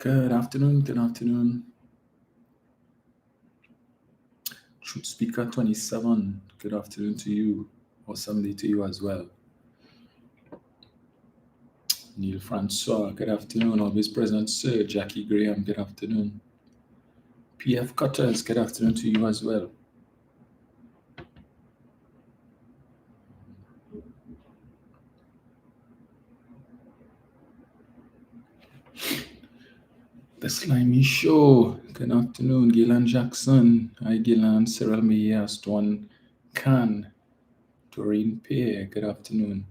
Good afternoon, good afternoon. Truth Speaker 27, good afternoon to you, or Sunday to you as well. Neil Francois, good afternoon. Always present, Sir Jackie Graham, good afternoon. PF Cutters, good afternoon to you as well. The Slimy Show, good afternoon. Gillan Jackson, hi Gillan. Cyril Meyers, Don Khan, Doreen Pear, good afternoon.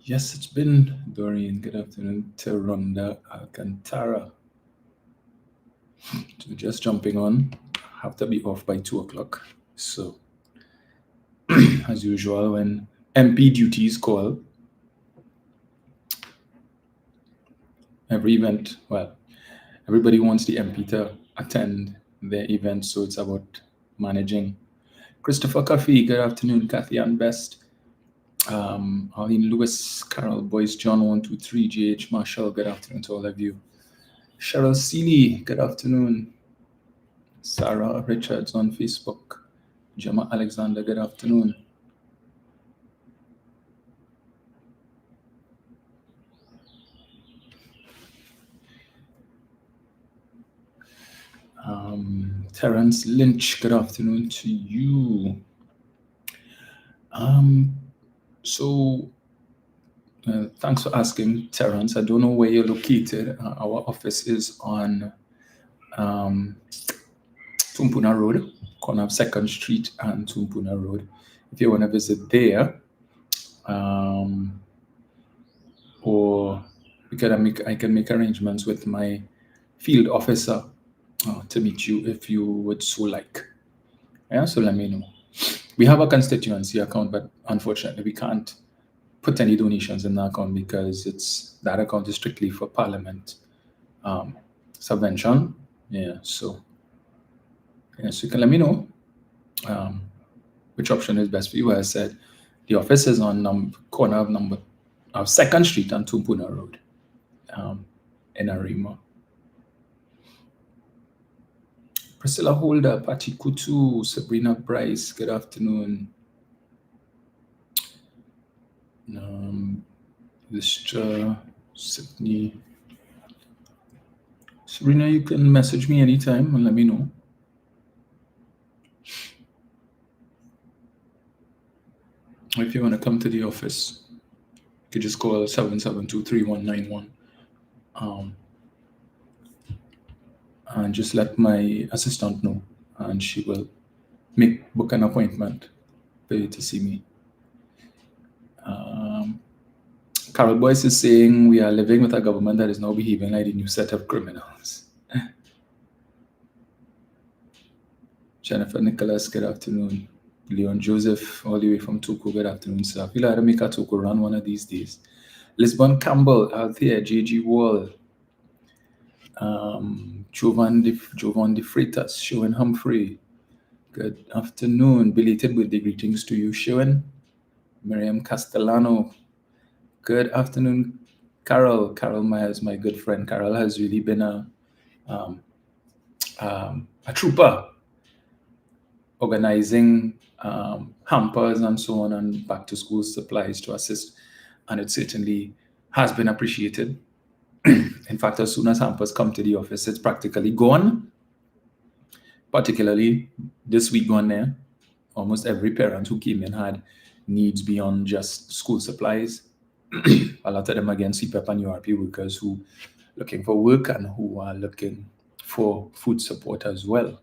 Yes, it's been Doreen. Good afternoon. Teronda Alcantara. So just jumping on. Have to be off by 2 o'clock. So, as usual, when MP duties call, everybody wants the MP to attend their event, so it's about managing. Christopher Coffey, good afternoon. Kathy Ann Best. Arlene Lewis, Carol Boyce, John 123, GH Marshall, good afternoon to all of you. Cheryl Seeley, good afternoon. Sarah Richards on Facebook. Gemma Alexander, good afternoon. Terence Lynch, good afternoon to you. Thanks for asking, Terence. I don't know where you're located. Our office is on Tumpuna Road, corner of 2nd Street and Tumpuna Road. If you want to visit there, or I can make arrangements with my field officer to meet you if you would so like. Yeah, so let me know. We have a constituency account, but unfortunately we can't put any donations in the account because that account is strictly for Parliament subvention. So you can let me know which option is best for you. As I said, the office is on corner of 2nd Street and Tumpuna Road in Arima. Priscilla Holder, Patti Kutu, Sabrina Bryce, good afternoon. Mr. Sydney. Sabrina, you can message me anytime and let me know. If you want to come to the office, you could just call 772-3191. And just let my assistant know, and she will book an appointment for you to see me. Carol Boyce is saying we are living with a government that is now behaving like a new set of criminals. Jennifer Nicholas, good afternoon. Leon Joseph, all the way from Tuku, good afternoon, sir. I feel like I make a Tuku run one of these days. Lisbon Campbell, Althea, JG Wall, Jovan de Freitas, Sharon Humphrey, good afternoon. Belated birthday greetings to you, Sharon. Miriam Castellano, good afternoon. Carol Myers, my good friend. Carol has really been a trooper, organizing hampers and so on and back to school supplies to assist, and it certainly has been appreciated. In fact, as soon as hampers come to the office, it's practically gone. Particularly this week gone there, almost every parent who came in had needs beyond just school supplies. A lot of them, again, CPEP and URP workers who are looking for work and who are looking for food support as well.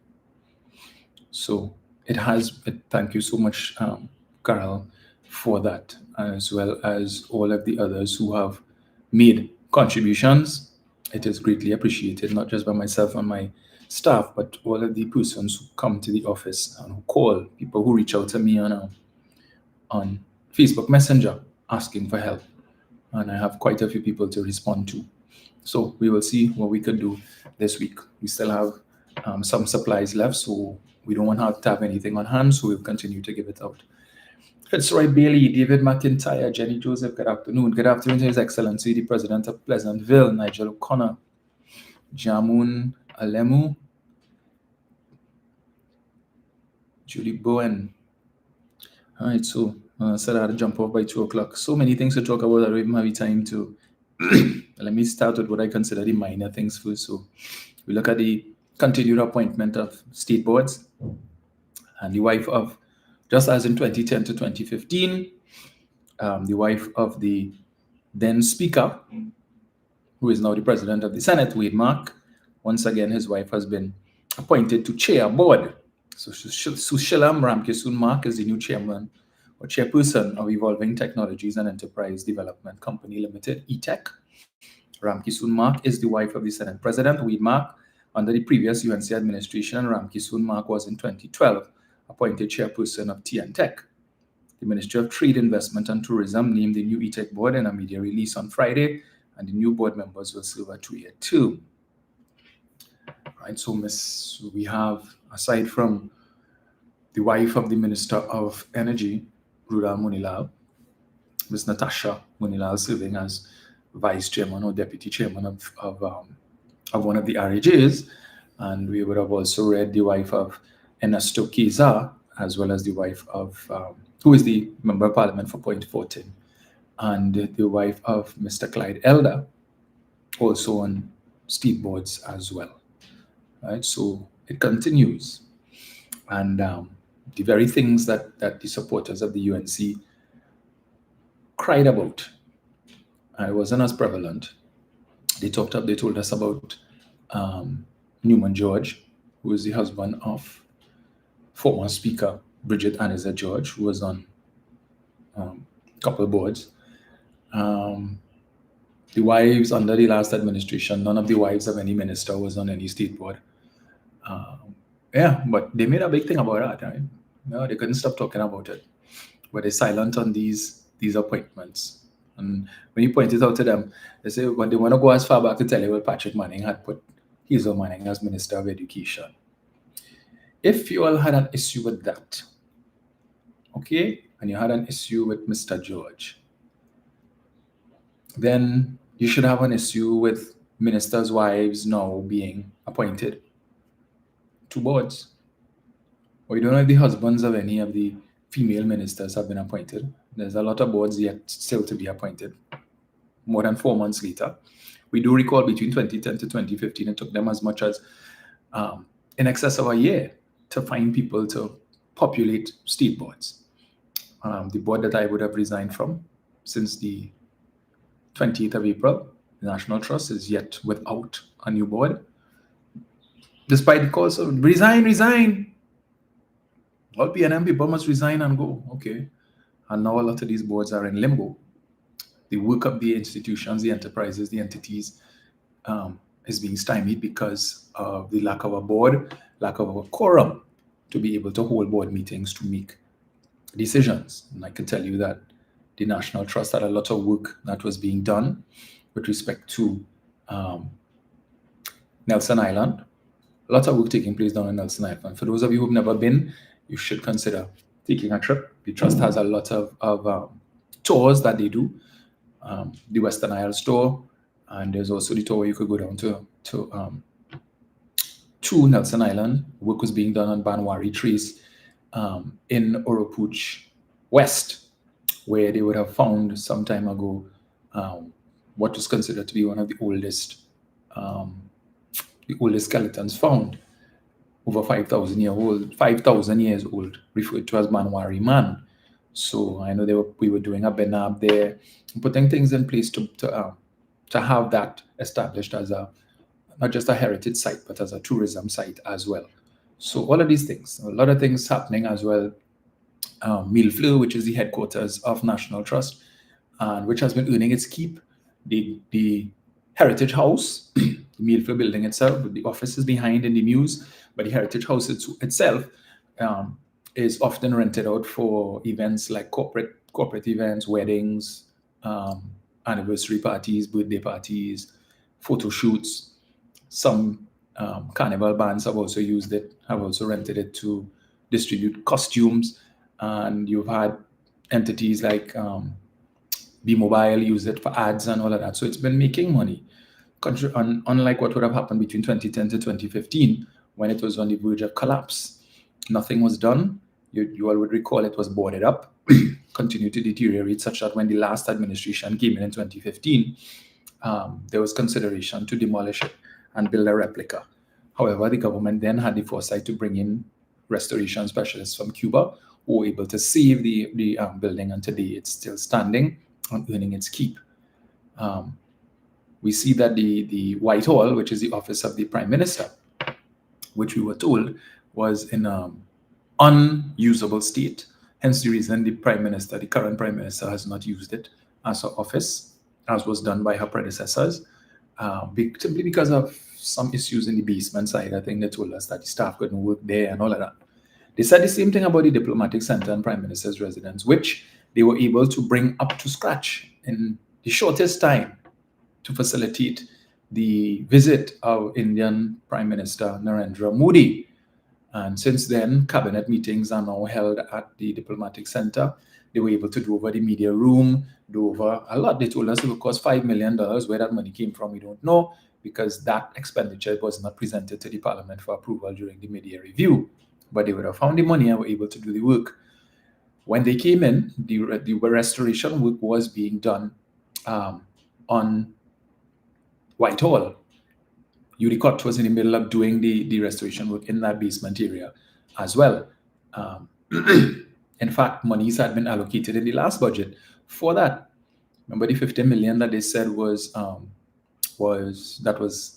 So thank you so much, Carol, for that, as well as all of the others who have made contributions. It is greatly appreciated, not just by myself and my staff, but all of the persons who come to the office and who call, people who reach out to me on Facebook Messenger asking for help. And I have quite a few people to respond to. So we will see what we could do this week. We still have some supplies left, so we don't want to have anything on hand, so we'll continue to give it out. Fitzroy Bailey, David McIntyre, Jenny Joseph, good afternoon. Good afternoon to His Excellency, the President of Pleasantville, Nigel O'Connor, Jamun Alemu, Julie Bowen. All right, so I said I had to jump off by 2 o'clock. So many things to talk about, I don't even have time to. Let me start with what I consider the minor things first. So we look at the continued appointment of state boards, and the wife of, just as in 2010 to 2015, the wife of the then Speaker, who is now the President of the Senate, Wade Mark. Once again, his wife has been appointed to chair a board. So Sushilam Ramkisoon Mark is the new chairman or chairperson of Evolving Technologies and Enterprise Development Company Limited, ETEC. Ramkisoon Mark is the wife of the Senate President, Wade Mark, under the previous UNC administration, and Ramkisoon Mark was in 2012 appointed chairperson of TNTech. The Ministry of Trade, Investment and Tourism named the new ETEC board in a media release on Friday, and the new board members will serve a 2-year term. Right, so we have, aside from the wife of the Minister of Energy, Rudal Munilal, Ms. Natasha Munilal, serving as vice chairman or deputy chairman of one of the RAJs, and we would have also read the wife of Ernesto Kiza, as well as the wife of who is the Member of Parliament for Point Fortin, and the wife of Mr. Clyde Elder, also on state boards as well. Right, so it continues, and the very things that the supporters of the UNC cried about, and it wasn't as prevalent. They told us about Newman George, who is the husband of former Speaker Bridget Anizet George, who was on a couple of boards. The wives under the last administration, none of the wives of any minister was on any state board. But they made a big thing about that, right? No, they couldn't stop talking about it. But they're silent on these appointments. And when you point it out to them, they say, but they want to go as far back to tell you what Patrick Manning had put Hazel Manning as Minister of Education. If you all had an issue with that, okay, and you had an issue with Mr. George, then you should have an issue with ministers' wives now being appointed to boards. Or you don't know if the husbands of any of the female ministers have been appointed. There's a lot of boards yet still to be appointed, more than 4 months later. We do recall between 2010 to 2015, it took them as much as in excess of a year to find people to populate state boards. The board that I would have resigned from since the 28th of April, the National Trust, is yet without a new board. Despite the calls of resign. All PNM people must resign and go. Okay. And now a lot of these boards are in limbo. The work of the institutions, the enterprises, the entities is being stymied because of the lack of a board, lack of a quorum to be able to hold board meetings to make decisions. And I can tell you that the National Trust had a lot of work that was being done with respect to Nelson Island. A lot of work taking place down in Nelson Island. For those of you who've never been, you should consider taking a trip. The Trust has a lot of tours that they do. The Western Isle store, and there's also the tour where you could go down to Nelson Island. Work was being done on Banwari Trace in Oropouche West, where they would have found some time ago what was considered to be one of the oldest skeletons found, over 5,000 years old, referred to as Banwari Man. So I know we were doing a benab there, putting things in place to have that established as not just a heritage site, but as a tourism site as well. So all of these things, a lot of things happening as well. Millefleur, which is the headquarters of National Trust, and which has been earning its keep. The Heritage House, the Millefleur building itself, with the offices behind in the Mews, but the Heritage House itself is often rented out for events like corporate events, weddings, anniversary parties, birthday parties, photo shoots. Some carnival bands have also used it, have also rented it to distribute costumes. And you've had entities like B-Mobile use it for ads and all of that. So it's been making money. Unlike what would have happened between 2010 to 2015, when it was on the verge of collapse. Nothing was done. You all would recall it was boarded up, continued to deteriorate, such that when the last administration came in 2015, there was consideration to demolish it and build a replica. However, the government then had the foresight to bring in restoration specialists from Cuba who were able to save the building, and today it's still standing and earning its keep. We see that the Whitehall, which is the office of the Prime Minister, which we were told was in an unusable state. Hence the reason the current Prime Minister, has not used it as her office, as was done by her predecessors, simply because of some issues in the basement side. I think they told us that the staff couldn't work there and all of that. They said the same thing about the Diplomatic Center and Prime Minister's residence, which they were able to bring up to scratch in the shortest time to facilitate the visit of Indian Prime Minister Narendra Modi. And since then, cabinet meetings are now held at the Diplomatic Center. They were able to do over the media room, do over a lot. They told us it would cost $5 million. Where that money came from, we don't know, because that expenditure was not presented to the Parliament for approval during the mid-year review. But they would have found the money and were able to do the work. When they came in, the restoration work was being done on Whitehall. Udicott was in the middle of doing the restoration work in that basement area as well. In fact, monies had been allocated in the last budget for that. Remember the 50 million that they said was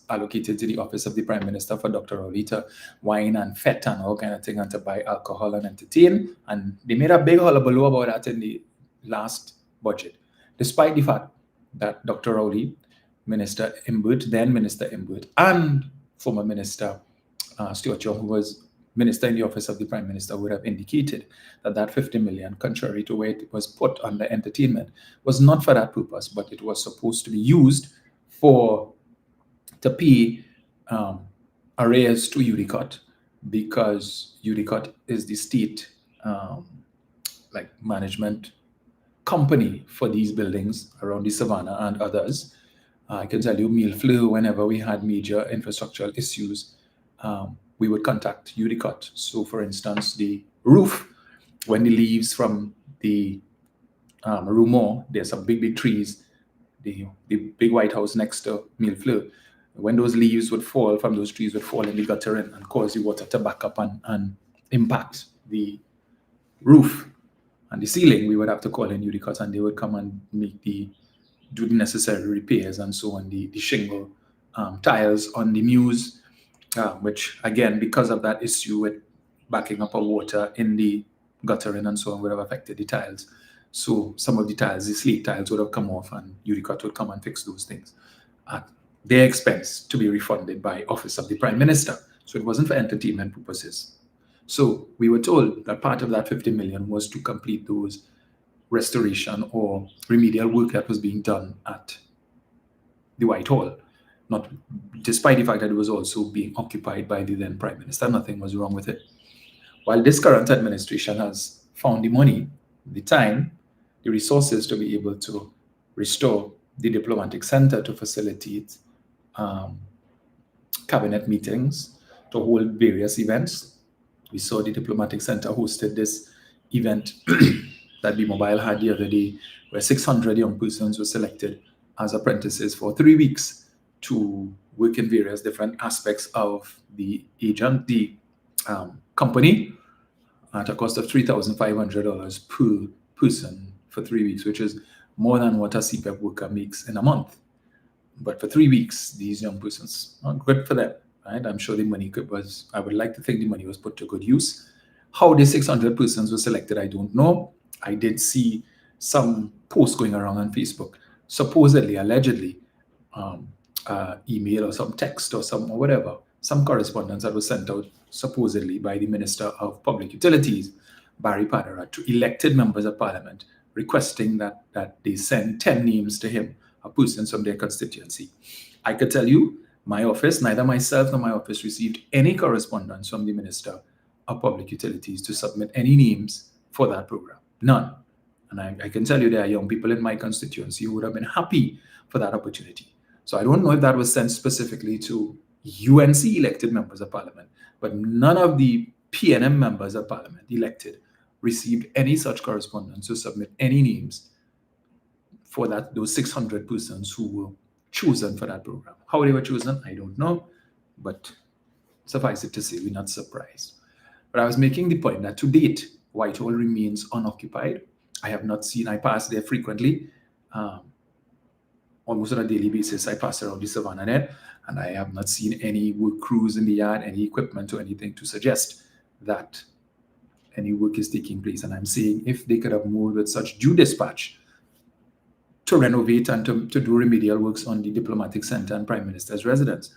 allocated to the office of the Prime Minister for Dr. Rowley to wine and fet and all kind of thing, and to buy alcohol and entertain. And they made a big hullabaloo about that in the last budget, despite the fact that Dr. Rowley, Minister Imbert, then Minister Imbert, and former Minister Stuart Young, who was Minister in the office of the Prime Minister, would have indicated that that 50 million, contrary to where it was put under entertainment, was not for that purpose, but it was supposed to be used to pay arrears to Udicott, because Udicott is the state management company for these buildings around the Savannah and others. I can tell you, Millefleur, whenever we had major infrastructural issues, we would contact Udicott. So, for instance, the roof, when the leaves from the Rumor, there's some big trees, the big White House next to Millefleur, when those leaves would fall from those trees, would fall in the gutter and cause the water to back up and impact the roof and the ceiling, we would have to call in Udicott, and they would come and do the necessary repairs and so on, the shingle tiles on the mews, which again, because of that issue with backing up of water in the guttering and so on, would have affected the tiles. So some of the tiles, the slate tiles, would have come off, and Udicott would come and fix those things at their expense, to be refunded by Office of the Prime Minister. So it wasn't for entertainment purposes. So we were told that part of that 50 million was to complete those restoration or remedial work that was being done at the Whitehall, not despite the fact that it was also being occupied by the then Prime Minister. Nothing was wrong with it. While this current administration has found the money, the time, the resources to be able to restore the Diplomatic Center, to facilitate cabinet meetings, to hold various events. We saw the Diplomatic Center hosted this event that B-Mobile had the other day, where 600 young persons were selected as apprentices for 3 weeks to work in various different aspects of the company, at a cost of $3,500 per person for 3 weeks, which is more than what a CPEP worker makes in a month. But for 3 weeks, these young persons, good for them, right? I'm sure the money I would like to think the money was put to good use. How the 600 persons were selected, I don't know. I did see some posts going around on Facebook, supposedly, allegedly, email or some text or some correspondence that was sent out supposedly by the Minister of Public Utilities, Barry Padara, to elected members of Parliament, requesting that they send 10 names to him of persons from their constituency. I could tell you, my office, neither myself nor my office received any correspondence from the Minister of Public Utilities to submit any names for that program. None. And I can tell you there are young people in my constituency who would have been happy for that opportunity. So I don't know if that was sent specifically to UNC elected members of parliament, but none of the PNM members of parliament elected received any such correspondence to submit any names for those 600 persons who were chosen for that program. How they were chosen, I don't know, but suffice it to say, we're not surprised. But I was making the point that to date, Whitehall remains unoccupied. I have not seen, I pass there frequently, almost on a daily basis. I pass around the savannah there, and I have not seen any work crews in the yard, any equipment or anything to suggest that any work is taking place. And I'm saying if they could have moved with such due dispatch to renovate and to do remedial works on the diplomatic center and prime minister's residence,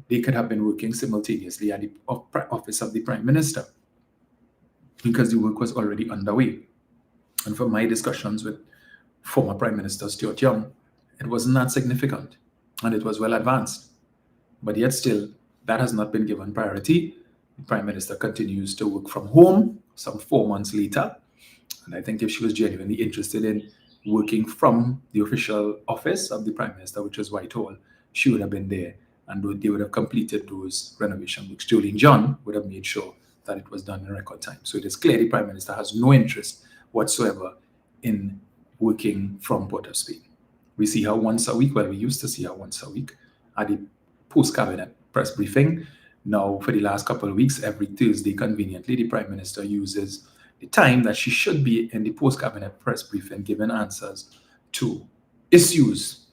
they could have been working simultaneously at the office of the prime minister, because the work was already underway. And from my discussions with former Prime Minister Stuart Young, it wasn't that significant and it was well advanced. But yet still, that has not been given priority. The Prime Minister continues to work from home some 4 months later. And I think if she was genuinely interested in working from the official office of the Prime Minister, which is Whitehall, she would have been there and they would have completed those renovation works. Jolene John would have made sure that it was done in record time. So it is clear the Prime Minister has no interest whatsoever in working from Port of Spain. We see her once a week. Well, we used to see her once a week at the post-cabinet press briefing. Now, for the last couple of weeks, every Thursday, conveniently, the Prime Minister uses the time that she should be in the post-cabinet press briefing, giving answers to issues,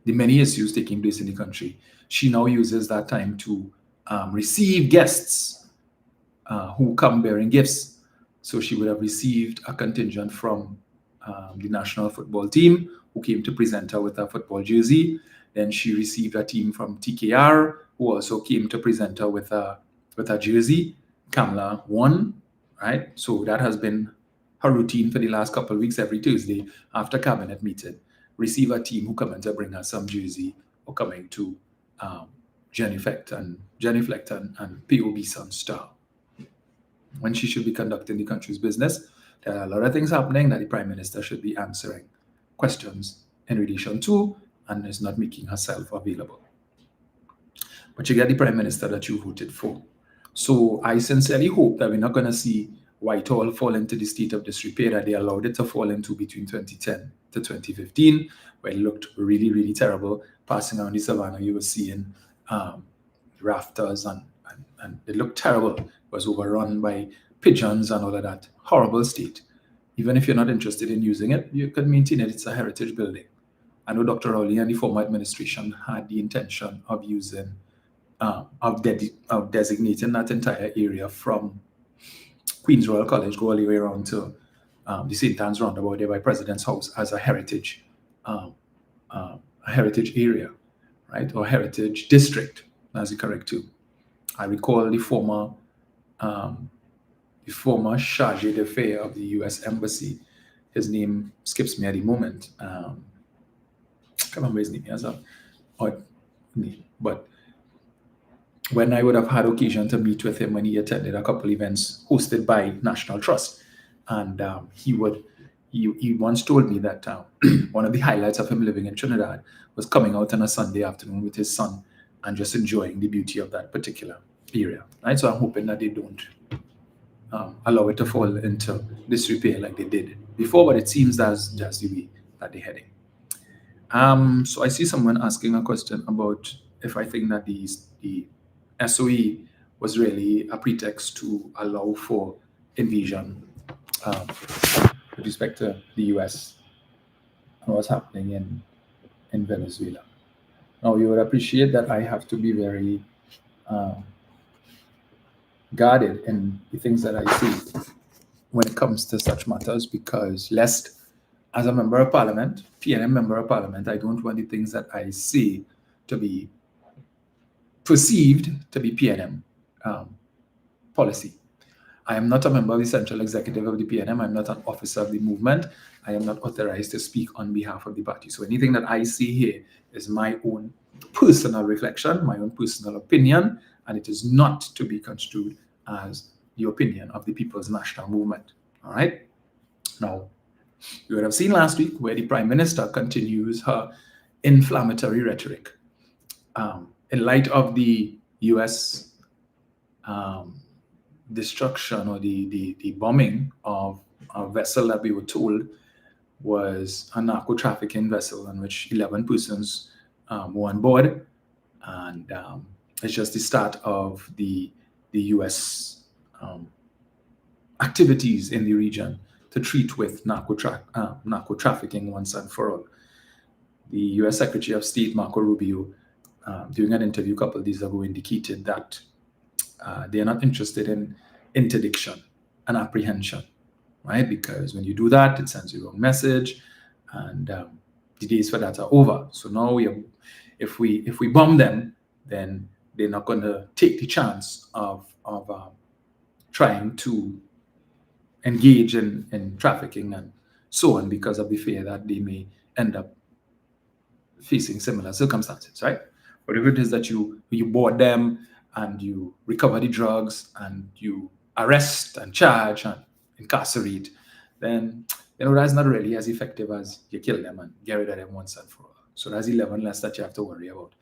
the many issues taking place in the country. She now uses that time to receive guests who come bearing gifts. So she would have received a contingent from the national football team who came to present her with a football jersey. Then she received a team from TKR who also came to present her with a jersey. Kamala won, right? So that has been her routine for the last couple of weeks. Every Tuesday after cabinet meeting, receive a team who come in to bring her some jersey or coming to genuflect and POB some star. When she should be conducting the country's business, there are a lot of things happening that the Prime Minister should be answering questions in relation to, and is not making herself available. But you get the Prime Minister that you voted for. So I sincerely hope that we're not going to see Whitehall fall into the state of disrepair that they allowed it to fall into between 2010 to 2015, where it looked really, really terrible. Passing around the savannah, you were seeing rafters and it looked terrible. It was overrun by pigeons and all of that. Horrible state. Even if you're not interested in using it, you could maintain it. It's a heritage building. I know Dr. Rowley and the former administration had the intention of using, of designating that entire area from Queen's Royal College, go all the way around to the St. Anne's roundabout there by President's House as a heritage area, right? Or heritage district, as the correct term. I recall the former charge d'affaires of the U.S. Embassy. His name skips me at the moment. I can't remember his name. He has an odd name. But when I would have had occasion to meet with him when he attended a couple events hosted by National Trust, and he once told me that one of the highlights of him living in Trinidad was coming out on a Sunday afternoon with his son and just enjoying the beauty of that particular area. Right? So I'm hoping that they don't allow it to fall into disrepair like they did before, but it seems that's the way that they're heading. So I see someone asking a question about if I think that the SOE was really a pretext to allow for invasion with respect to the US and what's happening in Venezuela. Now, you would appreciate that I have to be very guarded in the things that I say when it comes to such matters, because lest, as a member of parliament, PNM member of parliament, I don't want the things that I say to be perceived to be PNM policy. I am not a member of the central executive of the PNM. I'm not an officer of the movement. I am not authorized to speak on behalf of the party. So anything that I see here is my own personal reflection, my own personal opinion, and it is not to be construed as the opinion of the People's National Movement. All right? Now, You would have seen last week where the Prime Minister continues her inflammatory rhetoric. In light of the US destruction or the bombing of a vessel that we were told was a narco trafficking vessel in which 11 persons were on board. And it's just the start of the US activities in the region to treat with narco trafficking once and for all. The US Secretary of State, Marco Rubio, during an interview a couple of days ago, indicated that they are not interested in interdiction and apprehension, right? Because when you do that, it sends you a wrong message, and the days for that are over. So now if we bomb them, then they're not going to take the chance of trying to engage in trafficking and so on, because of the fear that they may end up facing similar circumstances, right? But if it is that you board them and you recover the drugs and you arrest and charge and incarcerate, then that's not really as effective as you kill them and get rid of them once and for all. So that's 11 less that you have to worry about.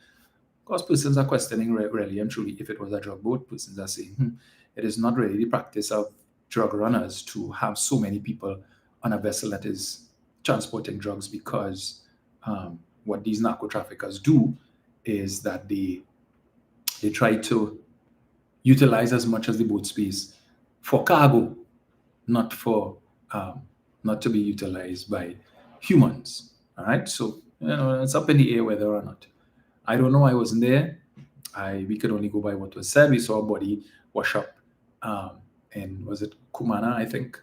Of course, persons are questioning really and truly if it was a drug boat. Persons are saying it is not really the practice of drug runners to have so many people on a vessel that is transporting drugs, because what these narco traffickers do is that they try to utilize as much as the boat space for cargo, not to be utilized by humans. All right, so it's up in the air whether or not. I don't know. I wasn't there. We could only go by what was said. We saw a body wash up in, was it Kumana, I think,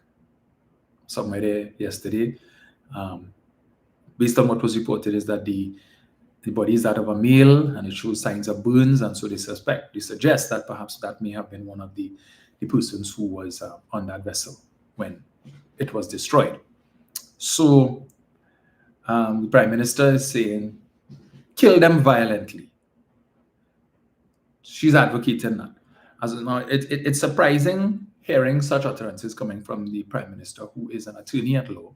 somewhere there yesterday. Based on what was reported, is that the body is that of a male and it shows signs of burns, and so they suggest that perhaps that may have been one of the persons who was on that vessel when it was destroyed. So the Prime Minister is saying, kill them violently. She's advocating that. It's surprising hearing such utterances coming from the Prime Minister, who is an attorney at law,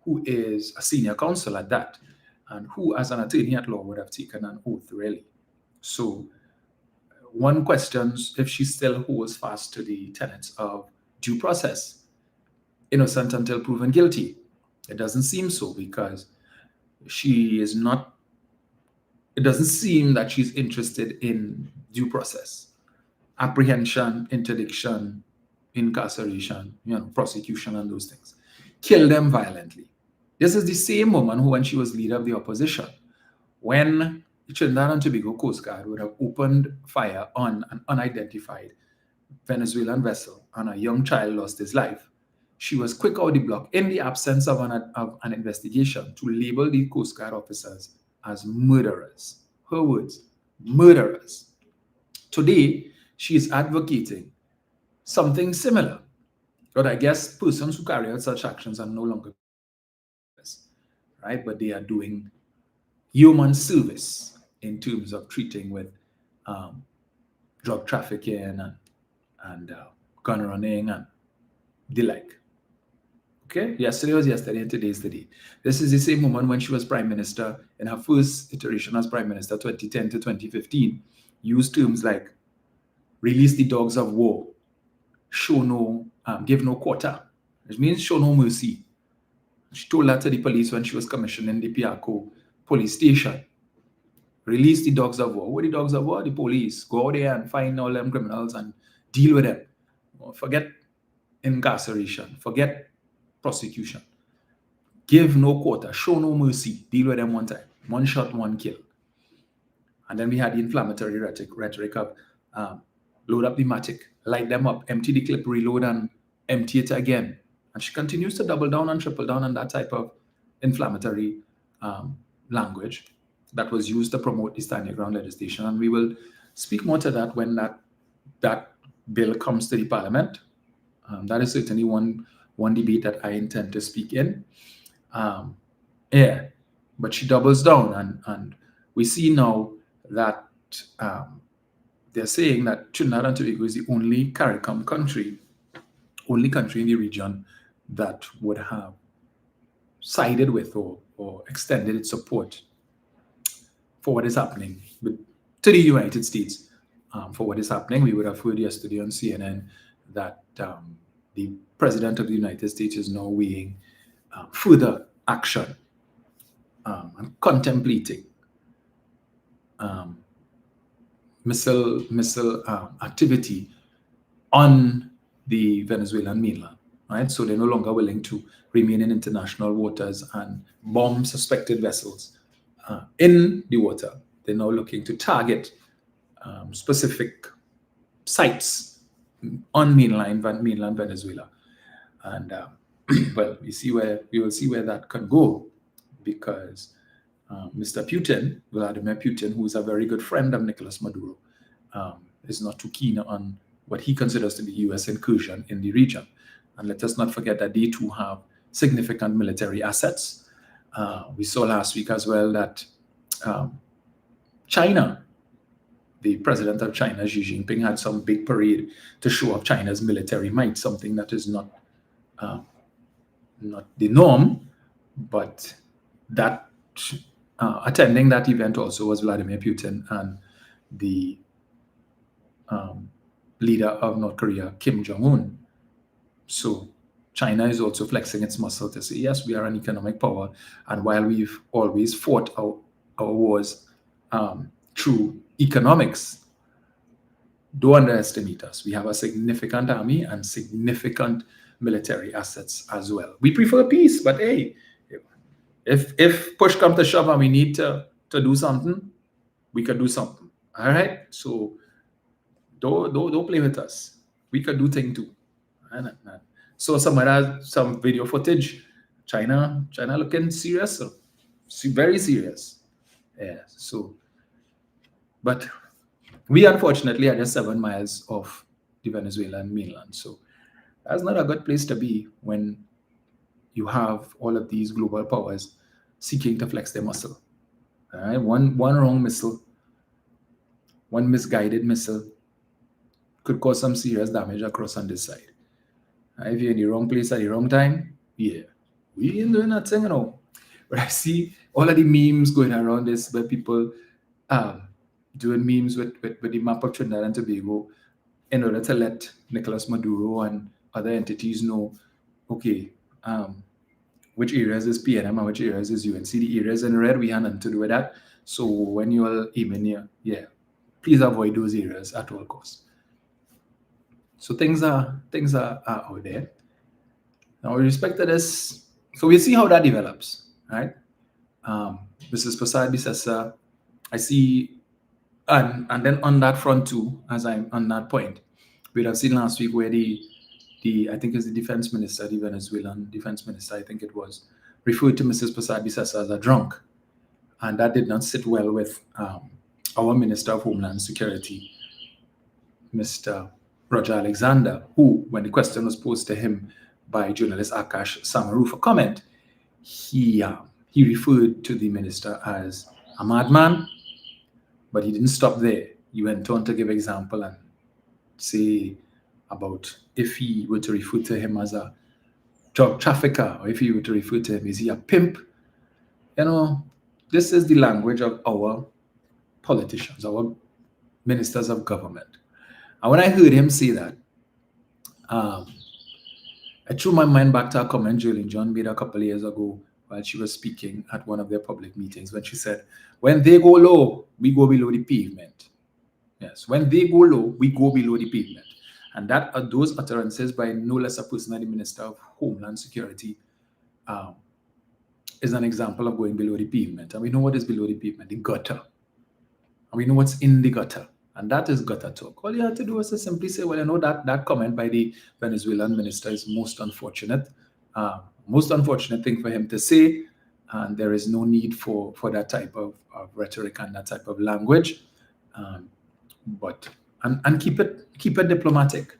who is a senior counsel at that, and who, as an attorney at law, would have taken an oath, really. So one questions if she still holds fast to the tenets of due process, innocent until proven guilty. It doesn't seem so, because she is not, it doesn't seem that she's interested in due process, apprehension, interdiction, incarceration, prosecution, and those things. Kill them violently. This is the same woman who, when she was leader of the opposition, when the Trinidad and Tobago Coast Guard would have opened fire on an unidentified Venezuelan vessel and a young child lost his life, she was quick out the block, in the absence of an investigation, to label the Coast Guard officers as murderers. Her words, murderers. Today, she is advocating something similar. But I guess persons who carry out such actions are no longer, right? But they are doing human service in terms of treating with drug trafficking and gun running and the like. Okay, yesterday was yesterday and today is today. This is the same woman when she was Prime Minister in her first iteration as Prime Minister, 2010 to 2015, used terms like release the dogs of war, give no quarter, which means show no mercy. She told that to the police when she was commissioning the Piaco police station. Release the dogs of war. What are the dogs of war? The police. Go out there and find all them criminals and deal with them. Forget incarceration. Forget prosecution. Give no quarter. Show no mercy. Deal with them one time. One shot, one kill. And then we had the inflammatory rhetoric of load up the matic, light them up, empty the clip, reload, and empty it again. And she continues to double down and triple down on that type of inflammatory language that was used to promote the stand your ground legislation. And we will speak more to that when that bill comes to the Parliament. That is certainly one debate that I intend to speak in. But she doubles down, and we see now that they're saying that Trinidad and Tobago is the only CARICOM country in the region that would have sided with or extended its support for what is happening to the United States, for what is happening. We would have heard yesterday on CNN that the President of the United States is now weighing further action and contemplating missile activity on the Venezuelan mainland. Right? So they're no longer willing to remain in international waters and bomb suspected vessels in the water. They're now looking to target specific sites on mainland Venezuela. And well, we will see where that can go, because Mr. Putin, Vladimir Putin, who is a very good friend of Nicolas Maduro, is not too keen on what he considers to be U.S. incursion in the region. And let us not forget that they too have significant military assets. We saw last week as well that China, the president of China, Xi Jinping, had some big parade to show off China's military might, something that is not the norm, but that attending that event also was Vladimir Putin and the leader of North Korea, Kim Jong-un. So China is also flexing its muscle to say, yes, we are an economic power, and while we've always fought our wars through economics, don't underestimate us. We have a significant army and significant military assets as well. We prefer peace, but hey, if push comes to shove and we need to do something, we can do something. All right? So don't play with us. We can do things too. So some video footage, China looking serious, very serious. Yeah. So, but we unfortunately are just 7 miles off the Venezuelan mainland. So that's not a good place to be when you have all of these global powers seeking to flex their muscle. All right? One wrong missile, one misguided missile could cause some serious damage across on this side. If you're in the wrong place at the wrong time, yeah, we ain't doing nothing, But I see all of the memes going around this, where people doing memes with the map of Trinidad and Tobago in order to let Nicolas Maduro and other entities know, okay, which areas is PNM and which areas is UNC. The areas in red, we have nothing to do with that. So when you all aiming here, yeah, please avoid those areas at all costs. So things are out there. Now, with respect to this, so we'll see how that develops, right? Mrs. Prasad Bisesa, I see, and then on that front too, as I'm on that point, we'd have seen last week where the I think it's the defense minister, the Venezuelan defense minister, I think it was, referred to Mrs. Prasad Bisesa as a drunk. And that did not sit well with our Minister of Homeland Security, Mr. Roger Alexander, who, when the question was posed to him by journalist Akash Samaru for comment, he referred to the minister as a madman, but he didn't stop there. He went on to give example and say about if he were to refer to him as a drug trafficker, or if he were to refer to him, is he a pimp? This is the language of our politicians, our ministers of government. And when I heard him say that, I threw my mind back to a comment Julie John made a couple of years ago while she was speaking at one of their public meetings, when she said, when they go low, we go below the pavement. Yes, when they go low, we go below the pavement. And that are those utterances by no less a person than the Minister of Homeland Security is an example of going below the pavement. And we know what is below the pavement, the gutter. And we know what's in the gutter. And that is gutter talk. All you have to do is to simply say, well, that comment by the Venezuelan minister is most unfortunate. Most unfortunate thing for him to say. And there is no need for that type of rhetoric and that type of language. But keep it diplomatic.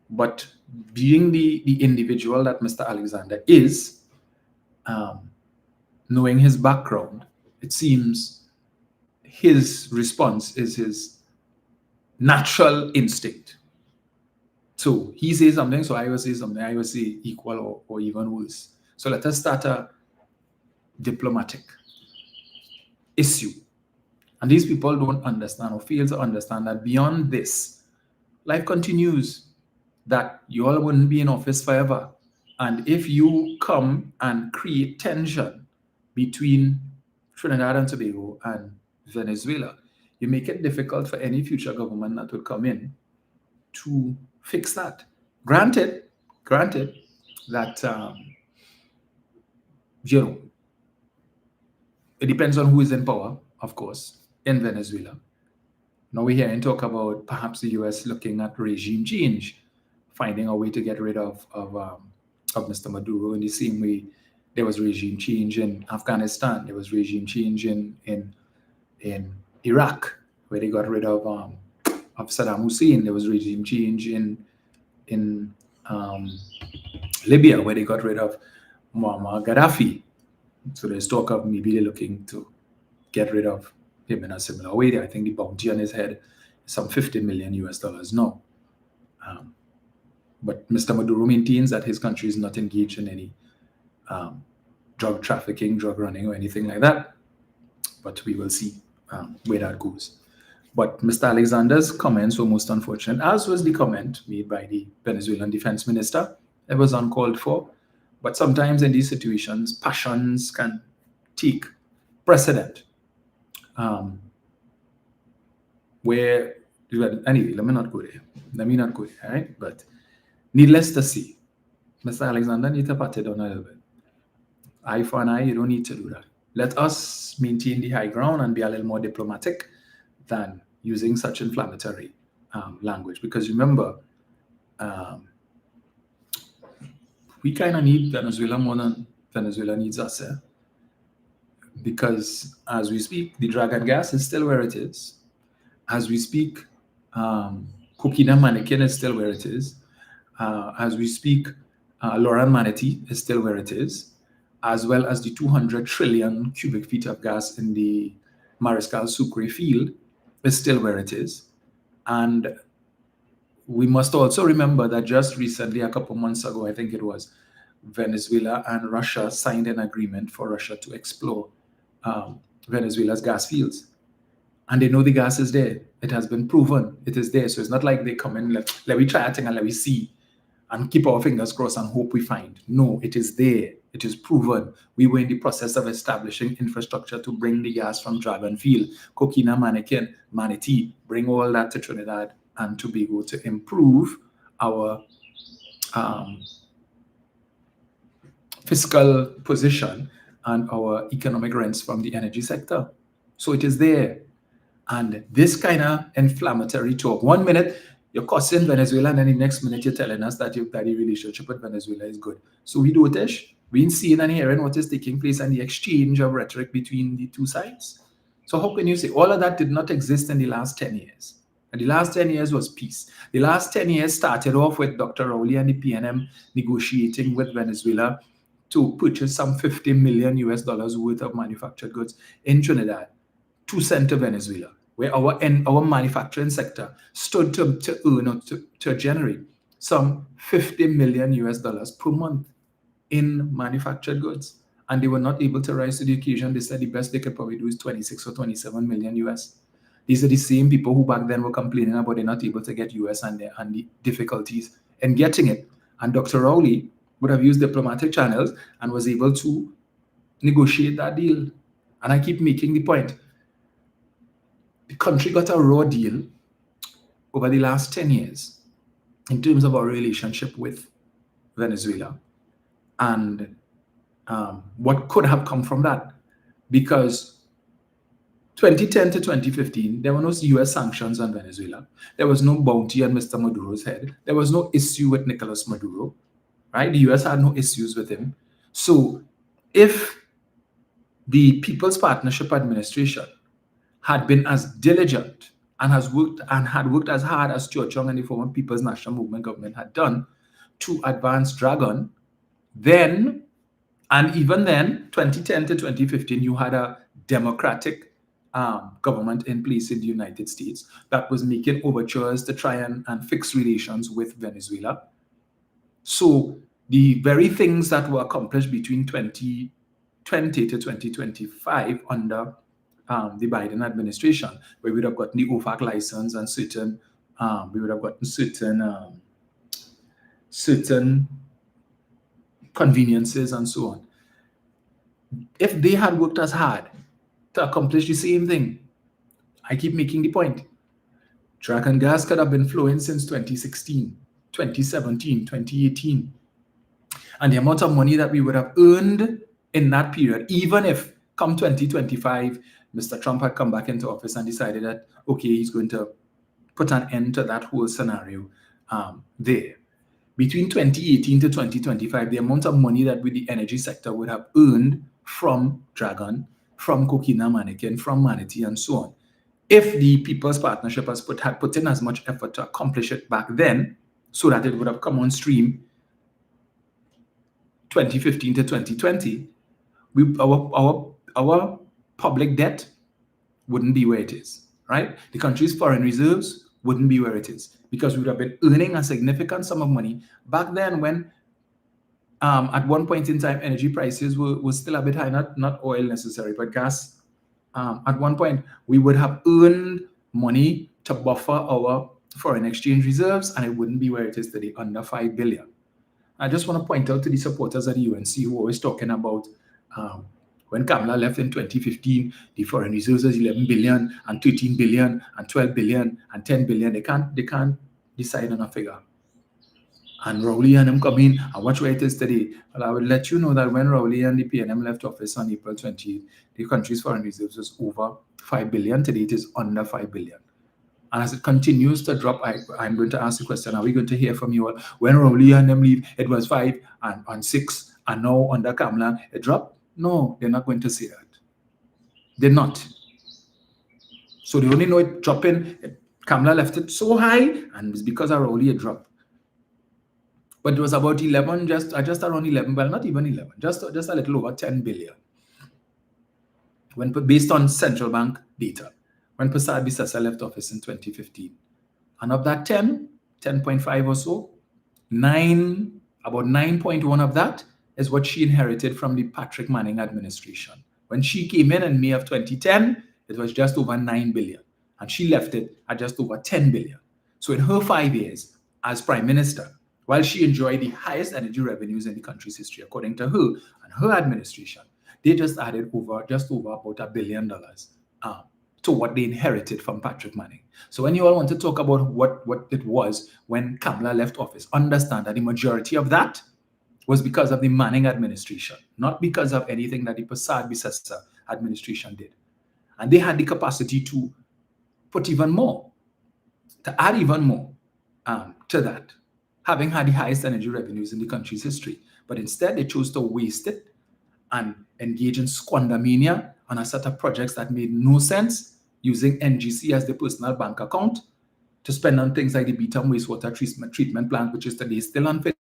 But being the individual that Mr. Alexander is, knowing his background, it seems his response is his natural instinct. So he says something, so I will say something. I will say equal or even worse. So let us start a diplomatic issue. And these people don't understand or fail to understand that beyond this, life continues, that you all wouldn't be in office forever. And if you come and create tension between Trinidad and Tobago and Venezuela, you make it difficult for any future government that would come in to fix that. Granted that, it depends on who is in power, of course, in Venezuela. Now we're hearing talk about perhaps the US looking at regime change, finding a way to get rid of Mr. Maduro in the same way there was regime change in Afghanistan, there was regime change in Iraq, where they got rid of Saddam Hussein. There was regime change in Libya, where they got rid of Muammar Gaddafi. So there's talk of maybe they're looking to get rid of him in a similar way. I think the bounty on his head is some $50 million now. But Mr. Maduro maintains that his country is not engaged in any drug trafficking, drug running, or anything like that. But we will see where that goes. But Mr. Alexander's comments were most unfortunate, as was the comment made by the Venezuelan defense minister. It was uncalled for. But sometimes in these situations, passions can take precedent. Anyway, let me not go there, all right? But needless to say, Mr. Alexander needs to pat it down a little bit. Eye for an eye, you don't need to do that. Let us maintain the high ground and be a little more diplomatic than using such inflammatory language. Because remember, we kind of need Venezuela more than Venezuela needs us. Because as we speak, the dragon gas is still where it is. As we speak, coquina mannequin is still where it is. As we speak, Loran Manatee is still where it is, as well as the 200 trillion cubic feet of gas in the Mariscal Sucre field is still where it is. And we must also remember that just recently, a couple months ago, I think it was, Venezuela and Russia signed an agreement for Russia to explore Venezuela's gas fields. And they know the gas is there. It has been proven. It is there. So it's not like they come in, let me try a thing and let me see and keep our fingers crossed and hope we find. No, it is there. It is proven. We were in the process of establishing infrastructure to bring the gas from Dragon Field, Coquina, Manatee, bring all that to Trinidad and Tobago to improve our fiscal position and our economic rents from the energy sector. So it is there. And this kind of inflammatory talk, 1 minute you're cussing Venezuela, and then the next minute you're telling us that the relationship with Venezuela is good. So we do it. We're seeing and hearing what is taking place and the exchange of rhetoric between the two sides. So how can you say all of that did not exist in the last 10 years? And the last 10 years was peace. The last 10 years started off with Dr. Rowley and the PNM negotiating with Venezuela to purchase some $50 million worth of manufactured goods in Trinidad to send to Venezuela, where our manufacturing sector stood to generate some $50 million per month in manufactured goods. And they were not able to rise to the occasion. They said the best they could probably do is 26 or 27 million US. These are the same people who back then were complaining about they're not able to get US and the difficulties in getting it. And Dr. Rowley would have used diplomatic channels and was able to negotiate that deal. And I keep making the point. The country got a raw deal over the last 10 years in terms of our relationship with Venezuela and what could have come from that. Because 2010 to 2015, there were no US sanctions on Venezuela. There was no bounty on Mr. Maduro's head. There was no issue with Nicolas Maduro, right? The US had no issues with him. So if the People's Partnership Administration had been as diligent and had worked as hard as Cho Chong and the former People's National Movement government had done to advance Dragon, then, and even then, 2010 to 2015, you had a democratic government in place in the United States that was making overtures to try and fix relations with Venezuela. So the very things that were accomplished between 2020 to 2025 under the Biden administration, where we would have gotten the OFAC license and certain, we would have gotten certain conveniences and so on. If they had worked as hard to accomplish the same thing, I keep making the point, Dragon gas could have been flowing since 2016, 2017, 2018. And the amount of money that we would have earned in that period, even if come 2025, Mr. Trump had come back into office and decided that, okay, he's going to put an end to that whole scenario there. Between 2018 to 2025, the amount of money that the energy sector would have earned from Dragon, from Coquina Mannequin, from Manatee, and so on, if the People's Partnership had put in as much effort to accomplish it back then, so that it would have come on stream 2015 to 2020, our public debt wouldn't be where it is, right? The country's foreign reserves wouldn't be where it is, because we would have been earning a significant sum of money back then when at one point in time energy prices were still a bit high, not oil necessarily, but gas. At one point, we would have earned money to buffer our foreign exchange reserves, and it wouldn't be where it is today, under 5 billion. I just want to point out to the supporters of the UNC who are always talking about when Kamala left in 2015, the foreign reserves was 11 billion and 13 billion and 12 billion and 10 billion. They can't decide on a figure. And Rowley and him come in and watch where it is today. Well, I will let you know that when Rowley and the PNM left office on April 28th, the country's foreign reserves was over 5 billion. Today it is under 5 billion. And as it continues to drop, I'm going to ask the question, are we going to hear from you all? When Rowley and them leave, it was 5 and 6, and now under Kamala, it dropped? No, they're not going to say that. They're not. So they only know it dropping. Kamala left it so high, and it's because of Rowley it dropped. But it was about 11, just around 11, but not even 11, just a little over 10 billion. When based on central bank data, when Prasad Bisasa left office in 2015. And of that 10.5 or so, about 9.1 of that is what she inherited from the Patrick Manning administration. When she came in May of 2010, it was just over 9 billion. And she left it at just over 10 billion. So in her 5 years as Prime Minister, while she enjoyed the highest energy revenues in the country's history, according to her and her administration, they just added just over about $1 billion to what they inherited from Patrick Manning. So when you all want to talk about what it was when Kamala left office, understand that the majority of that was because of the Manning administration, not because of anything that the Prasad Bisasa administration did. And they had the capacity to put even more, to add even more to that, having had the highest energy revenues in the country's history. But instead, they chose to waste it and engage in squandermania on a set of projects that made no sense, using NGC as the personal bank account to spend on things like the Beetham wastewater treatment plant, which is today still unfinished,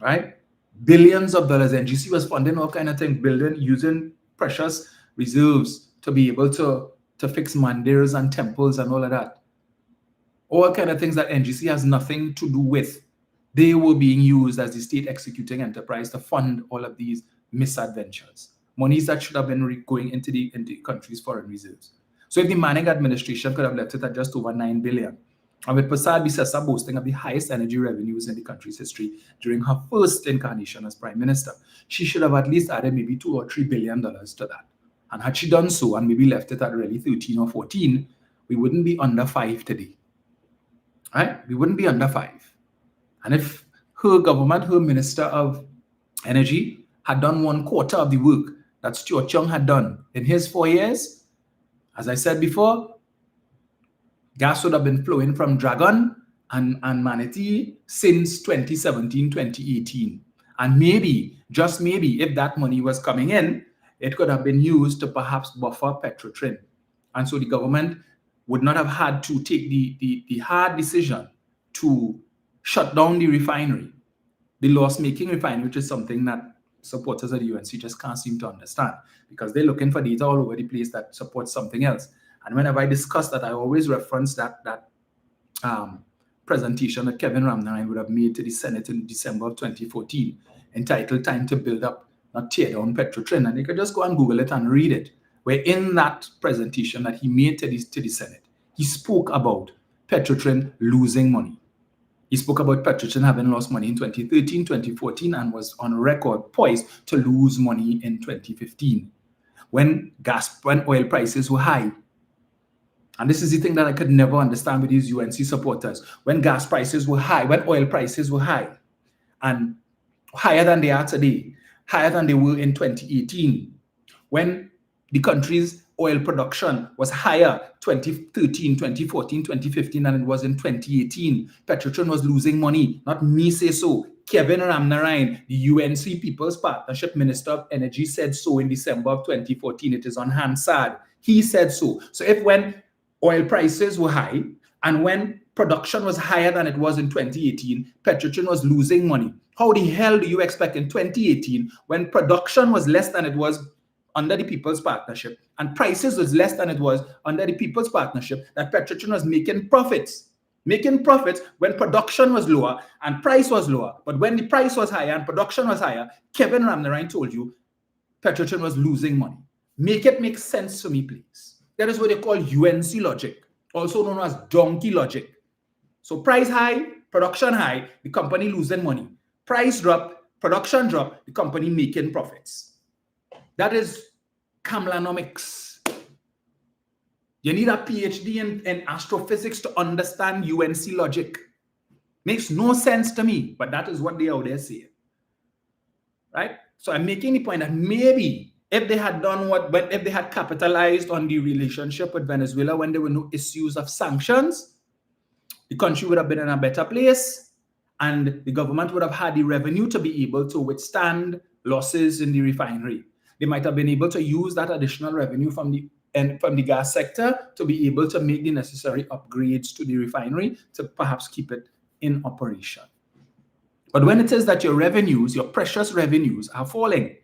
right? Billions of dollars. NGC was funding all kind of things, using precious reserves to be able to fix mandirs and temples and all of that. All kind of things that NGC has nothing to do with. They were being used as the state executing enterprise to fund all of these misadventures. Monies that should have been going into the country's foreign reserves. So if the Manning administration could have left it at just over 9 billion, and with Prasad Bisasa boasting of the highest energy revenues in the country's history during her first incarnation as Prime Minister, she should have at least added maybe $2 or $3 billion to that. And had she done so and maybe left it at really 13 or 14, we wouldn't be under 5 today. Right? We wouldn't be under 5. And if her government, her Minister of Energy, had done 1/4 of the work that Stuart Chung had done in his 4 years, as I said before, gas would have been flowing from Dragon and Manatee since 2017, 2018. And maybe, just maybe, if that money was coming in, it could have been used to perhaps buffer Petrotrin. And so the government would not have had to take the hard decision to shut down the refinery, the loss-making refinery, which is something that supporters of the UNC just can't seem to understand, because they're looking for data all over the place that supports something else. And whenever I discuss that, I always reference that presentation that Kevin Ramnarine would have made to the Senate in December of 2014, entitled Time to Build Up, Not Tear Down Petrotrin. And you can just go and Google it and read it, where in that presentation that he made to the Senate, he spoke about Petrotrin losing money. He spoke about Petrotrin having lost money in 2013, 2014, and was on record poised to lose money in 2015 when oil prices were high. And this is the thing that I could never understand with these UNC supporters. When gas prices were high, when oil prices were high, and higher than they are today, higher than they were in 2018, when the country's oil production was higher 2013, 2014, 2015 than it was in 2018. Petrotrin was losing money. Not me say so. Kevin Ramnarine, the UNC People's Partnership Minister of Energy, said so in December of 2014. It is on Hansard. He said so. So if when oil prices were high and when production was higher than it was in 2018, Petrotrin was losing money. How the hell do you expect in 2018, when production was less than it was under the People's Partnership and prices was less than it was under the People's Partnership, that Petrotrin was making profits? Making profits when production was lower and price was lower. But when the price was higher and production was higher, Kevin Ramnarine told you Petrotrin was losing money. Make it make sense to me, please. That is what they call UNC logic, also known as donkey logic. So price high, production high, the company losing money. Price drop, production drop, the company making profits. That is Kamlanomics. You need a PhD in astrophysics to understand UNC logic. Makes no sense to me, but that is what they out there saying. Right? So I'm making the point that maybe if they had done if they had capitalized on the relationship with Venezuela when there were no issues of sanctions, the country would have been in a better place and the government would have had the revenue to be able to withstand losses in the refinery. They might have been able to use that additional revenue from the gas sector to be able to make the necessary upgrades to the refinery to perhaps keep it in operation. But when it is that your revenues, your precious revenues, are falling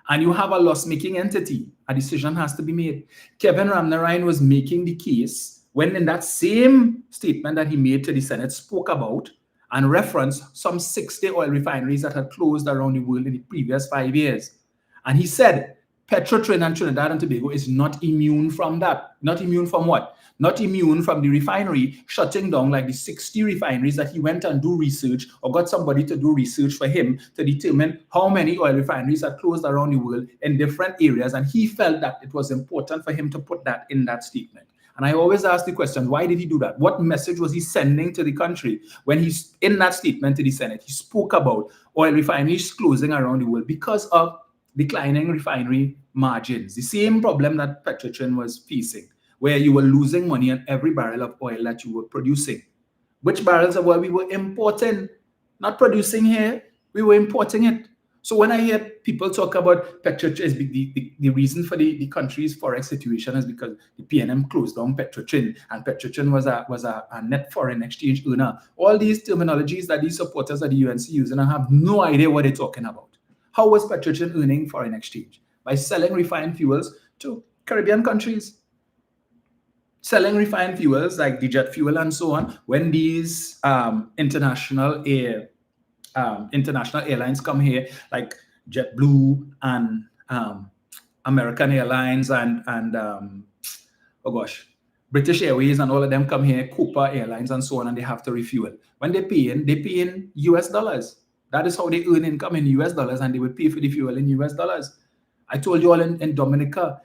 and you have a loss-making entity, a decision has to be made. Kevin Ramnarine was making the case when in that same statement that he made to the Senate spoke about and referenced some 60 oil refineries that had closed around the world in the previous 5 years. And he said, Petrotrin and Trinidad and Tobago is not immune from that. Not immune from what? Not immune from the refinery shutting down like the 60 refineries that he went and do research or got somebody to do research for him to determine how many oil refineries are closed around the world in different areas. And he felt that it was important for him to put that in that statement. And I always ask the question, why did he do that? What message was he sending to the country when he's in that statement to the Senate? He spoke about oil refineries closing around the world because of declining refinery margins, the same problem that Petrotrin was facing, where you were losing money on every barrel of oil that you were producing. Which barrels of oil we were importing, not producing here, we were importing it. So when I hear people talk about Petrotrin, the reason for the country's Forex situation is because the PNM closed down Petrotrin, and Petrotrin was a net foreign exchange earner. All these terminologies that these supporters of the UNC use, and I have no idea what they're talking about. How was Petrotrin earning foreign exchange? By selling refined fuels to Caribbean countries. Selling refined fuels like the jet fuel and so on, when these international airlines come here, like JetBlue and American Airlines and British Airways and all of them come here, Cooper Airlines and so on, and they have to refuel. When they pay in US dollars. That is how they earn income in US dollars, and they would pay for the fuel in US dollars. I told you all in Dominica,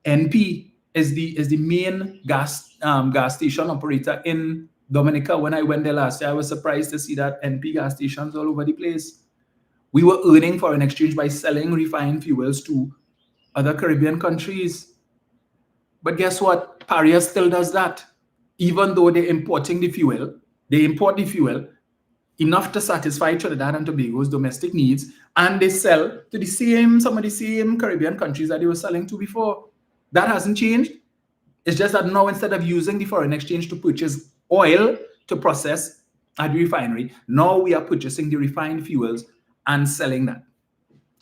NP is the main gas station operator in Dominica. When I went there last year, I was surprised to see that NP gas stations all over the place. We were earning foreign exchange by selling refined fuels to other Caribbean countries. But guess what? Paria still does that. Even though they're importing the fuel, they import the fuel enough to satisfy Trinidad and Tobago's domestic needs, and they sell to some of the same Caribbean countries that they were selling to before. That hasn't changed. It's just that now, instead of using the foreign exchange to purchase oil to process at the refinery, now we are purchasing the refined fuels and selling that.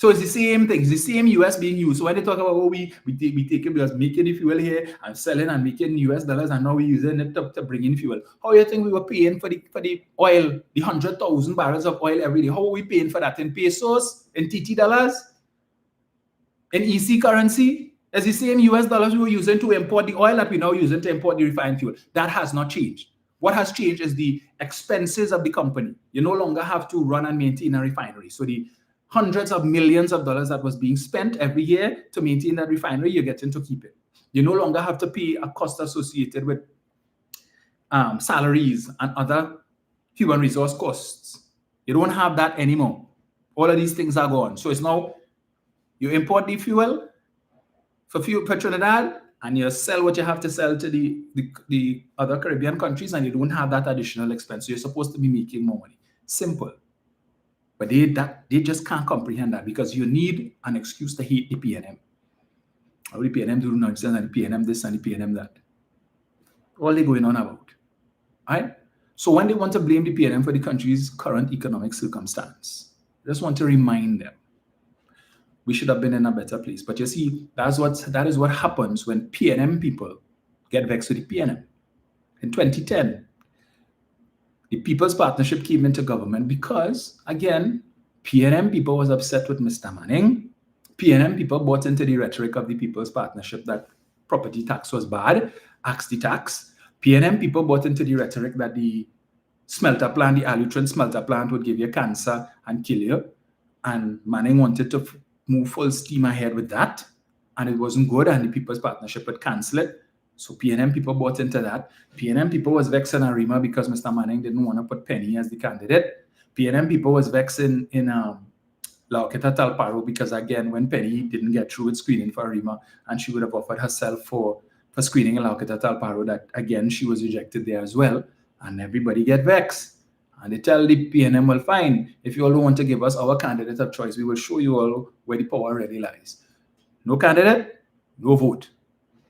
So it's the same thing. It's the same US being used. So when they talk about, oh, we take it because making the fuel here and selling and making US dollars, and now we're using it to bring in fuel. How do you think we were paying for the oil, the 100,000 barrels of oil every day? How are we paying for that? In pesos, in TT dollars, in EC currency? It's the same US dollars we were using to import the oil that we're now using to import the refined fuel. That has not changed. What has changed is the expenses of the company. You no longer have to run and maintain a refinery. So the hundreds of millions of dollars that was being spent every year to maintain that refinery, you're getting to keep it. You no longer have to pay a cost associated with salaries and other human resource costs. You don't have that anymore. All of these things are gone. So it's now you import the fuel for Trinidad, and you sell what you have to sell to the other Caribbean countries, and you don't have that additional expense. So you're supposed to be making more money. Simple. But they just can't comprehend that, because you need an excuse to hate the PNM. Or the PNM do nonsense, and the PNM this and the PNM that. All they're going on about. Right? So when they want to blame the PNM for the country's current economic circumstance, I just want to remind them we should have been in a better place. But you see, that is what happens when PNM people get vexed with the PNM. In 2010, the People's Partnership came into government because, again, PNM people was upset with Mr. Manning. PNM people bought into the rhetoric of the People's Partnership that property tax was bad, axe the tax. PNM people bought into the rhetoric that the smelter plant, the Alutron smelter plant, would give you cancer and kill you. And Manning wanted to move full steam ahead with that. And it wasn't good, and the People's Partnership would cancel it. So PNM people bought into that. PNM people was vexed in Arima because Mr. Manning didn't want to put Penny as the candidate. PNM people was vexed in Lauketa Talparo because, again, when Penny didn't get through with screening for Arima, and she would have offered herself for screening in Lauketa Talparo, that, again, she was rejected there as well. And everybody get vexed. And they tell the PNM, well, fine, if you all don't want to give us our candidate of choice, we will show you all where the power really lies. No candidate, no vote.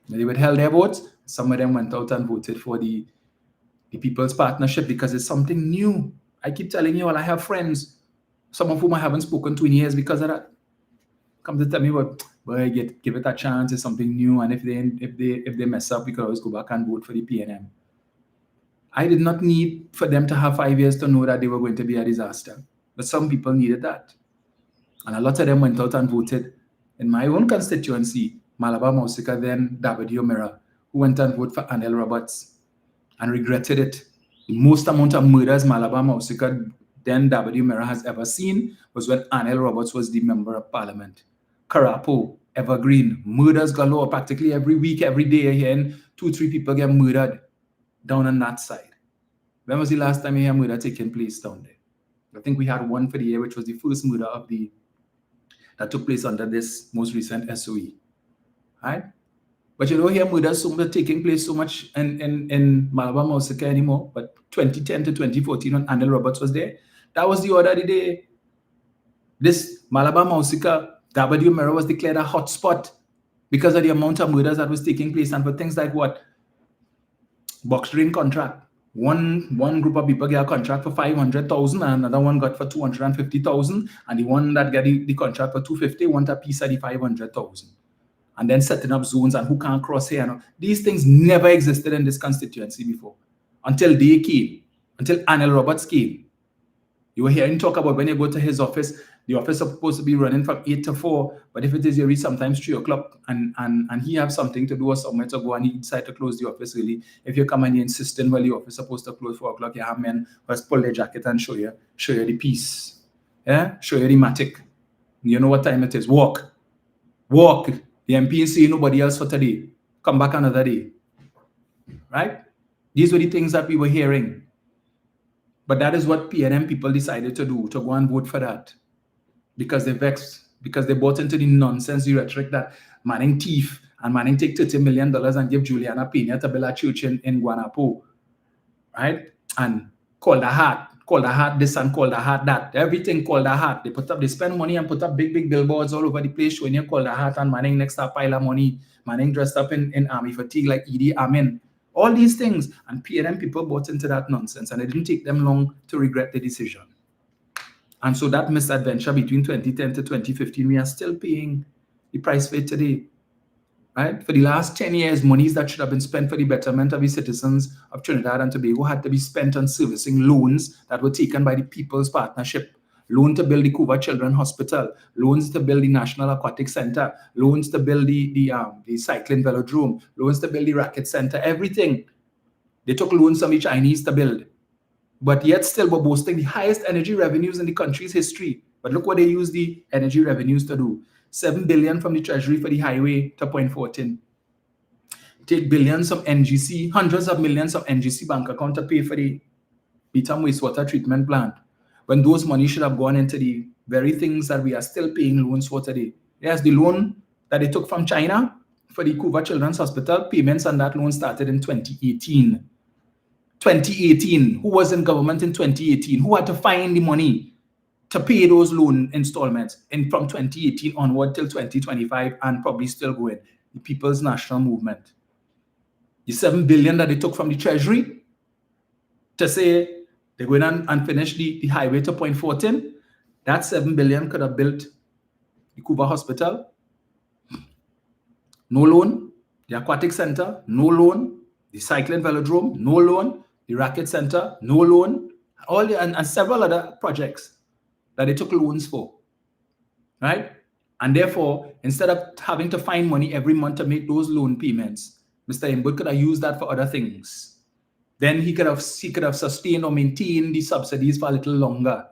They withheld their votes. Some of them went out and voted for the People's Partnership because it's something new. I keep telling you all, I have friends, some of whom I haven't spoken to in years because of that. Come to tell me, boy, give it a chance. It's something new, and if they mess up, we can always go back and vote for the PNM. I did not need for them to have 5 years to know that they were going to be a disaster, but some people needed that, and a lot of them went out and voted. In my own constituency, Malabar Mausika, then David O'Meara, who went and voted for Anel Roberts and regretted it. The most amount of murders Malabar Mausika, then David O'Meara, has ever seen was when Anel Roberts was the member of parliament. Karapo, Evergreen, murders galore, practically every week, every day, hearing 2-3 people get murdered down on that side. When was the last time you hear murder taking place down there? I think we had one for the year, which was the first murder that took place under this most recent SOE. Right? But you don't hear murders taking place so much in Malabar Mausika anymore. But 2010 to 2014, when Anel Roberts was there, that was the order of the day. This Malabar Mausika, David O'Meara, was declared a hotspot because of the amount of murders that was taking place, and for things like what? Box drain contract. One group of people get a contract for 500,000, and another one got for 250,000, and the one that get the contract for 250 want a piece of the 500,000. And then setting up zones and who can't cross here. And these things never existed in this constituency before, until they came, until Anel Roberts came. You were hearing talk about when you go to his office, the office is supposed to be running from 8 to 4, but if it is, you reach sometimes 3 o'clock and he have something to do or somewhere to go and he decide to close the office early. If you come and you insisting, well, the office is supposed to close 4 o'clock, you have men who just pull their jacket and show you the piece. Yeah? Show you the matic. You know what time it is. Walk. The MP is saying nobody else for today. Come back another day. Right? These were the things that we were hearing. But that is what PNM people decided to do, to go and vote for that. Because they vexed, because they bought into the nonsense, the rhetoric that Manning thief and Manning take $30 million and give Juliana Pena to build a church in Guanapo. Right? And call the heart this and call the heart that. Everything called the heart. They spend money and put up big billboards all over the place showing you call the heart and Manning next to a pile of money. Manning dressed up in army fatigue like Idi Amin. All these things. And PNM people bought into that nonsense, and it didn't take them long to regret the decision. And so that misadventure between 2010 to 2015, we are still paying the price for it today. Right? For the last 10 years, monies that should have been spent for the betterment of the citizens of Trinidad and Tobago had to be spent on servicing loans that were taken by the People's Partnership. Loan to build the Cuba Children Hospital, loans to build the National Aquatic Center, loans to build the cycling velodrome, loans to build the racket center, everything. They took loans from the Chinese to build. But yet still were boasting the highest energy revenues in the country's history. But look what they use the energy revenues to do. 7 billion from the treasury for the highway to Point 14. Take billions from NGC, hundreds of millions of NGC bank account to pay for the Beetham wastewater treatment plant, when those money should have gone into the very things that we are still paying loans for today. Yes, the loan that they took from China for the Cuba Children's Hospital, payments on that loan started in 2018. 2018, who was in government in 2018? Who had to find the money to pay those loan installments from 2018 onward till 2025 and probably still going? The People's National Movement. The 7 billion that they took from the treasury to say they're going and finish the highway to Point 14, that 7 billion could have built the Cuba Hospital. No loan. The Aquatic Center, no loan. The cycling velodrome, no loan. The racket center, no loan. And several other projects that they took loans for, right? And therefore, instead of having to find money every month to make those loan payments, Mr. Inwood could have used that for other things. Then he could have sustained or maintained the subsidies for a little longer,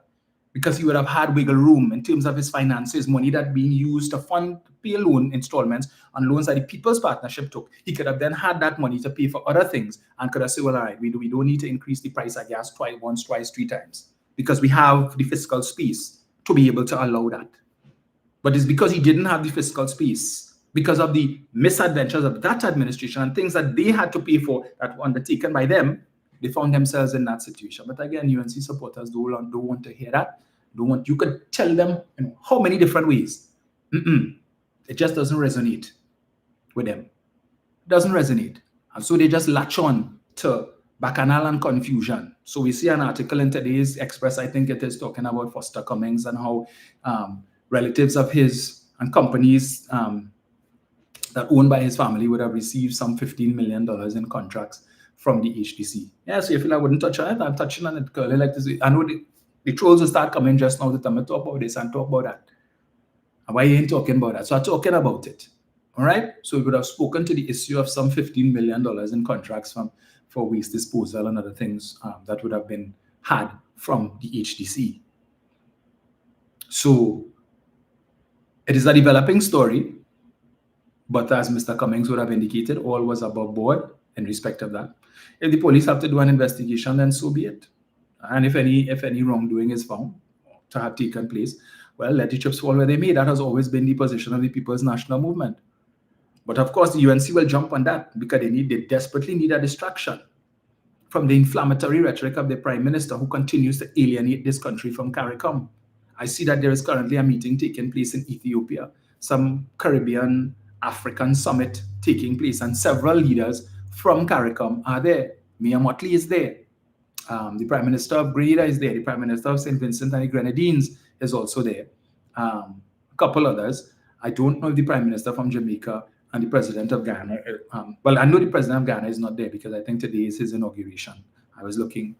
because he would have had wiggle room in terms of his finances, money that being used to pay loan installments on loans that the People's Partnership took. He could have then had that money to pay for other things and could have said, well, all right, we don't need to increase the price of gas once, twice, 3 times, because we have the fiscal space to be able to allow that. But it's because he didn't have the fiscal space, because of the misadventures of that administration and things that they had to pay for that were undertaken by them, they found themselves in that situation. But again, UNC supporters don't want to hear that. You could tell them how many different ways. It just doesn't resonate with them. It doesn't resonate. And so they just latch on to bacchanal and confusion. So we see an article in today's Express, I think it is, talking about Foster Cummings and how relatives of his and companies that owned by his family would have received some $15 million in contracts from the HDC. Yeah, so you feel I wouldn't touch on it, I'm touching on it curly like this. I know the trolls will start coming just now to tell me talk about this and talk about that. And why you ain't talking about that? So I'm talking about it. All right? So we would have spoken to the issue of some $15 million in contracts for waste disposal and other things that would have been had from the HDC. So it is a developing story, but as Mr. Cummings would have indicated, all was above board in respect of that. If the police have to do an investigation, then so be it. And if any wrongdoing is found to have taken place, well, let the chips fall where they may. That has always been the position of the People's National Movement. But of course, the UNC will jump on that because they desperately need a distraction from the inflammatory rhetoric of the Prime Minister, who continues to alienate this country from CARICOM. I see that there is currently a meeting taking place in Ethiopia, some Caribbean African summit taking place, and several leaders from CARICOM are there. Mia Motley is there. The Prime Minister of Grenada is there. The Prime Minister of St. Vincent and the Grenadines is also there. A couple others. I don't know if the Prime Minister from Jamaica and the President of Ghana. Well, I know the President of Ghana is not there because I think today is his inauguration. I was looking,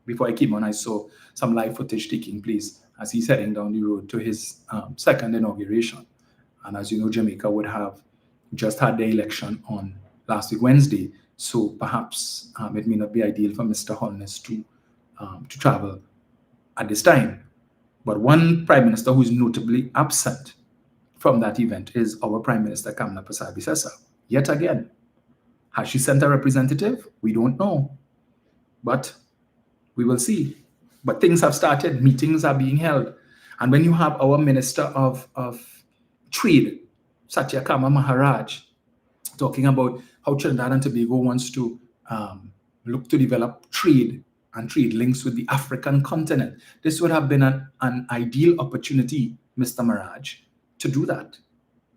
before I came on, I saw some live footage taking place as he's heading down the road to his second inauguration. And as you know, Jamaica would have just had the election on last week, Wednesday. So perhaps it may not be ideal for Mr. Holness to travel at this time. But one Prime Minister who is notably absent from that event is our Prime Minister, Kamla Persaud-Bissessar. Yet again, has she sent a representative? We don't know. But we will see. But things have started, meetings are being held. And when you have our Minister of Trade, Satyakama Maharaj, talking about how Trinidad and Tobago wants to look to develop trade and trade links with the African continent. This would have been an ideal opportunity, Mr. Maharaj, to do that,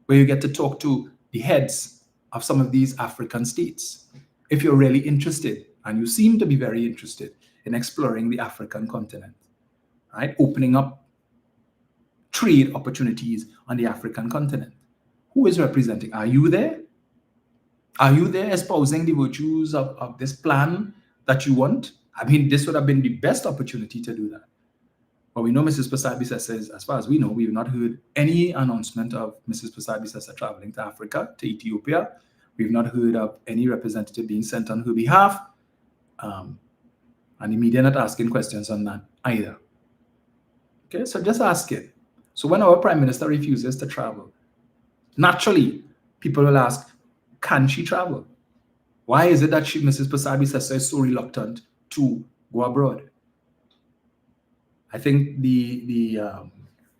where you get to talk to the heads of some of these African states. If you're really interested, and you seem to be very interested in exploring the African continent. right? Opening up trade opportunities on the African continent. Who is representing? Are you there? Are you there espousing the virtues of this plan that you want? I mean, this would have been the best opportunity to do that. But we know Mrs. Pasabisa says, as far as we know, we have not heard any announcement of Mrs. Pasabisa traveling to Africa, to Ethiopia. We've not heard of any representative being sent on her behalf. And the media not asking questions on that either. Okay, so just ask it. So when our Prime Minister refuses to travel, naturally, people will ask, can she travel? Why is it that Mrs. Pasabisa is so reluctant to go abroad? I think the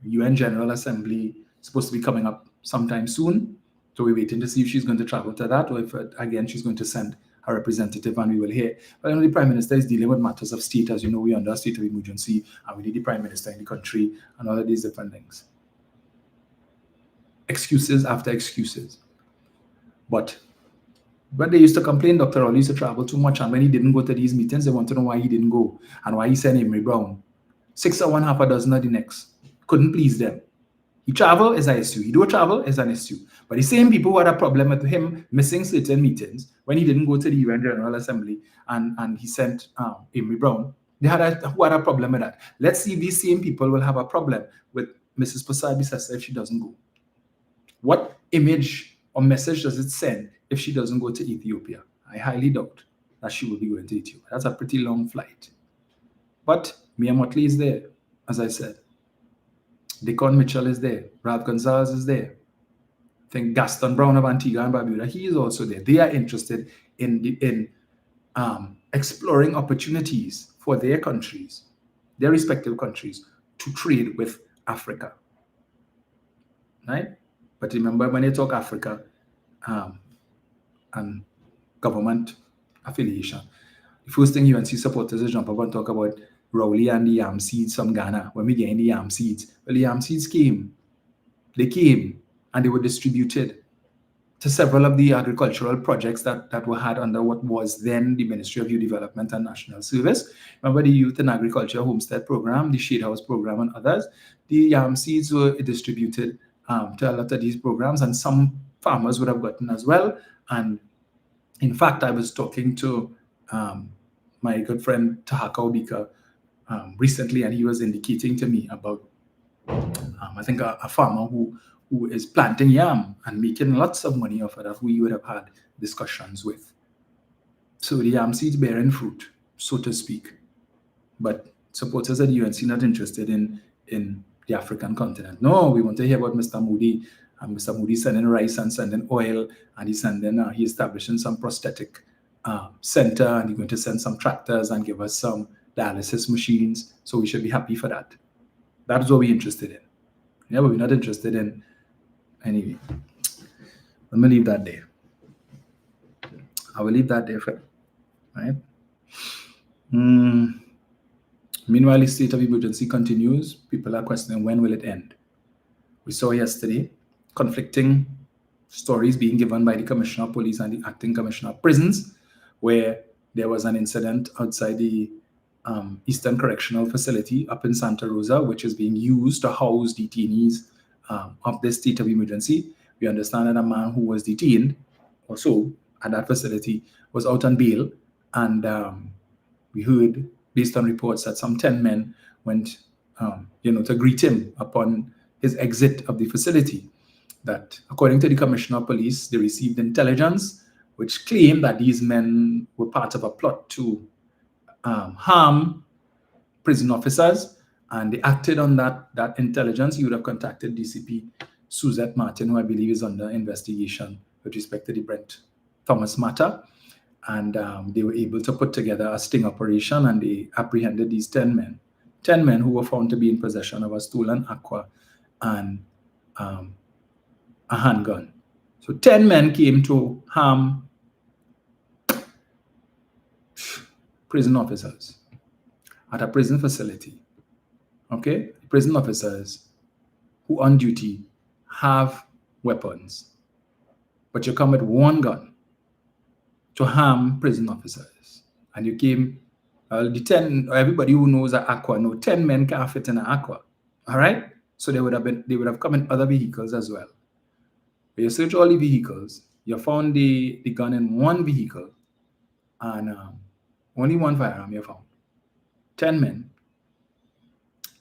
UN General Assembly is supposed to be coming up sometime soon. So we're waiting to see if she's going to travel to that, or if, again, she's going to send her representative and we will hear. But the Prime Minister is dealing with matters of state. As you know, we're under a state of emergency and we need the Prime Minister in the country and all of these different things. Excuses after excuses. But they used to complain Dr. Rowley used to travel too much, and when he didn't go to these meetings, they want to know why he didn't go and why he sent Emery Brown. 6 or 1 half a dozen of the next. Couldn't please them. He travel is an issue. He don't travel is an issue. But the same people who had a problem with him missing certain meetings when he didn't go to the UN General Assembly and he sent Emery Brown, who had a problem with that. Let's see if these same people will have a problem with Mrs. Pasabisa if she doesn't go. What image or message does it send if she doesn't go to Ethiopia? I highly doubt that she will be going to Ethiopia. That's a pretty long flight. But Mia Motley is there, as I said. Deacon Mitchell is there. Ralph Gonzalez is there. I think Gaston Brown of Antigua and Barbuda, he is also there. They are interested in exploring opportunities for their countries, their respective countries, to trade with Africa. Right? But remember, when you talk Africa and government affiliation, the first thing UNC supporters will jump up and talk about Rowley and the yam seeds from Ghana. When we get in the yam seeds, well, the yam seeds came. They came and they were distributed to several of the agricultural projects that were had under what was then the Ministry of Youth Development and National Service. Remember the Youth and Agriculture Homestead Program, the Shade House Program, and others. The yam seeds were distributed to a lot of these programs, and some farmers would have gotten as well. And in fact, I was talking to my good friend Tahaka Obika recently, and he was indicating to me about, I think, a farmer who is planting yam and making lots of money off of that, who we would have had discussions with. So the yam seeds bearing fruit, so to speak. But supporters at the UNC not interested in the African continent. No, we want to hear about Mr. Moody, and Mr. Moody sending rice and sending oil, and he's establishing some prosthetic center, and he's going to send some tractors and give us some dialysis machines. So we should be happy for that. That's what we're interested in. Yeah, but we're not interested in anyway. Let me leave that there. I will leave that there, right? Meanwhile, the state of emergency continues. People are questioning, when will it end? We saw yesterday conflicting stories being given by the Commissioner of Police and the Acting Commissioner of Prisons, where there was an incident outside the Eastern Correctional Facility up in Santa Rosa, which is being used to house detainees of this state of emergency. We understand that a man who was detained also at that facility was out on bail, and we heard, based on reports, that some 10 men went to greet him upon his exit of the facility. That, according to the Commissioner of Police, they received intelligence which claimed that these men were part of a plot to harm prison officers, and they acted on that intelligence. You would have contacted DCP Suzette Martin, who I believe is under investigation with respect to the Brent Thomas matter, and they were able to put together a sting operation, and they apprehended these 10 men who were found to be in possession of a stolen aqua and a handgun. So 10 men came to harm prison officers at a prison facility. Okay? Prison officers who on duty have weapons, but you come with one gun to harm prison officers, and you came The 10, everybody who knows an aqua know 10 men can't fit in an aqua. All right? So they would have come in other vehicles as well. But you search all the vehicles, you found the gun in one vehicle, and only one firearm you found. 10 men.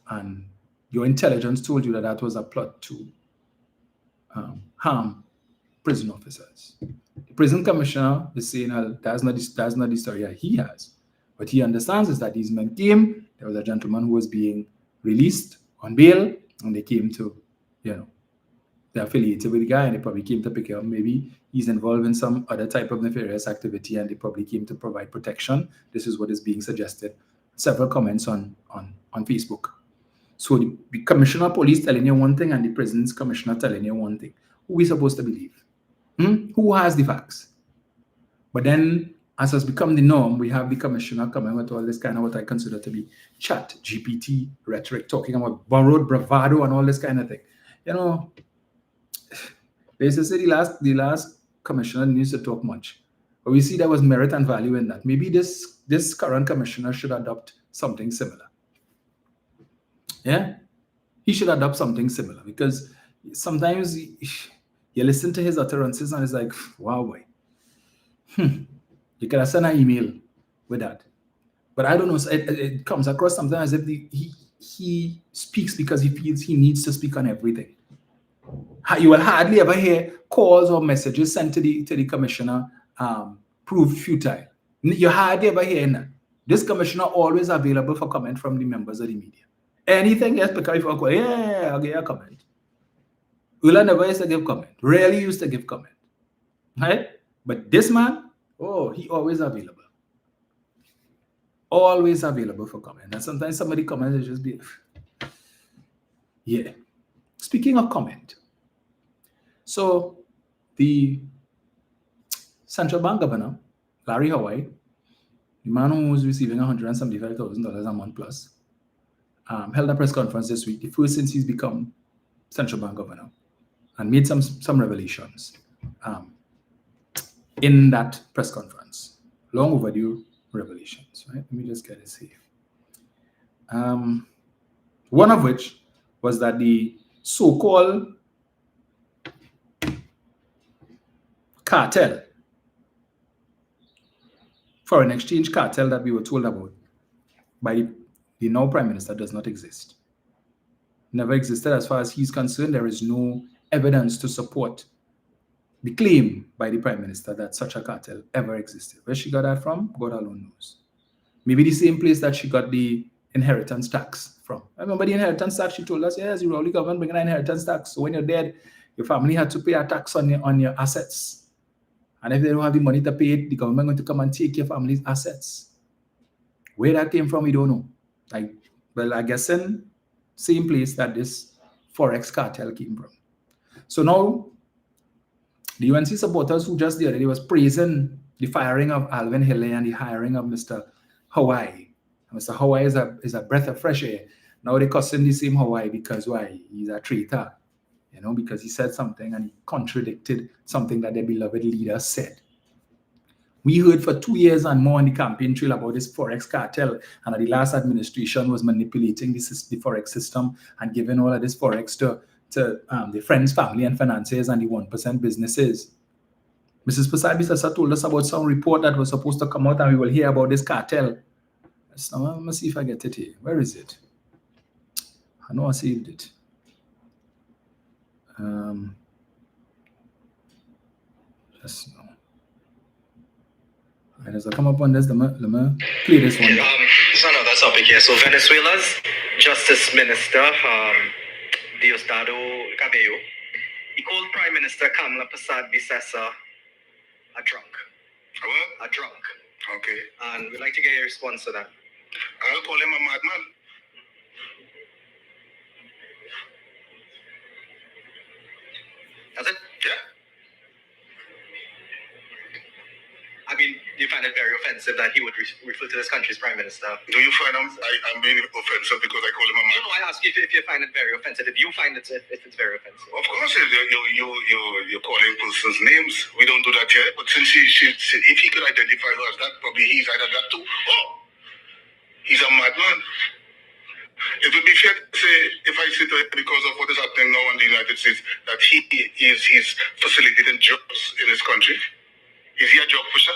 And your intelligence told you that that was a plot to harm prison officers. The prison commissioner is saying, that's not the story that he has. What he understands is that these men came, there was a gentleman who was being released on bail, and they came to, they're affiliated with the guy, and they probably came to pick him up. Maybe he's involved in some other type of nefarious activity, and they probably came to provide protection. This is what is being suggested. Several comments on Facebook. So the commissioner of police telling you one thing, and the prison's commissioner telling you one thing. Who are we supposed to believe? Who has the facts? But then, as has become the norm, we have the commissioner coming with all this kind of what I consider to be chat, GPT, rhetoric, talking about borrowed bravado and all this kind of thing. They used to say the last commissioner needs to talk much. But we see there was merit and value in that. Maybe this current commissioner should adopt something similar. Yeah? He should adopt something similar, because sometimes you listen to his utterances and it's like, wow, boy. You can send an email with that. But I don't know, it comes across sometimes as if he speaks because he feels he needs to speak on everything. You will hardly ever hear calls or messages sent to the commissioner proved futile. You hardly ever hear that. This commissioner always available for comment from the members of the media. Anything else, because if I go, yeah, I'll give you a comment. Ula never used to give comment. Rarely used to give comment. Right? But this man, he always available. Always available for comment. And sometimes somebody comments and just be, yeah. Speaking of comment, so the central bank governor, Larry Hawaii, the man who was receiving $175,000 a month plus, held a press conference this week, the first since he's become central bank governor, and made some revelations in that press conference. Long overdue revelations, right? Let me just get this here. One of which was that the so-called cartel, foreign exchange cartel that we were told about by the now Prime Minister does not exist. Never existed as far as he's concerned. There is no evidence to support the claim by the Prime Minister that such a cartel ever existed. Where she got that from, God alone knows. Maybe the same place that she got the inheritance tax from. I remember the inheritance tax, she told us, yes, you only government bringing an inheritance tax. So when you're dead, your family had to pay a tax on your assets. And if they don't have the money to pay it, the government going to come and take your family's assets. Where that came from, we don't know. I guess in same place that this Forex cartel came from. So now, the UNC supporters who just the other day was praising the firing of Alvin Hilley and the hiring of Mr. Hawaii. Mr. Hawaii is a breath of fresh air. Now they're cussing the same Hawaii because why? He's a traitor. Because he said something and he contradicted something that their beloved leader said. We heard for 2 years and more on the campaign trail about this Forex cartel, and that the last administration was manipulating the Forex system and giving all of this Forex to the friends, family, and financiers and the 1% businesses. Mrs. Pasai told us about some report that was supposed to come out, and we will hear about this cartel. So let me see if I get it here. Where is it? I know I saved it. Just now. And as I come up on this, let me play this one. It's another topic here. So Venezuela's Justice Minister, Diosdado Cabello, he called Prime Minister Kamala Persad-Bissessar a drunk. What? A drunk. Okay. And we'd like to get your response to that. I'll call him a madman. That's it? Yeah. I mean, do you find it very offensive that he would refer to this country's prime minister? Do you find I'm being offensive because I call him a man? No, I ask you if you find it very offensive. If you find it, if it's very offensive. Of course, you're calling persons' names. We don't do that here. But since if he could identify her as that, probably he's either that too. Oh, He's a madman. It would be fair to say, if I sit here because of what is happening now in the United States, that he's facilitating jobs in his country. Is he a job pusher?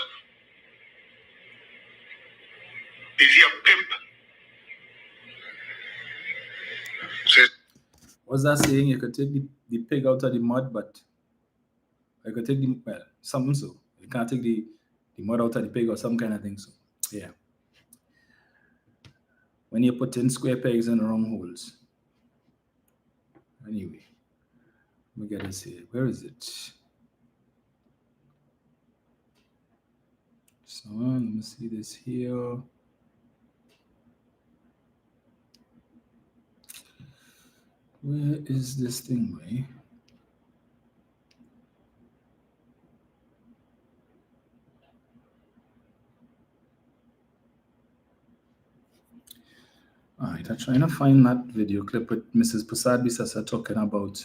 Is he a pimp? So, what's that saying? You could take the pig out of the mud, but you could take something so. You can't take the mud out of the pig or some kind of thing. So, yeah. When you put in square pegs in the wrong holes. Anyway, let me get this here. Where is it? So let me see this here. Where is this thing, way? All right, I'm trying to find that video clip with Mrs. Prasad Bisasa talking about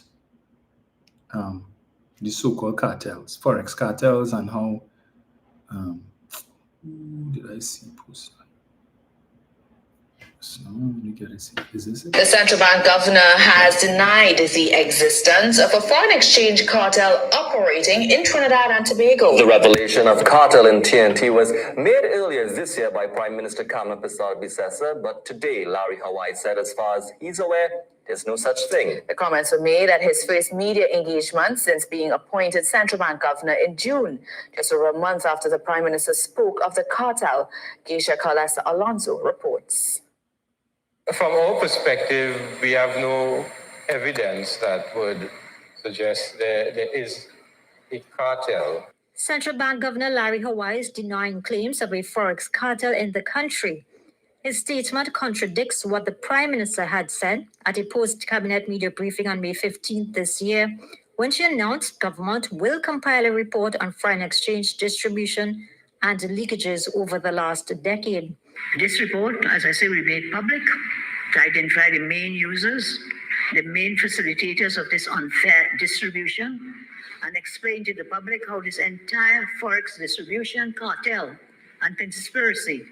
the so-called cartels, Forex cartels, and how who did I see post? So let me get it. Is this it? The central bank governor has denied the existence of a foreign exchange cartel operating in Trinidad and Tobago. The revelation of cartel in TNT was made earlier this year by Prime Minister Kamla Prasad Bisasa, but today Larry Hawaii said as far as he's aware, there's no such thing. The comments were made at his first media engagement since being appointed central bank governor in June, just over a month after the Prime Minister spoke of the cartel. Geisha Carlessa Alonso reports. From our perspective, we have no evidence that would suggest there is a cartel. Central Bank Governor Larry Hawaii is denying claims of a Forex cartel in the country. His statement contradicts what the Prime Minister had said at a post-cabinet media briefing on May 15th this year, when she announced government will compile a report on foreign exchange distribution and leakages over the last decade. This report, as I say, we made public to identify the main users, the main facilitators of this unfair distribution, and explain to the public how this entire Forex distribution cartel and conspiracy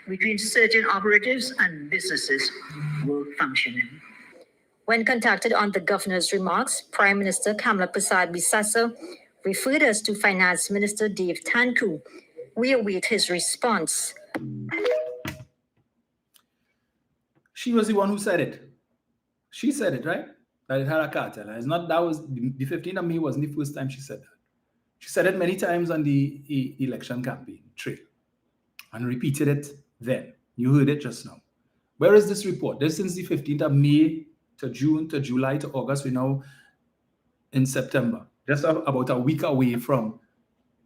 between certain operatives and businesses were functioning. When contacted on the governor's remarks, Prime Minister Kamla Prasad Bisasa referred us to Finance Minister Dave Tanku. We await his response. She was the one who said it. She said it, right? That it had a cartel. And it's not, that was the 15th of May wasn't the first time she said that. She said it many times on the election campaign trail and repeated it then. You heard it just now. Where is this report? This since the 15th of May to June to July to August. We're now in September. Just about a week away from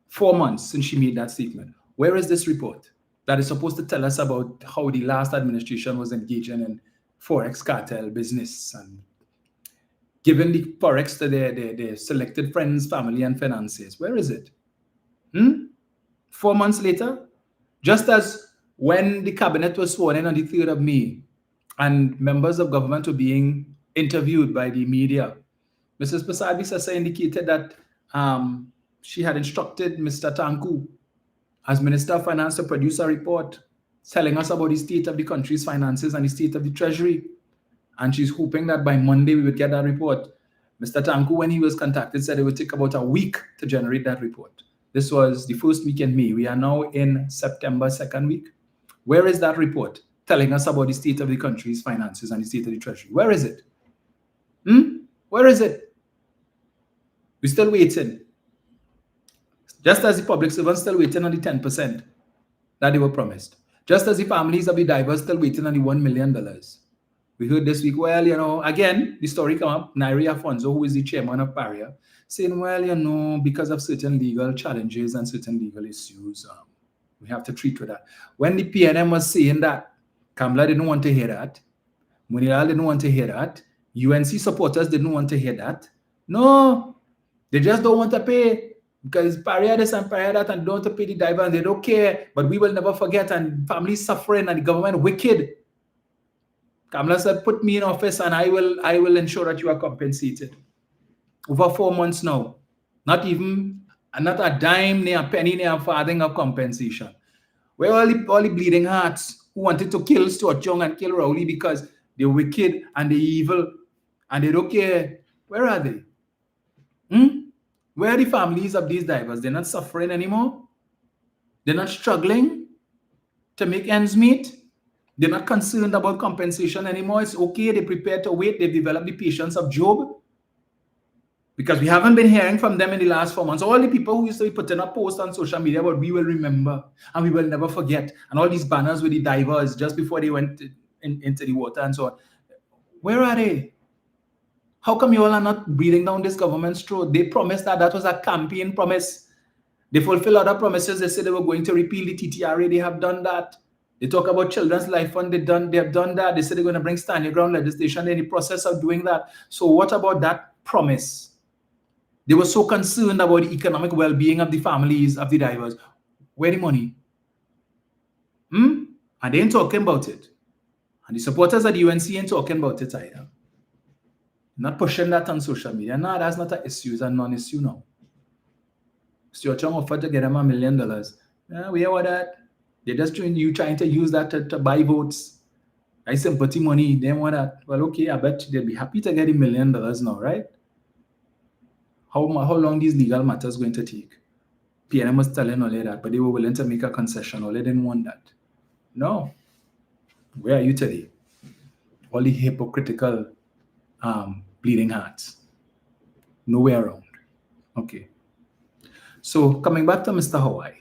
4 months since she made that statement. Where is this report that is supposed to tell us about how the last administration was engaging in Forex cartel business and giving the Forex to their selected friends, family, and financiers? Where is it? 4 months later, just as when the cabinet was sworn in on the 3rd of May and members of government were being interviewed by the media, Mrs. Prasad Bisasa indicated that she had instructed Mr. Tanku as Minister of Finance to produce a report telling us about the state of the country's finances and the state of the treasury. And she's hoping that by Monday we would get that report. Mr. Tanku, when he was contacted, said it would take about a week to generate that report. This was the first week in May. We are now in September, second week. Where is that report telling us about the state of the country's finances and the state of the treasury? Where is it? Where is it? We're still waiting. Just as the public servants still waiting on the 10% that they were promised. Just as the families of the divers still waiting on the $1 million. We heard this week, well, you know, again, the story come up, Nairi Afonso, who is the chairman of PARIA, saying, well, you know, because of certain legal challenges and certain legal issues, we have to treat with that. When the PNM was saying that, Kamla didn't want to hear that. Munilal didn't want to hear that. UNC supporters didn't want to hear that. No, they just don't want to pay because PARIA this and PARIA that and don't want to pay the diver and they don't care, but we will never forget and families suffering and the government wicked. Kamla said, put me in office and I will ensure that you are compensated. Over 4 months now, not a dime, near a penny, near a farthing of compensation. Where all the bleeding hearts who wanted to kill Stuart Young and kill Rowley because they're wicked and they're evil and they don't care. Where are they? Where are the families of these divers? They're not suffering anymore. They're not struggling to make ends meet. They're not concerned about compensation anymore. It's okay. They're prepared to wait. They've developed the patience of Job. Because we haven't been hearing from them in the last 4 months. All the people who used to be putting up posts on social media about we will remember and we will never forget. And all these banners with the divers just before they went into the water and so on. Where are they? How come you all are not breathing down this government's throat? They promised that was a campaign promise. They fulfill other promises. They said they were going to repeal the TTRA. They have done that. They talk about Children's Life Fund. They have done that. They said they're going to bring stand your ground legislation. They're in the process of doing that. So what about that promise? They were so concerned about the economic well-being of the families of the divers. Where the money? And they ain't talking about it. And the supporters of the UNC ain't talking about it either. Not pushing that on social media. No, that's not an issue. It's a non-issue now. Stuart Young offered to get them $1 million. Yeah, we hear that. They're just trying to use that to buy votes. I sympathy money. They want that. Well, okay, I bet they'll be happy to get $1 million now, right? How long these legal matters going to take? PNM was telling all that, but they were willing to make a concession. All they didn't want that. No. Where are you today? All the hypocritical bleeding hearts. Nowhere around. Okay. So coming back to Mr. Hawaii.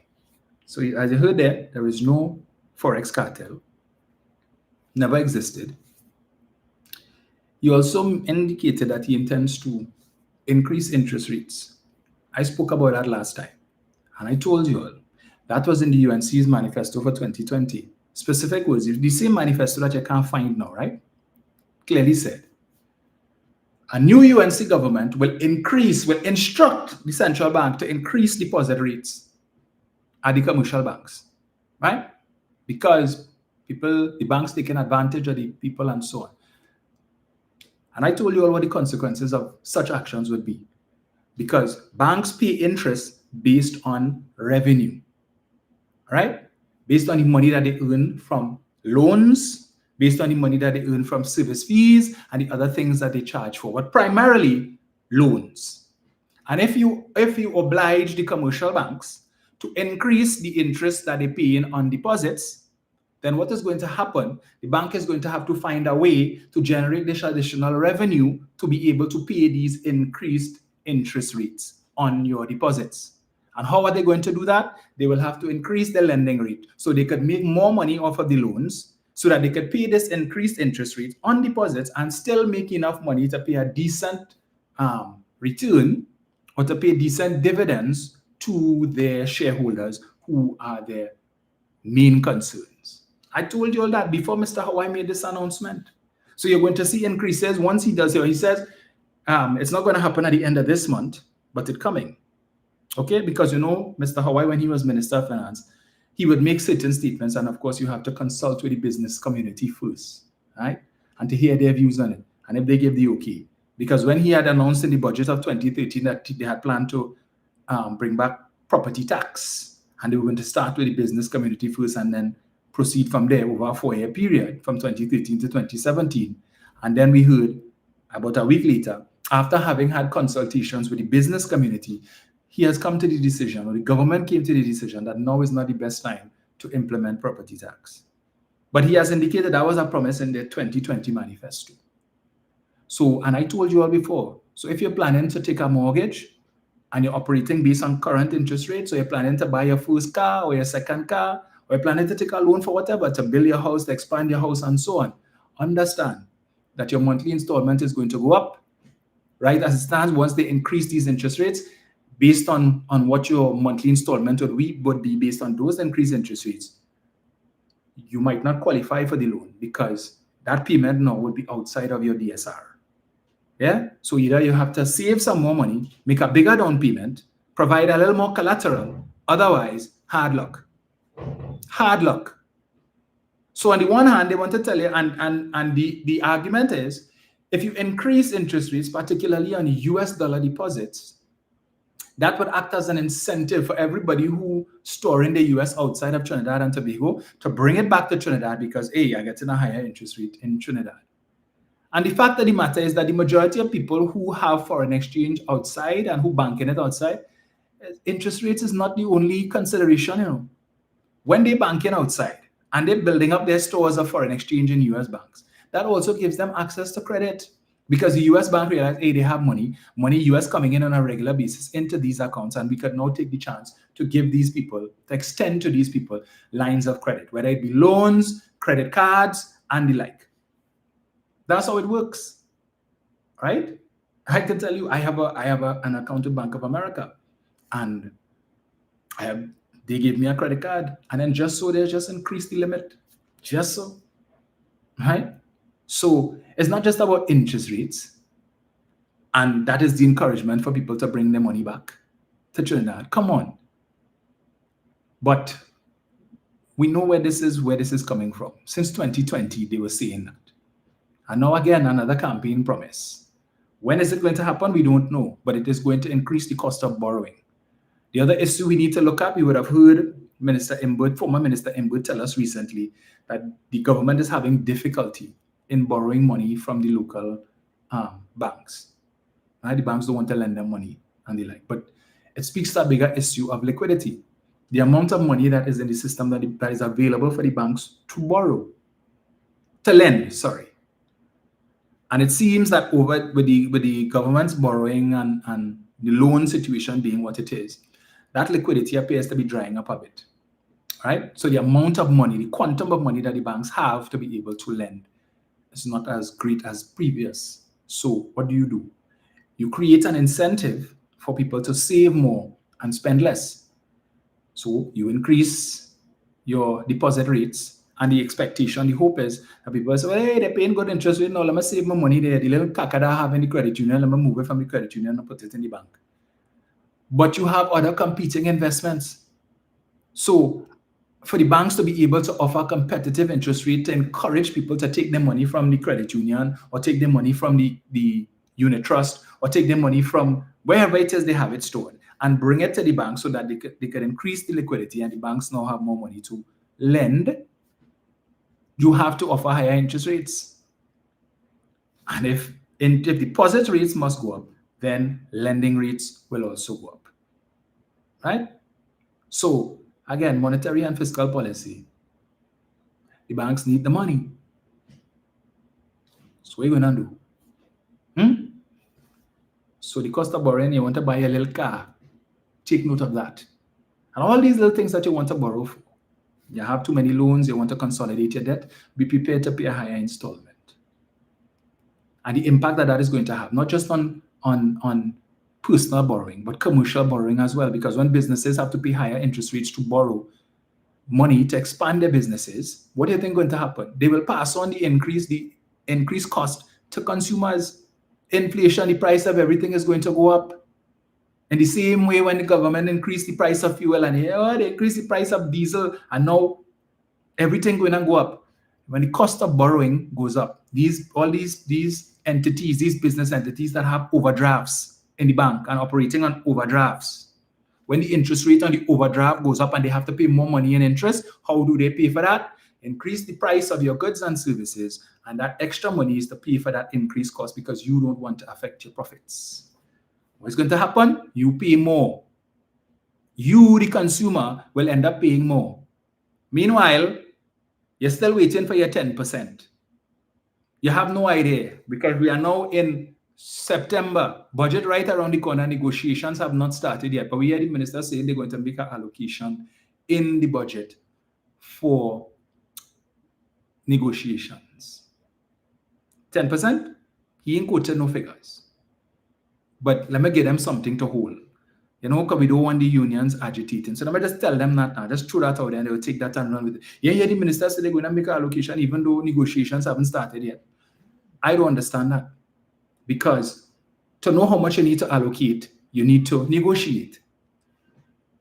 So as you heard there is no Forex cartel. Never existed. He also indicated that he intends to increase interest rates. I spoke about that last time. And I told you all, that was in the UNC's manifesto for 2020. Specific words, the same manifesto that you can't find now, right? Clearly said, a new UNC government will instruct the central bank to increase deposit rates at the commercial banks, right? Because the banks taking advantage of the people and so on. And I told you all what the consequences of such actions would be. Because banks pay interest based on revenue, right? Based on the money that they earn from loans, based on the money that they earn from service fees and the other things that they charge for, but primarily loans. And if you oblige the commercial banks to increase the interest that they pay in on deposits, then what is going to happen? The bank is going to have to find a way to generate this additional revenue to be able to pay these increased interest rates on your deposits. And how are they going to do that? They will have to increase the lending rate so they could make more money off of the loans so that they could pay this increased interest rate on deposits and still make enough money to pay a decent return or to pay decent dividends to their shareholders who are their main concerns. I told you all that before Mr. Hawaii made this announcement. So you're going to see increases once he does it. He says it's not going to happen at the end of this month, but it's coming. Okay, because you know, Mr. Hawaii, when he was Minister of Finance, he would make certain statements, and of course, you have to consult with the business community first, right? And to hear their views on it, and if they give the okay. Because when he had announced in the budget of 2013 that they had planned to bring back property tax, and they were going to start with the business community first and then proceed from there over a 4-year period from 2013 to 2017. And then we heard about a week later, after having had consultations with the business community, he has come to the decision, or the government came to the decision, that now is not the best time to implement property tax. But he has indicated that was a promise in the 2020 manifesto. So, and I told you all before, so if you're planning to take a mortgage and you're operating based on current interest rates, so you're planning to buy your first car or your second car, or you're planning to take a loan for whatever, to build your house, to expand your house and so on, understand that your monthly installment is going to go up, right? As it stands, once they increase these interest rates, based on what your monthly installment would be based on those increased interest rates, you might not qualify for the loan because that payment now would be outside of your DSR. Yeah? So either you have to save some more money, make a bigger down payment, provide a little more collateral, otherwise, hard luck. Hard luck. So on the one hand, they want to tell you, and the argument is, if you increase interest rates, particularly on US dollar deposits, that would act as an incentive for everybody who store in the US outside of Trinidad and Tobago to bring it back to Trinidad because, hey, I get a higher interest rate in Trinidad. And the fact of the matter is that the majority of people who have foreign exchange outside and who bank in it outside, interest rates is not the only consideration, you know. When they bank in outside and they're building up their stores of foreign exchange in US banks, that also gives them access to credit. Because the US bank realized, hey, they have money US coming in on a regular basis into these accounts, and we could now take the chance to give these people, to extend to these people lines of credit, whether it be loans, credit cards, and the like. That's how it works, right? I can tell you, I have an account at Bank of America, and they gave me a credit card, and then just so they just increased the limit, just so, right? So it's not just about interest rates, and that is the encouragement for people to bring their money back to Trinidad. Come on. But we know where this is coming from. Since 2020, they were saying that. And now again, another campaign promise. When is it going to happen? We don't know, but it is going to increase the cost of borrowing. The other issue we need to look at, we would have heard former Minister Imbud tell us recently that the government is having difficulty in borrowing money from the local banks. Right? The banks don't want to lend them money and the like. But it speaks to a bigger issue of liquidity. The amount of money that is in the system that is available for the banks to lend. And it seems that with the government's borrowing and the loan situation being what it is, that liquidity appears to be drying up a bit. Right? So the amount of money, the quantum of money that the banks have to be able to lend is not as great as previous. So what do? You create an incentive for people to save more and spend less. So you increase your deposit rates, and the expectation, the hope is that people say, well, hey, they're paying good interest rate. Now let me save my money there. The little caca I have in the credit union, let me move it from the credit union and put it in the bank. But you have other competing investments. So for the banks to be able to offer competitive interest rate to encourage people to take their money from the credit union, or take their money from the unit trust, or take their money from wherever it is they have it stored, and bring it to the bank so that they could increase the liquidity, and the banks now have more money to lend, you have to offer higher interest rates. And if deposit rates must go up, then lending rates will also go up. Right? So again, monetary and fiscal policy. The banks need the money. So what are you going to do? So the cost of borrowing, you want to buy a little car. Take note of that. And all these little things that you want to borrow for. You have too many loans, you want to consolidate your debt, be prepared to pay a higher installment. And the impact that is going to have, not just on personal borrowing, but commercial borrowing as well. Because when businesses have to pay higher interest rates to borrow money to expand their businesses, what do you think is going to happen? They will pass on the increased cost to consumers. Inflation, the price of everything is going to go up. In the same way, when the government increased the price of fuel and they increased the price of diesel, and now everything going to go up. When the cost of borrowing goes up, all these entities, these business entities that have overdrafts in the bank and operating on overdrafts, when the interest rate on the overdraft goes up and they have to pay more money in interest, how do they pay for that? Increase the price of your goods and services, and that extra money is to pay for that increased cost because you don't want to affect your profits. What's going to happen? You pay more. You, the consumer, will end up paying more. Meanwhile, you're still waiting for your 10%. You have no idea, because we are now in September. Budget right around the corner. Negotiations have not started yet, but we hear the minister saying they're going to make an allocation in the budget for negotiations. 10%? He ain't quoted no figures. But let me give them something to hold. You know, because we don't want the unions agitating. So let me just tell them that now. Just throw that out there and they will take that and run with it. Yeah, the minister said they're going to make an allocation even though negotiations haven't started yet. I don't understand that. Because to know how much you need to allocate, you need to negotiate.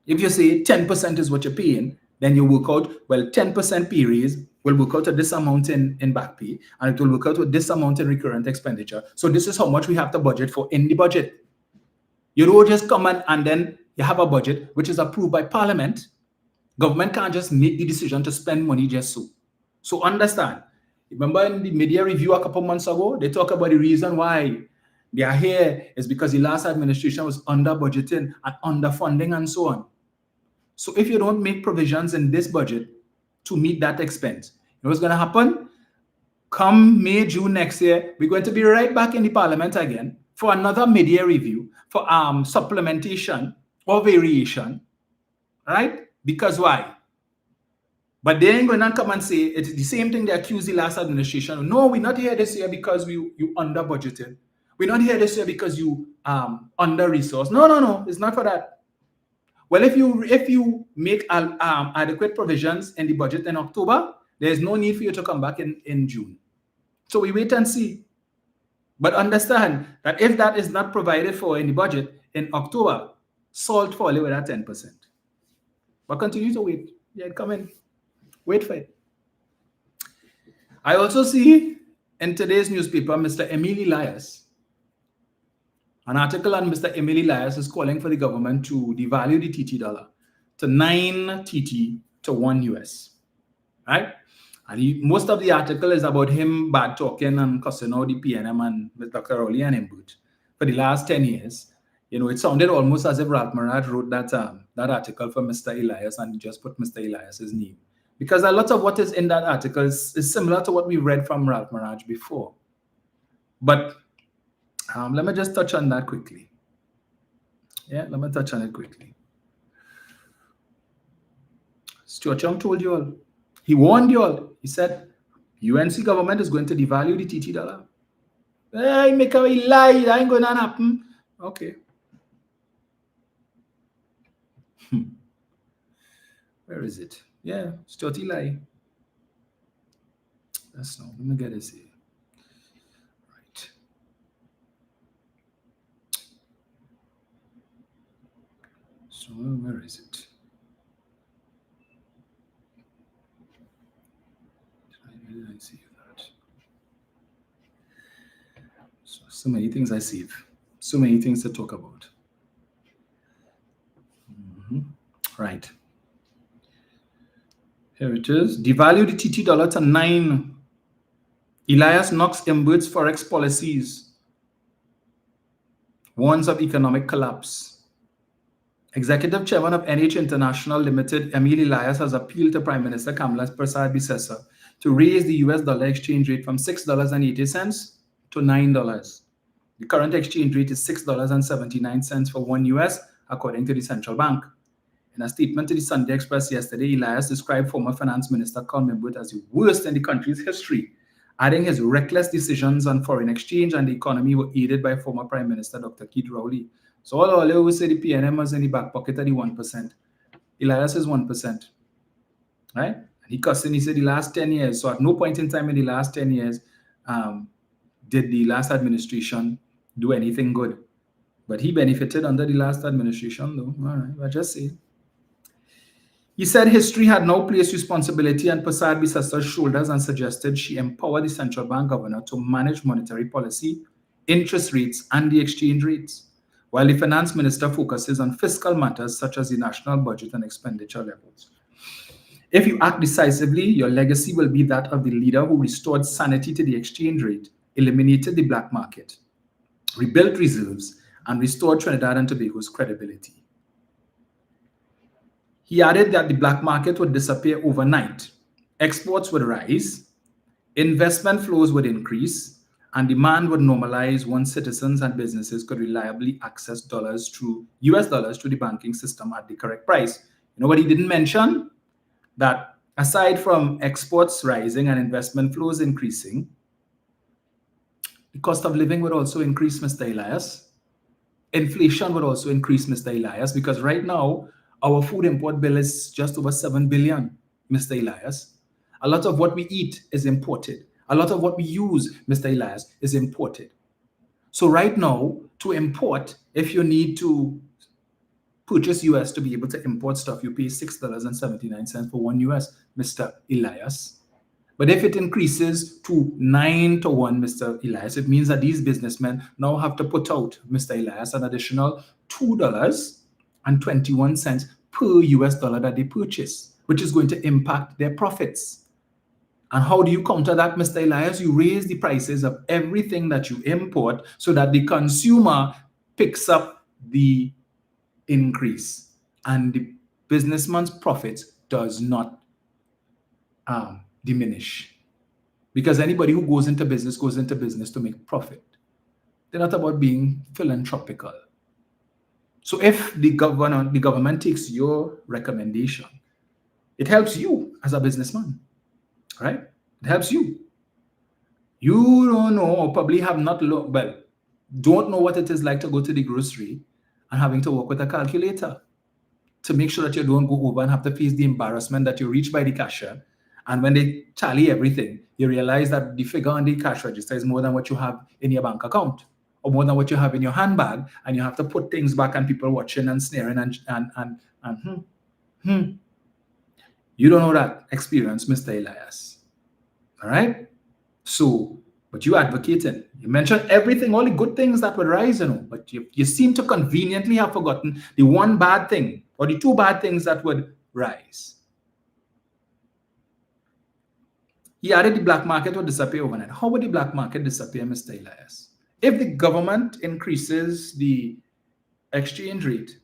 If you say 10% is what you're paying, then you work out, well, 10% pay raise will work out to this amount in back pay, and it will work out to this amount in recurrent expenditure. So this is how much we have to budget for in the budget. You don't just come and then you have a budget which is approved by Parliament. Government can't just make the decision to spend money just so. So understand. Remember in the media review a couple months ago, they talk about the reason why they are here is because the last administration was under budgeting and underfunding and so on. So if you don't make provisions in this budget to meet that expense, you know what's going to happen? Come May, June next year, we're going to be right back in the Parliament again for another mid-year review for supplementation or variation, right? Because why? But they ain't going to come and say it's the same thing they accuse the last administration. No, we're not here this year because you under budgeted. We're not here this year because you under resourced. No, it's not for that. Well, if you make adequate provisions in the budget in October, there's no need for you to come back in June. So we wait and see. But understand that if that is not provided for in the budget in October, salt fall with that 10%. But continue to wait. Yeah, come in. Wait for it. I also see in today's newspaper, Mr. Emil Elias, an article on Mr. Emil Elias is calling for the government to devalue the TT dollar to 9 TT to 1 US, right? And most of the article is about him bad talking and cussing out the PNM and Dr. Rowley and Imbut for the last 10 years. You know, it sounded almost as if Ralph Maraj wrote that article for Mr. Elias and he just put Mr. Elias's name. Because a lot of what is in that article is similar to what we read from Ralph Maraj before. But let me just touch on that quickly. Yeah, let me touch on it quickly. Stuart Young told you all. He warned you all. He said, UNC government is going to devalue the TT dollar. Hey, make a lie. That ain't going to happen. Okay. Where is it? Yeah, Stuart lie. That's not. Let me get this here. Right. So where is it? Where did I save that? So many things I save. So many things to talk about. Right. Here it is. Devalue the TT dollar to 9. Elias knocks Imbert's Forex policies. Warns of economic collapse. Executive Chairman of NH International Limited, Emil Elias, has appealed to Prime Minister Kamala Persad-Bissessar to raise the US dollar exchange rate from $6.80 to $9. The current exchange rate is $6.79 for 1 US, according to the central bank. In a statement to the Sunday Express yesterday, Elias described former Finance Minister Colm Imbert as the worst in the country's history, adding his reckless decisions on foreign exchange and the economy were aided by former Prime Minister Dr. Keith Rowley. So all who say the PNM was in the back pocket of the 1%. Elias is 1%. Right? And he cussing, he said the last 10 years. So at no point in time in the last 10 years did the last administration do anything good. But he benefited under the last administration, though. All right, I just say. He said history had now placed responsibility on Persad-Bissessar's shoulders and suggested she empower the central bank governor to manage monetary policy, interest rates, and the exchange rates, while the finance minister focuses on fiscal matters such as the national budget and expenditure levels. If you act decisively, your legacy will be that of the leader who restored sanity to the exchange rate, eliminated the black market, rebuilt reserves, and restored Trinidad and Tobago's credibility. He added that the black market would disappear overnight, exports would rise, investment flows would increase, and demand would normalize once citizens and businesses could reliably access dollars through US dollars through the banking system at the correct price. You know what he didn't mention? That aside from exports rising and investment flows increasing, the cost of living would also increase, Mr. Elias. Inflation would also increase, Mr. Elias, because right now, our food import bill is just over 7 billion, Mr. Elias. A lot of what we eat is imported. A lot of what we use, Mr. Elias, is imported. So right now, to import, if you need to purchase US to be able to import stuff, you pay $6.79 for 1 US, Mr. Elias. But if it increases to 9 to 1, Mr. Elias, it means that these businessmen now have to put out, Mr. Elias, an additional $2.21 per US dollar that they purchase, which is going to impact their profits. And how do you counter that, Mr. Elias? You raise the prices of everything that you import so that the consumer picks up the increase. And the businessman's profits does not diminish. Because anybody who goes into business to make profit. They're not about being philanthropical. So if the government takes your recommendation, it helps you as a businessman. Right? It helps you. You don't know, or probably have not don't know what it is like to go to the grocery and having to work with a calculator to make sure that you don't go over and have to face the embarrassment that you reach by the cashier. And when they tally everything, you realize that the figure on the cash register is more than what you have in your bank account or more than what you have in your handbag. And you have to put things back and people watching and sneering and You don't know that experience, Mr. Elias. All right? So, but you advocating. You mentioned everything, all the good things that would rise, but you seem to conveniently have forgotten the one bad thing or the two bad things that would rise. He added the black market would disappear overnight. How would the black market disappear, Mr. Elias? If the government increases the exchange rate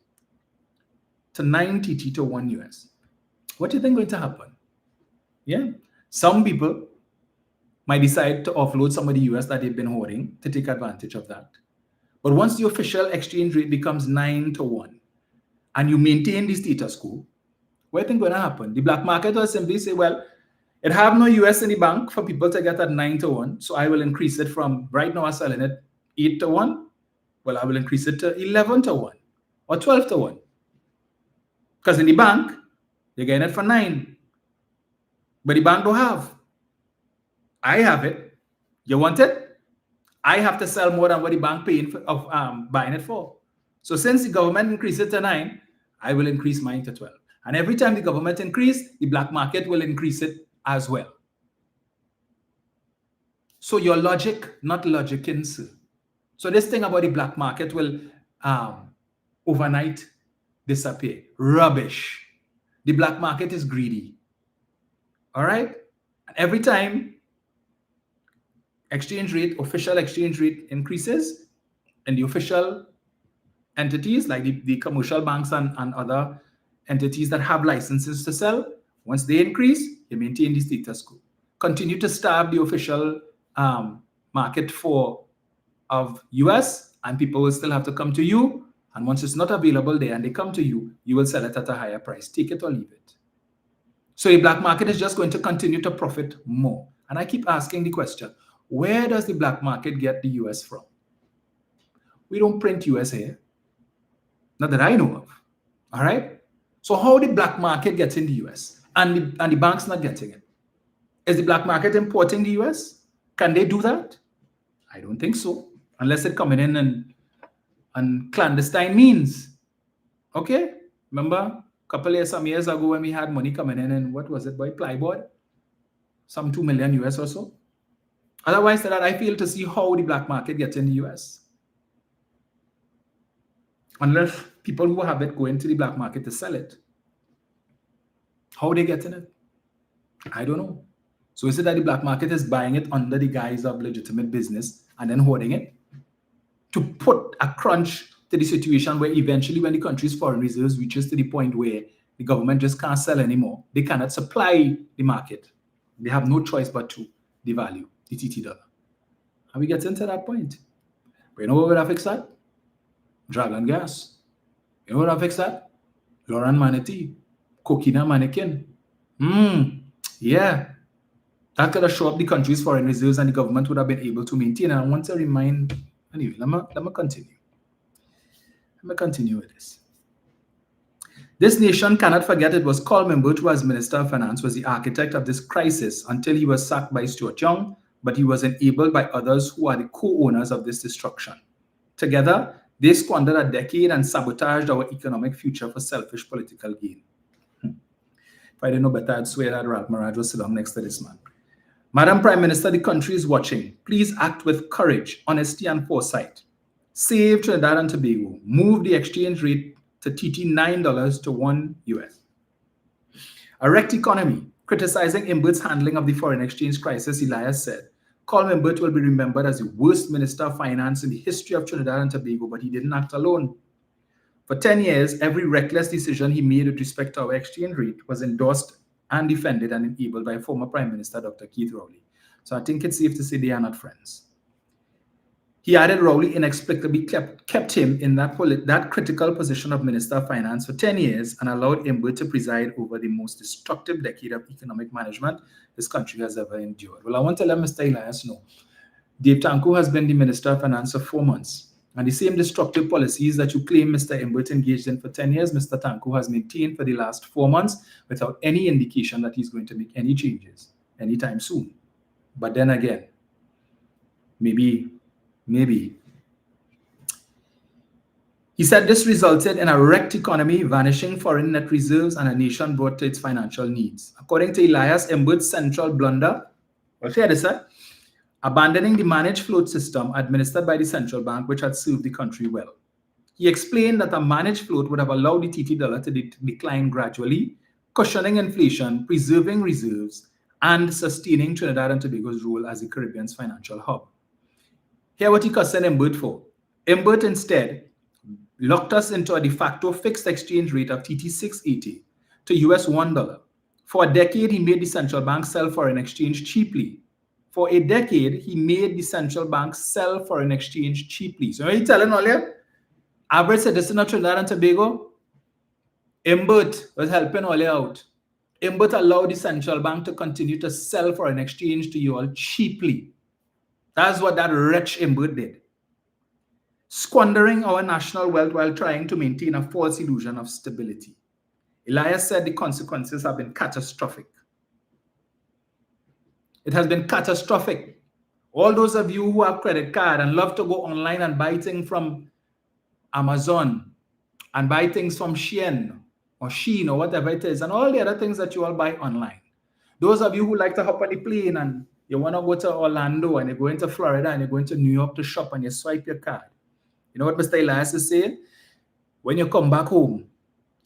to 9 TT to 1 US, what do you think is going to happen? Yeah, some people might decide to offload some of the US that they've been hoarding to take advantage of that. But once the official exchange rate becomes 9 to 1 and you maintain the status quo, what do you think is going to happen? The black market will simply say, well, it have no US in the bank for people to get at 9 to 1, so I will increase it from, right now I'm selling it 8 to 1. Well, I will increase it to 11 to 1 or 12 to 1. Because in the bank, you're getting it for 9. But the bank don't have. I have it. You want it? I have to sell more than what the bank paying for, buying it for. So since the government increased it to 9, I will increase mine to 12. And every time the government increase, the black market will increase it as well. So your logic, not logicking, sir. So this thing about the black market will overnight disappear. Rubbish. The black market is greedy. All right? And every time official exchange rate increases, and the official entities like the commercial banks and other entities that have licenses to sell, once they increase, you maintain the status quo. Continue to starve the official market of US, and people will still have to come to you. And once it's not available there and they come to you, you will sell it at a higher price. Take it or leave it. So the black market is just going to continue to profit more. And I keep asking the question, where does the black market get the US from? We don't print US here. Not that I know of. All right? So how the black market gets in the US and the banks not getting it? Is the black market importing the US? Can they do that? I don't think so. Unless it's coming in and clandestine means. Okay? Remember some years ago when we had money coming in and what was it, by plyboard? Some 2 million US or so. Otherwise, that I fail to see how the black market gets in the US. Unless people who have it go into the black market to sell it. How they get in it? I don't know. So is it that the black market is buying it under the guise of legitimate business and then hoarding it? To put a crunch to the situation where eventually when the country's foreign reserves reaches to the point where the government just can't sell anymore, they cannot supply the market. They have no choice but to devalue the TT dollar. And we get into that point. But you know what would have fixed that? Dragon gas. You know what would have fixed that? Lauren Manatee. Coquina mannequin. Yeah. That could have shown up the country's foreign reserves and the government would have been able to maintain. And I want to remind, anyway, let me continue. Let me continue with this. This nation cannot forget it was Col Mimbert, who as Minister of Finance was the architect of this crisis until he was sacked by Stuart Young, but he was enabled by others who are the co-owners of this destruction. Together, they squandered a decade and sabotaged our economic future for selfish political gain. If I didn't know better, I'd swear that Ralph Maraj was sitting next to this man. Madam Prime Minister, the country is watching. Please act with courage, honesty, and foresight. Save Trinidad and Tobago. Move the exchange rate to TT $9 to $1 US. A wrecked economy. Criticizing Imbert's handling of the foreign exchange crisis, Elias said, Colm Imbert will be remembered as the worst Minister of Finance in the history of Trinidad and Tobago, but he didn't act alone. For 10 years, every reckless decision he made with respect to our exchange rate was endorsed and defended and enabled by former Prime Minister Dr. Keith Rowley. So I think it's safe to say they are not friends. He added Rowley inexplicably kept him in that critical position of Minister of Finance for 10 years and allowed Imbert to preside over the most destructive decade of economic management this country has ever endured. Well, I want to let Mr. Elias know, Dave Tanko has been the Minister of Finance for 4 months. And the same destructive policies that you claim Mr. Imbert engaged in for 10 years, Mr. Tanko has maintained for the last 4 months without any indication that he's going to make any changes anytime soon. But then again, maybe. He said this resulted in a wrecked economy, vanishing foreign net reserves, and a nation brought to its financial needs. According to Elias, Imbert's central blunder, abandoning the managed float system administered by the central bank, which had served the country well. He explained that a managed float would have allowed the TT dollar to decline gradually, cushioning inflation, preserving reserves, and sustaining Trinidad and Tobago's role as the Caribbean's financial hub. Hear what he questioned Imbert for. Imbert instead locked us into a de facto fixed exchange rate of TT 680 to US $1. For a decade, he made the central bank sell foreign exchange cheaply. For a decade, he made the central bank sell foreign exchange cheaply. So, are you telling all you? Average citizen of Trinidad and Tobago, Imbert was helping all you out. Imbert allowed the central bank to continue to sell foreign exchange to you all cheaply. That's what that wretch Imbert did. Squandering our national wealth while trying to maintain a false illusion of stability. Elias said the consequences have been catastrophic. It has been catastrophic. All those of you who have credit card and love to go online and buy things from Amazon and buy things from Shein or whatever it is, and all the other things that you all buy online. Those of you who like to hop on the plane and you want to go to Orlando and you're going to Florida and you're going to New York to shop and you swipe your card. You know what Mr. Elias is saying? When you come back home,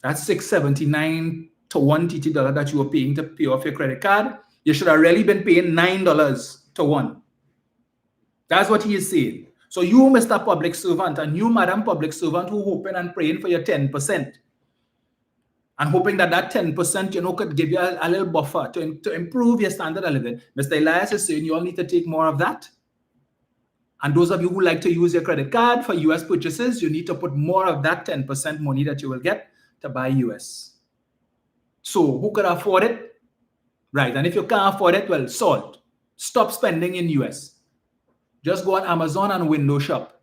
that's $6.79 to $1 TT dollar that you were paying to pay off your credit card. You should have really been paying $9 to $1. That's what he is saying. So you, Mr. Public Servant, and you, Madam Public Servant, who hoping and praying for your 10%, and hoping that that 10%, could give you a little buffer to improve your standard of living. Mr. Elias is saying you all need to take more of that. And those of you who like to use your credit card for US purchases, you need to put more of that 10% money that you will get to buy US. So who could afford it? Right. And if you can't afford it, well, salt. Stop spending in US. Just go on Amazon and window shop.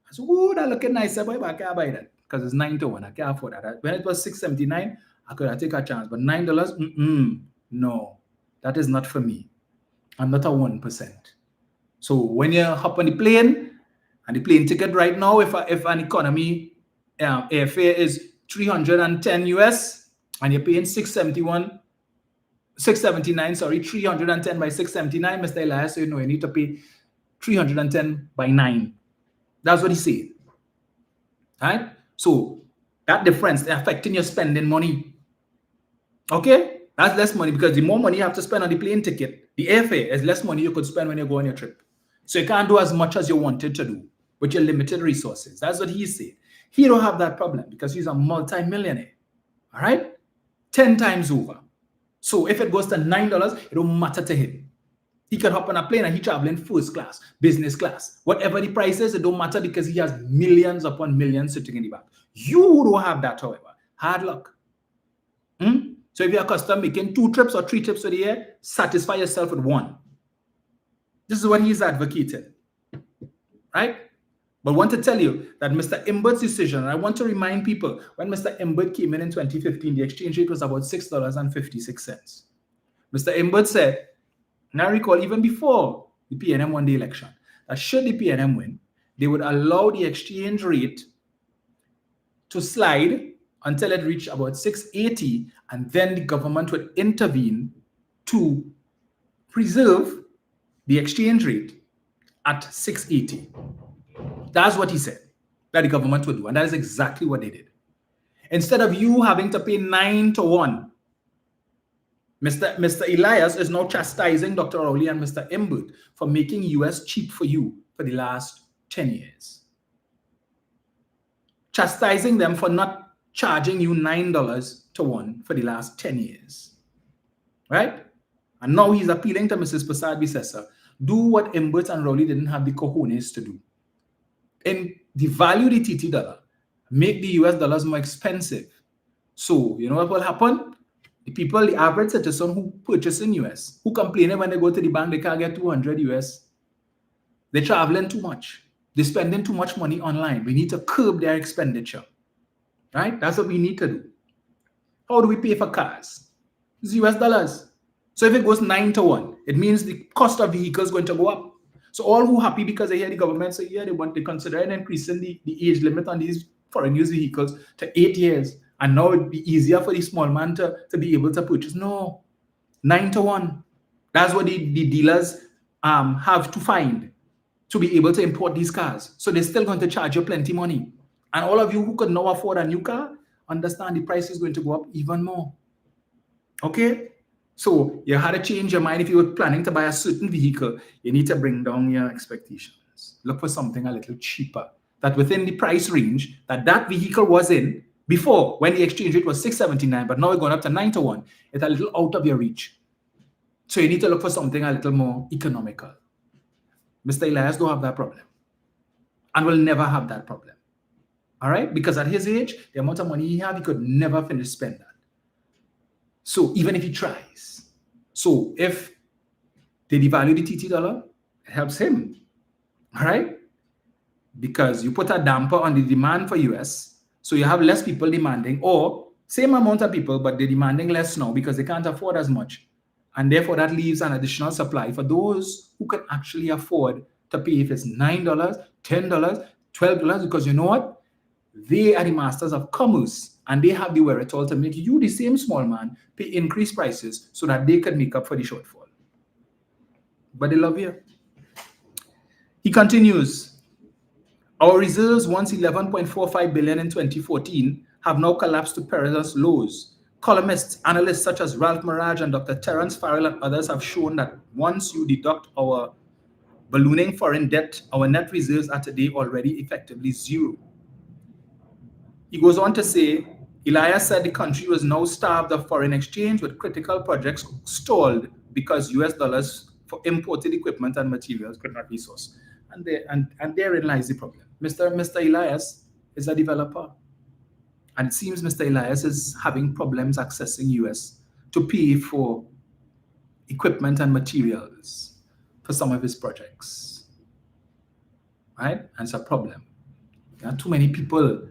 I said, oh, that looking nice, but I can't buy that because it's 9 to 1. I can't afford that. When it was $6.79, I could have taken a chance. But $9, no, that is not for me. I'm not a 1%. So when you hop on the plane, and the plane ticket right now, if an economy airfare is $310 US, and you're paying $679, 310 by 679, Mr. Elias, so you need to pay 310 by 9. That's what he said. Right? So that difference affecting your spending money. Okay? That's less money because the more money you have to spend on the plane ticket, the airfare is less money you could spend when you go on your trip. So you can't do as much as you wanted to do with your limited resources. That's what he said. He don't have that problem because he's a multi-millionaire. All right? 10 times over. So if it goes to $9, it don't matter to him. He can hop on a plane and he's traveling first class, business class. Whatever the price is, it don't matter because he has millions upon millions sitting in the bank. You don't have that, however. Hard luck. So if you're accustomed making 2 trips or 3 trips for the year, satisfy yourself with 1. This is what he's advocating. Right? But I want to tell you that Mr. Imbert's decision, and I want to remind people, when Mr. Imbert came in 2015, the exchange rate was about $6.56. Mr. Imbert said, and I recall even before the PNM won the election, that should the PNM win, they would allow the exchange rate to slide until it reached about 680, and then the government would intervene to preserve the exchange rate at 680. That's what he said that the government would do, and that is exactly what they did. Instead of you having to pay 9-1, Mr. Elias is now chastising Dr. Rowley and Mr. Imbert for making US cheap for you for the last 10 years. Chastising them for not charging you $9-1 for the last 10 years. Right? And now he's appealing to Mrs. Prasad-Bissessar. Do what Imbert and Rowley didn't have the cojones to do. And devalue the TT dollar. Make the US dollars more expensive. So, you know what will happen? The people, the average citizen who purchase in US, who complain when they go to the bank, they can't get 200 US. They're traveling too much. They're spending too much money online. We need to curb their expenditure. Right? That's what we need to do. How do we pay for cars? It's US dollars. So if it goes 9-1, it means the cost of vehicles is going to go up. So all who happy because they hear the government say, yeah, they consider an increase in the age limit on these foreign use vehicles to 8 years. And now it'd be easier for the small man to be able to purchase. No, 9-1. That's what the dealers have to find to be able to import these cars. So they're still going to charge you plenty money. And all of you who could now afford a new car, understand the price is going to go up even more. Okay? So you had to change your mind. If you were planning to buy a certain vehicle, you need to bring down your expectations. Look for something a little cheaper, that within the price range that vehicle was in before, when the exchange rate was 679, but now it's going up to 9-1. It's a little out of your reach. So you need to look for something a little more economical. Mr. Elias don't have that problem and will never have that problem. All right? Because at his age, the amount of money he has, he could never finish spend that. So even if he tries. So if they devalue the TT dollar, it helps him. All right? Because you put a damper on the demand for US, so you have less people demanding, or same amount of people, but they're demanding less now because they can't afford as much. And therefore that leaves an additional supply for those who can actually afford to pay, if it's $9, $10, $12, because you know what? They are the masters of commerce. And they have the wherewithal to make you, the same small man, pay increased prices so that they can make up for the shortfall. But they love you. He continues, our reserves, once $11.45 billion in 2014, have now collapsed to perilous lows. Columnists, analysts such as Ralph Maraj and Dr. Terence Farrell and others have shown that once you deduct our ballooning foreign debt, our net reserves are today already effectively zero. He goes on to say, Elias said the country was now starved of foreign exchange, with critical projects stalled because US dollars for imported equipment and materials could not be sourced. And therein lies the problem. Mr. Elias is a developer. And it seems Mr. Elias is having problems accessing US to pay for equipment and materials for some of his projects. Right? And it's a problem. There are too many people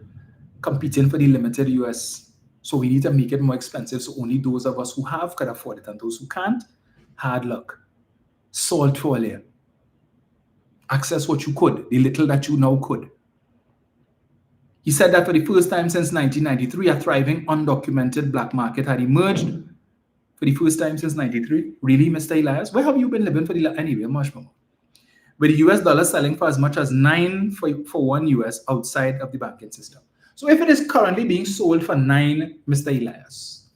competing for the limited US. So we need to make it more expensive so only those of us who have could afford it, and those who can't, hard luck. Salt for a layer. Access what you could, the little that you now could. He said that for the first time since 1993, a thriving undocumented black market had emerged for the first time since 93. Really, Mr. Elias? Where have you been living for the anyway, much more? With the US dollar selling for as much as 9 for 1 US outside of the banking system. So if it is currently being sold for 9, Mr. Elias,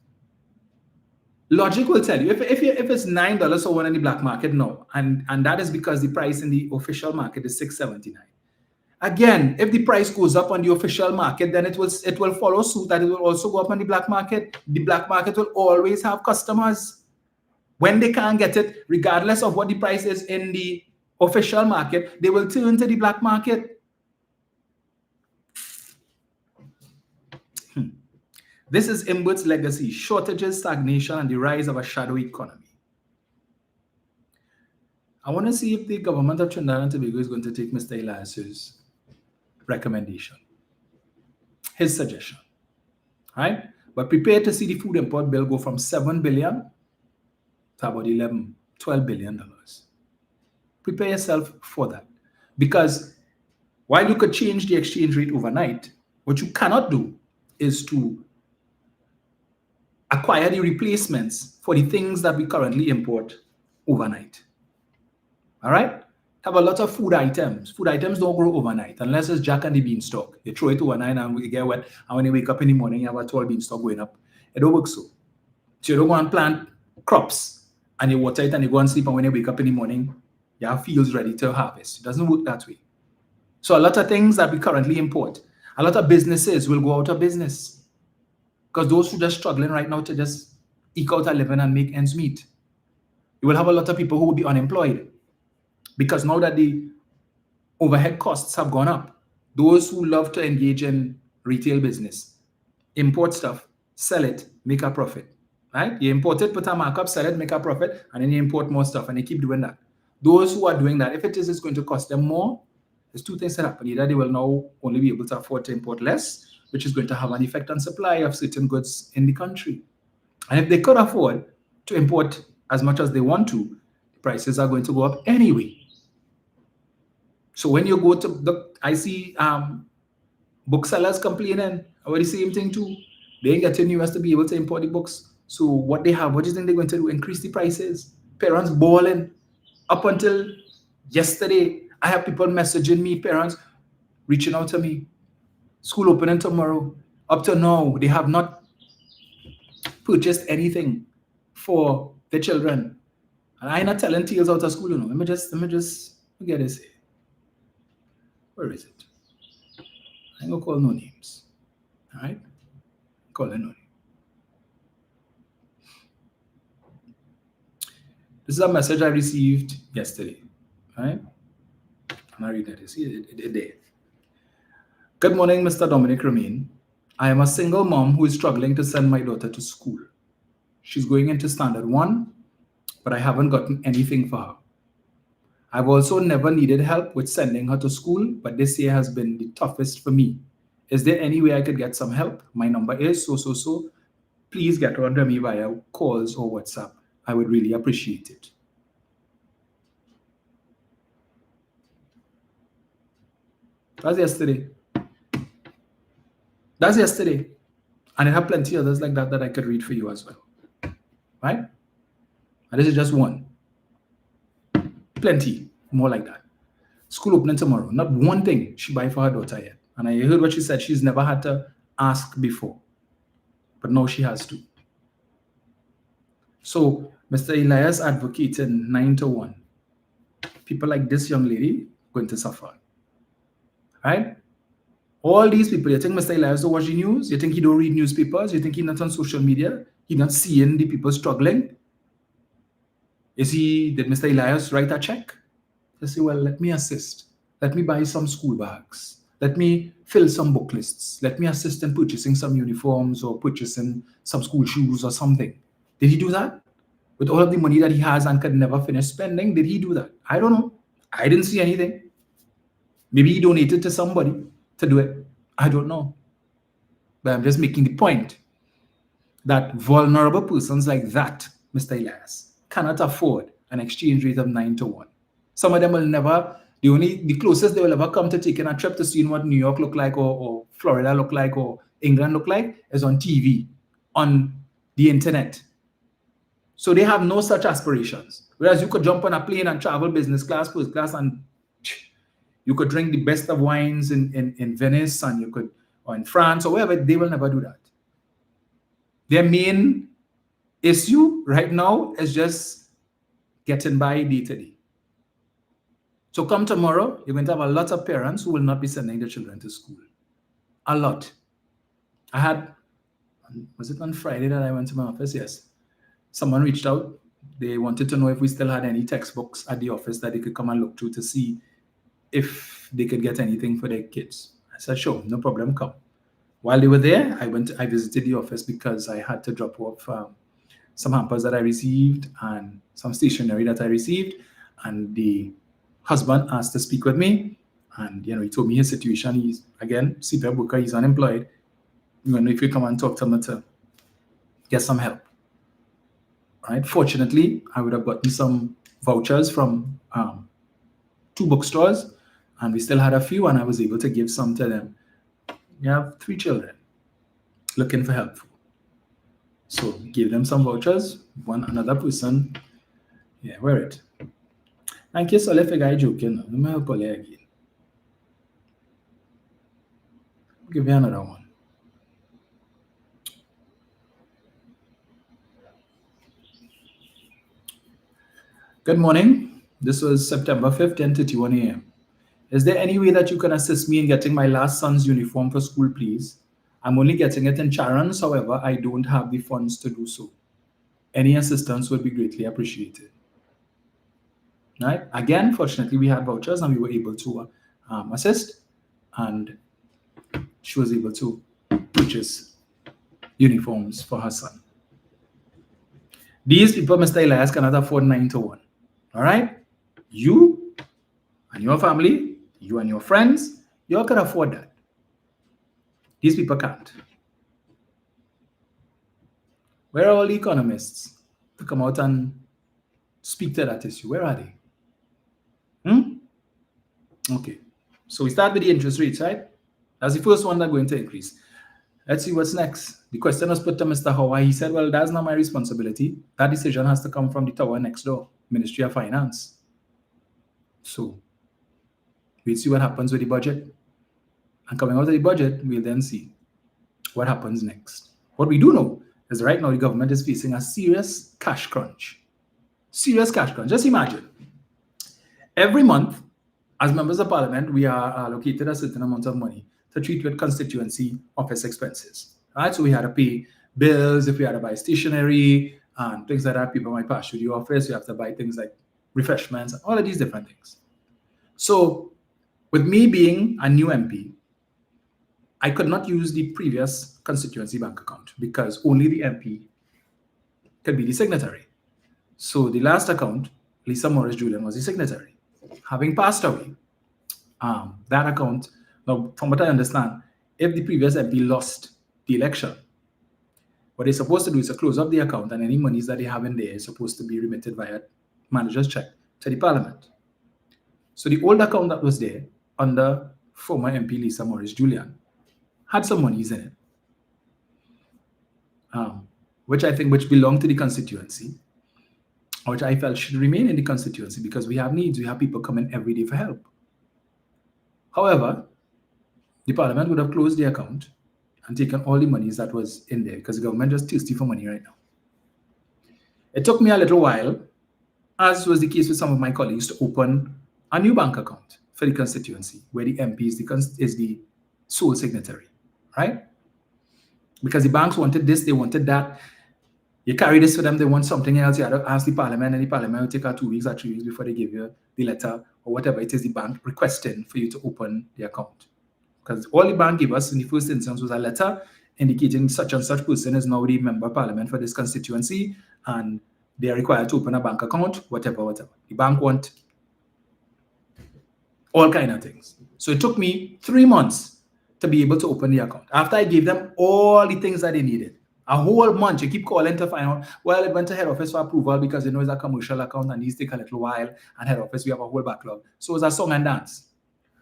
logic will tell you, if it's $9 for one in the black market, no. And that is because the price in the official market is $6.79. Again, if the price goes up on the official market, then it will follow suit that it will also go up on the black market. The black market will always have customers. When they can't get it, regardless of what the price is in the official market, they will turn to the black market. This is Imbert's legacy: shortages, stagnation, and the rise of a shadow economy. I want to see if the government of Trinidad and Tobago is going to take Mr. Elias's recommendation, his suggestion, right? But prepare to see the food import bill go from $7 billion to about $12 billion. Prepare yourself for that. Because while you could change the exchange rate overnight, what you cannot do is to acquire the replacements for the things that we currently import overnight. All right? Have a lot of food items. Food items don't grow overnight unless it's Jack and the beanstalk. You throw it overnight and we get wet. And when you wake up in the morning, you have a tall beanstalk going up. It don't work so. So you don't go and plant crops and you water it and you go and sleep. And when you wake up in the morning, you have fields ready to harvest. It doesn't work that way. So a lot of things that we currently import, a lot of businesses will go out of business because those who are just struggling right now to just eke out a living and make ends meet. You will have a lot of people who will be unemployed because now that the overhead costs have gone up, those who love to engage in retail business, import stuff, sell it, make a profit, right? You import it, put a markup, sell it, make a profit, and then you import more stuff and you keep doing that. Those who are doing that, if it is it's going to cost them more, there's two things that happen. Either they will now only be able to afford to import less, which is going to have an effect on supply of certain goods in the country. And if they could afford to import as much as they want to, the prices are going to go up anyway. So when you go to I see booksellers complaining about the same thing too. They ain't getting US to be able to import the books. So what they have, what do you think they're going to do? Increase the prices. Parents bawling. Up until yesterday, I have people messaging me, parents reaching out to me. School opening tomorrow. Up to now, they have not purchased anything for the children. And I'm not telling tales out of school, you know. Let me just get this here. Where is it? I'm gonna call no names. All right? Call it no name. This is a message I received yesterday. All right? I'm not reading it. See it there. Good morning, Mr. Dominic Romain. I am a single mom who is struggling to send my daughter to school. She's going into standard 1, but I haven't gotten anything for her. I've also never needed help with sending her to school, but this year has been the toughest for me. Is there any way I could get some help? My number is so. Please get on to me via calls or WhatsApp. I would really appreciate it. That's yesterday. And I have plenty others like that I could read for you as well. Right? And this is just one. Plenty more like that. School opening tomorrow. Not one thing she buy for her daughter yet. And I heard what she said. She's never had to ask before. But now she has to. So, Mr. Elias advocating 9-1. People like this young lady going to suffer. Right? All these people, you think Mr. Elias don't watch the news? You think he don't read newspapers? You think he's not on social media? He's not seeing the people struggling? Did Mr. Elias write a check? They say, well, let me assist. Let me buy some school bags. Let me fill some book lists. Let me assist in purchasing some uniforms or purchasing some school shoes or something. Did he do that? With all of the money that he has and could never finish spending, did he do that? I don't know. I didn't see anything. Maybe he donated to somebody to do it. I don't know. But I'm just making the point that vulnerable persons like that, Mr. Elias, cannot afford an exchange rate of 9-1. Some of them will never, the closest they will ever come to taking a trip to seeing what New York look like or Florida look like or England look like is on TV, on the internet. So they have no such aspirations. Whereas you could jump on a plane and travel business class, first class, and you could drink the best of wines in Venice and you could, or in France or wherever. They will never do that. Their main issue right now is just getting by day to day. So come tomorrow, you're going to have a lot of parents who will not be sending their children to school. A lot. I had, was it on Friday that I went to my office? Yes. Someone reached out. They wanted to know if we still had any textbooks at the office that they could come and look through to see if they could get anything for their kids. I said, sure, no problem, come. While they were there, I visited the office because I had to drop off some hampers that I received and some stationery that I received. And the husband asked to speak with me. And, he told me his situation. He's, again, CPF worker, he's unemployed. If you come and talk to him to get some help. Right? Fortunately, I would have gotten some vouchers from 2 bookstores, and we still had a few, and I was able to give some to them. You have 3 children looking for help. So give them some vouchers. Another person, where it? Thank you, so let's guy joking. Let me help you again. Give me another one. Good morning. This was September 5th, 10:31 a.m. Is there any way that you can assist me in getting my last son's uniform for school, please? I'm only getting it in Charons, however, I don't have the funds to do so. Any assistance would be greatly appreciated. Right? Again, fortunately, we had vouchers and we were able to assist, and she was able to purchase uniforms for her son. These people, Mr. Elias, cannot afford 9 to 1. All right? You and your family, you and your friends, you all can afford that. These people can't. Where are all the economists to come out and speak to that issue? Where are they? Okay. So we start with the interest rates, right? That's the first one that's going to increase. Let's see what's next. The question was put to Mr. Hawaii. He said, well, that's not my responsibility. That decision has to come from the tower next door, Ministry of Finance. So we'll see what happens with the budget. And coming out of the budget, we'll then see what happens next. What we do know is right now the government is facing a serious cash crunch. Serious cash crunch. Just imagine. Every month, as members of parliament, we are allocated a certain amount of money to treat with constituency office expenses. Right? So we had to pay bills, if we had to buy stationery and things like that, people might pass through the office. We have to buy things like refreshments, all of these different things. So with me being a new MP, I could not use the previous constituency bank account because only the MP could be the signatory. So the last account, Lisa Morris Julian was the signatory. Having passed away, that account, now from what I understand, if the previous MP lost the election, what they're supposed to do is to close up the account, and any monies that they have in there is supposed to be remitted via manager's check to the parliament. So the old account that was there under former MP Lisa Morris Julian had some monies in it, which belonged to the constituency, which I felt should remain in the constituency because we have needs. We have people coming every day for help. However, the parliament would have closed the account and taken all the monies that was in there because the government is thirsty for money right now. It took me a little while, as was the case with some of my colleagues, to open a new bank account for the constituency where the MP is the sole signatory, right? Because the banks wanted this, they wanted that. You carry this for them, they want something else. You have to ask the parliament, and the parliament will take 2 weeks or 3 weeks before they give you the letter or whatever it is the bank requesting for you to open the account. Because all the bank gave us in the first instance was a letter indicating such and such person is now the member of parliament for this constituency and they are required to open a bank account, whatever. The bank want all kind of things. So it took me 3 months to be able to open the account. After I gave them all the things that they needed. A whole month, you keep calling to find out, well, it went to head office for approval because it's a commercial account and these take a little while, and head office, we have a whole backlog. So it's a song and dance.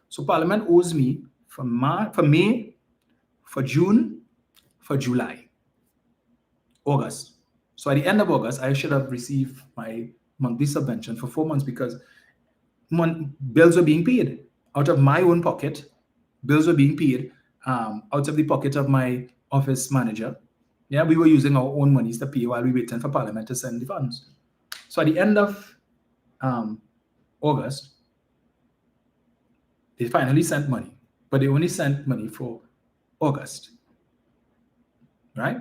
So parliament owes me for May, for June, for July, August. So at the end of August, I should have received my monthly subvention for 4 months because bills were being paid out of my own pocket. Bills were being paid out of the pocket of my office manager. Yeah, we were using our own monies to pay while we waited for parliament to send the funds. So at the end of August, they finally sent money, but they only sent money for August, right?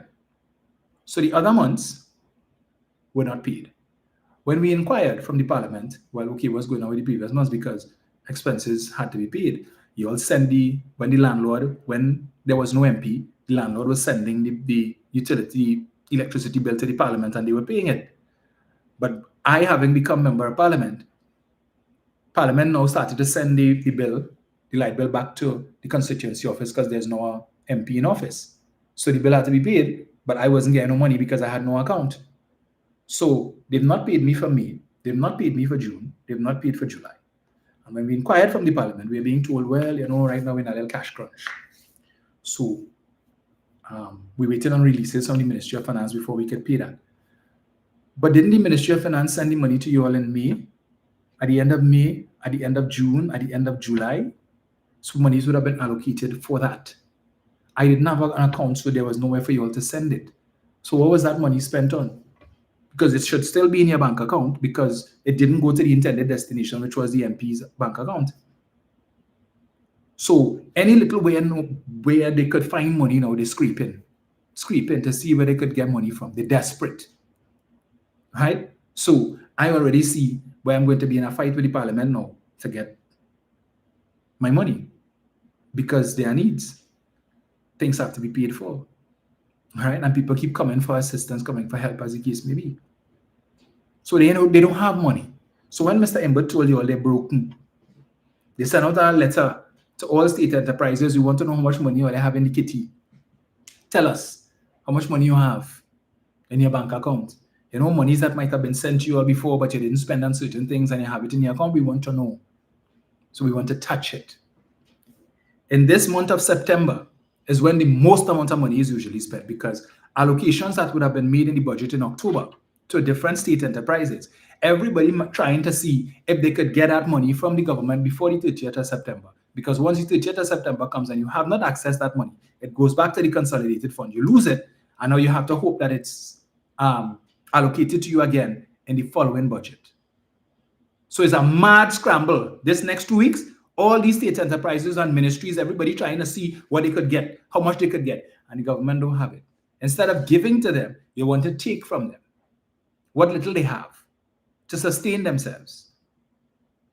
So the other months were not paid. When we inquired from the parliament, well, okay, what's going on with the previous months because expenses had to be paid. You all send when there was no MP, the landlord was sending the electricity bill to the parliament and they were paying it. But I, having become member of parliament now started to send the light bill back to the constituency office because there's no MP in office. So the bill had to be paid, but I wasn't getting no money because I had no account. So they've not paid me for May, they've not paid me for June, they've not paid for July. And when we inquired from the parliament, we were being told, well, right now we're in a little cash crunch. So we waited on releases from the Ministry of Finance before we could pay that. But didn't the Ministry of Finance send the money to you all in May? at the end of May, at the end of June, at the end of July. So monies would have been allocated for that. I didn't have an account, so there was nowhere for you all to send it. So what was that money spent on? Because it should still be in your bank account because it didn't go to the intended destination, which was the MP's bank account. So any little way where they could find money now, they scrape in to see where they could get money from. They're desperate, right? So I already see where I'm going to be in a fight with the parliament now to get my money because there are needs. Things have to be paid for, all right? And people keep coming for assistance, coming for help, as the case may be. So they don't have money. So when Mr. Ember told you all they're broken, they sent out a letter to all state enterprises. We want to know how much money you all have in the kitty. Tell us how much money you have in your bank account. You know, monies that might have been sent to you all before, but you didn't spend on certain things and you have it in your account. We want to know. So we want to touch it. In this month of September is when the most amount of money is usually spent because allocations that would have been made in the budget in October to different state enterprises, everybody trying to see if they could get that money from the government before the 30th of September. Because once the 30th of September comes and you have not accessed that money, it goes back to the consolidated fund. You lose it, and now you have to hope that it's allocated to you again in the following budget. So it's a mad scramble. This next 2 weeks, all these state enterprises and ministries, everybody trying to see what they could get, how much they could get, and the government don't have it. Instead of giving to them, you want to take from them what little they have to sustain themselves,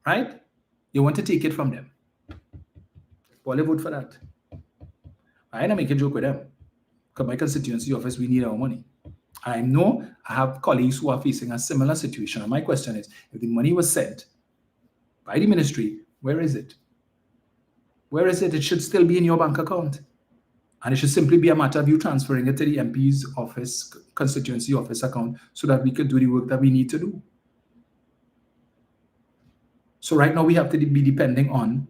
right? You want to take it from them. Probably vote for that. I ain't make a joke with them. Because my constituency office, we need our money. I know I have colleagues who are facing a similar situation. And my question is, if the money was sent by the ministry, where is it? Where is it? It should still be in your bank account. And it should simply be a matter of you transferring it to the MP's office, constituency office account, so that we could do the work that we need to do. So right now we have to be depending on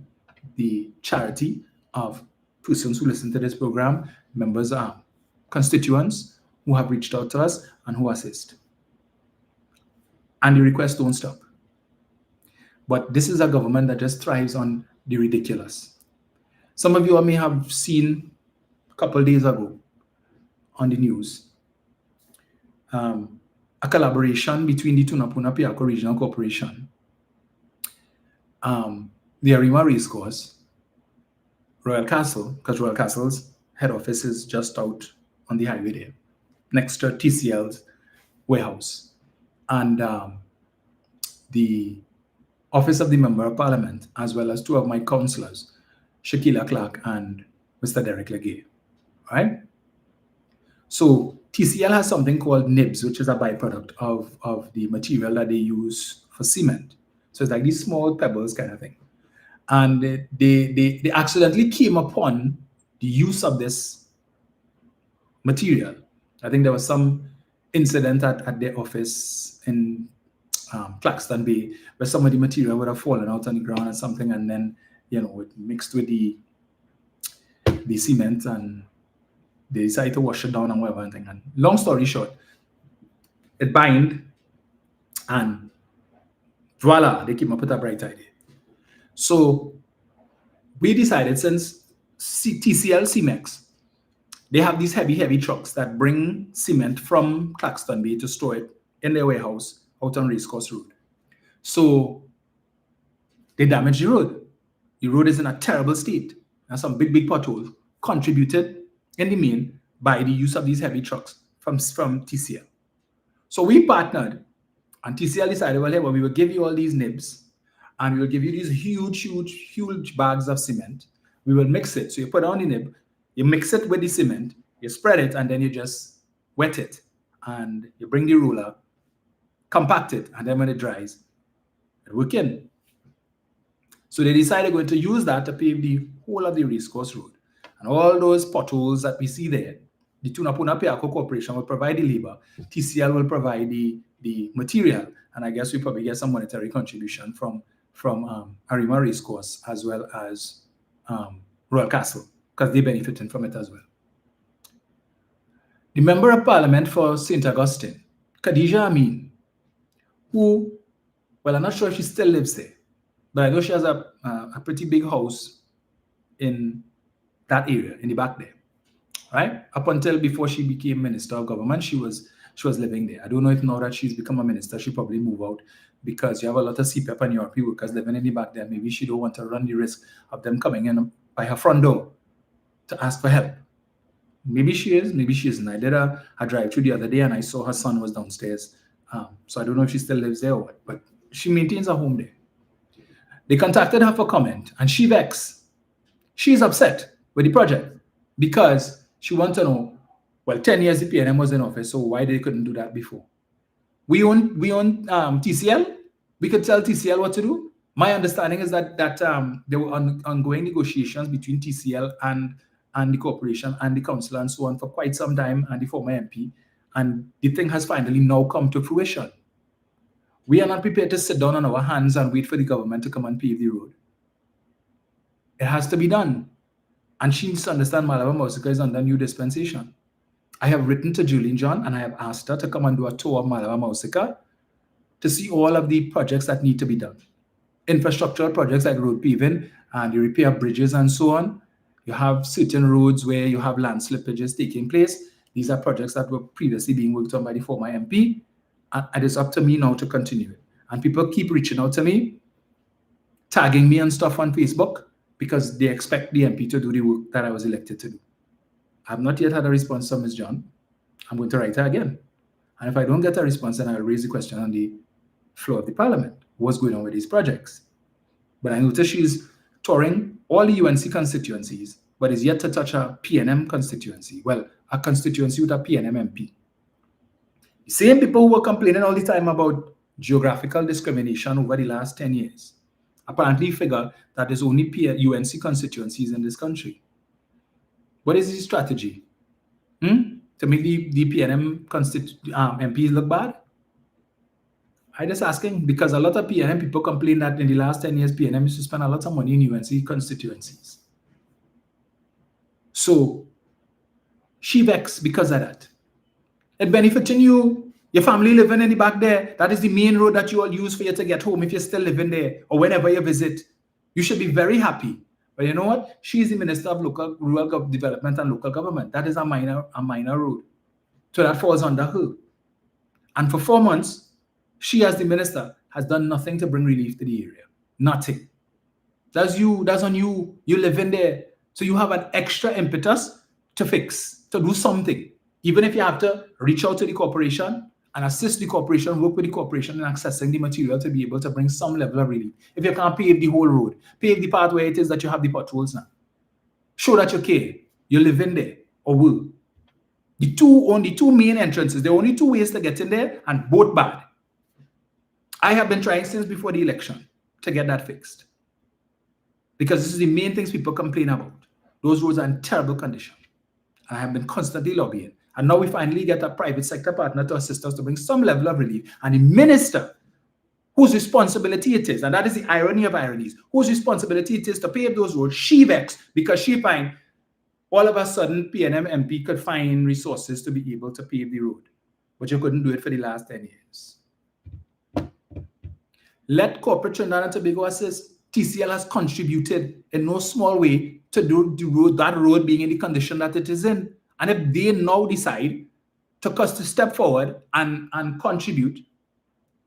the charity of persons who listen to this program, members, constituents who have reached out to us and who assist. And the requests don't stop. But this is a government that just thrives on the ridiculous. Some of you may have seen a couple of days ago on the news a collaboration between the Tunapuna-Piako Regional Corporation, the Arima Racecourse, Royal Castle, because Royal Castle's head office is just out on the highway there, next to TCL's warehouse, and the Office of the Member of Parliament, as well as two of my councillors, Shakila Clark and Mr. Derek Legay, right? So TCL has something called nibs, which is a byproduct of the material that they use for cement. So it's like these small pebbles kind of thing. And they accidentally came upon the use of this material. I think there was some incident at their office in Claxton Bay where some of the material would have fallen out on the ground or something, and then, you know, it mixed with the cement, and they decided to wash it down and whatever. And long story short, it bind, and voila, they came up with a bright idea. So we decided, since TCL Cemex, they have these heavy trucks that bring cement from Claxton Bay to store it in their warehouse out on Racecourse Road. So they damaged the road. The road is in a terrible state, and some big potholes contributed in the main by the use of these heavy trucks from TCL. So we partnered, and TCL decided, well, hey, well, we will give you all these nibs, and we will give you these huge bags of cement. We will mix it. So you put on the nib, you mix it with the cement, you spread it, and then you just wet it, and you bring the roller, compact it, and then when it dries, it works in. So they decided they're going to use that to pave the whole of the Racecourse Road. And all those potholes that we see there, the Tunapuna-Piako Corporation will provide the labor, TCL will provide the material, and I guess we probably get some monetary contribution from Arima Racecourse as well as Royal Castle, because they're benefiting from it as well. The Member of Parliament for St. Augustine, Khadija Amin, who Well, I'm not sure if she still lives there, but I know she has a pretty big house in that area, in the back there, right? Up until before she became Minister of Government, she was living there. I don't know if now that she's become a minister, she probably move out because you have a lot of CPEP and URP workers living in the back there. Maybe she don't want to run the risk of them coming in by her front door to ask for help. Maybe she is, maybe she isn't. I did a drive-through the other day and I saw her son was downstairs. So I don't know if she still lives there or what, but she maintains a home there. They contacted her for comment and she vexed. She's upset with the project because she wants to know, well, 10 years the PNM was in office, so why they couldn't do that before? We own TCL. We could tell TCL what to do. My understanding is that there were ongoing negotiations between TCL and the corporation and the council and so on for quite some time, and the former MP, and the thing has finally now come to fruition. We are not prepared to sit down on our hands and wait for the government to come and pave the road. It has to be done. And she needs to understand Malaba Mausika is under new dispensation. I have written to Julian John and I have asked her to come and do a tour of Malaba Mausika to see all of the projects that need to be done. Infrastructural projects like road paving and the repair of bridges and so on. You have certain roads where you have land slippages taking place. These are projects that were previously being worked on by the former MP. And it is up to me now to continue it. And people keep reaching out to me, tagging me and stuff on Facebook because they expect the MP to do the work that I was elected to do. I have not yet had a response from Ms. John. I'm going to write her again. And if I don't get a response, then I'll raise the question on the floor of the parliament. What's going on with these projects? But I notice she's touring all the UNC constituencies, but is yet to touch a PNM constituency. Well, a constituency with a PNM MP. The same people who were complaining all the time about geographical discrimination over the last 10 years apparently figure that there's only UNC constituencies in this country. What is the strategy? To make the PNM MPs look bad? I'm just asking because a lot of PNM people complain that in the last 10 years, PNM used to spend a lot of money in UNC constituencies. So she vexed because of that. It benefiting you, your family living in the back there. That is the main road that you all use for you to get home if you're still living there or whenever you visit. You should be very happy. But you know what? She is the Minister of Rural Development and Local Government. That is a minor road. So that falls under her. And for 4 months, she as the minister has done nothing to bring relief to the area. Nothing. That's you. That's on you. You live in there. So you have an extra impetus to fix, to do something. Even if you have to reach out to the corporation and assist the corporation, work with the corporation in accessing the material to be able to bring some level of relief. If you can't pave the whole road, pave the part where it is that you have the potholes now. Show that you care. You live in there or will. The two main entrances, there are only 2 ways to get in there and both bad. I have been trying since before the election to get that fixed. Because this is the main things people complain about. Those roads are in terrible condition. And I have been constantly lobbying. And now we finally get a private sector partner to assist us to bring some level of relief. And the minister, whose responsibility it is, and that is the irony of ironies, whose responsibility it is to pave those roads, she vexed because she find all of a sudden PNM MP could find resources to be able to pave the road. But you couldn't do it for the last 10 years. Let corporate Trinidad and Tobago assist. TCL has contributed in no small way to do that road being in the condition that it is in. And if they now decide to step forward and contribute,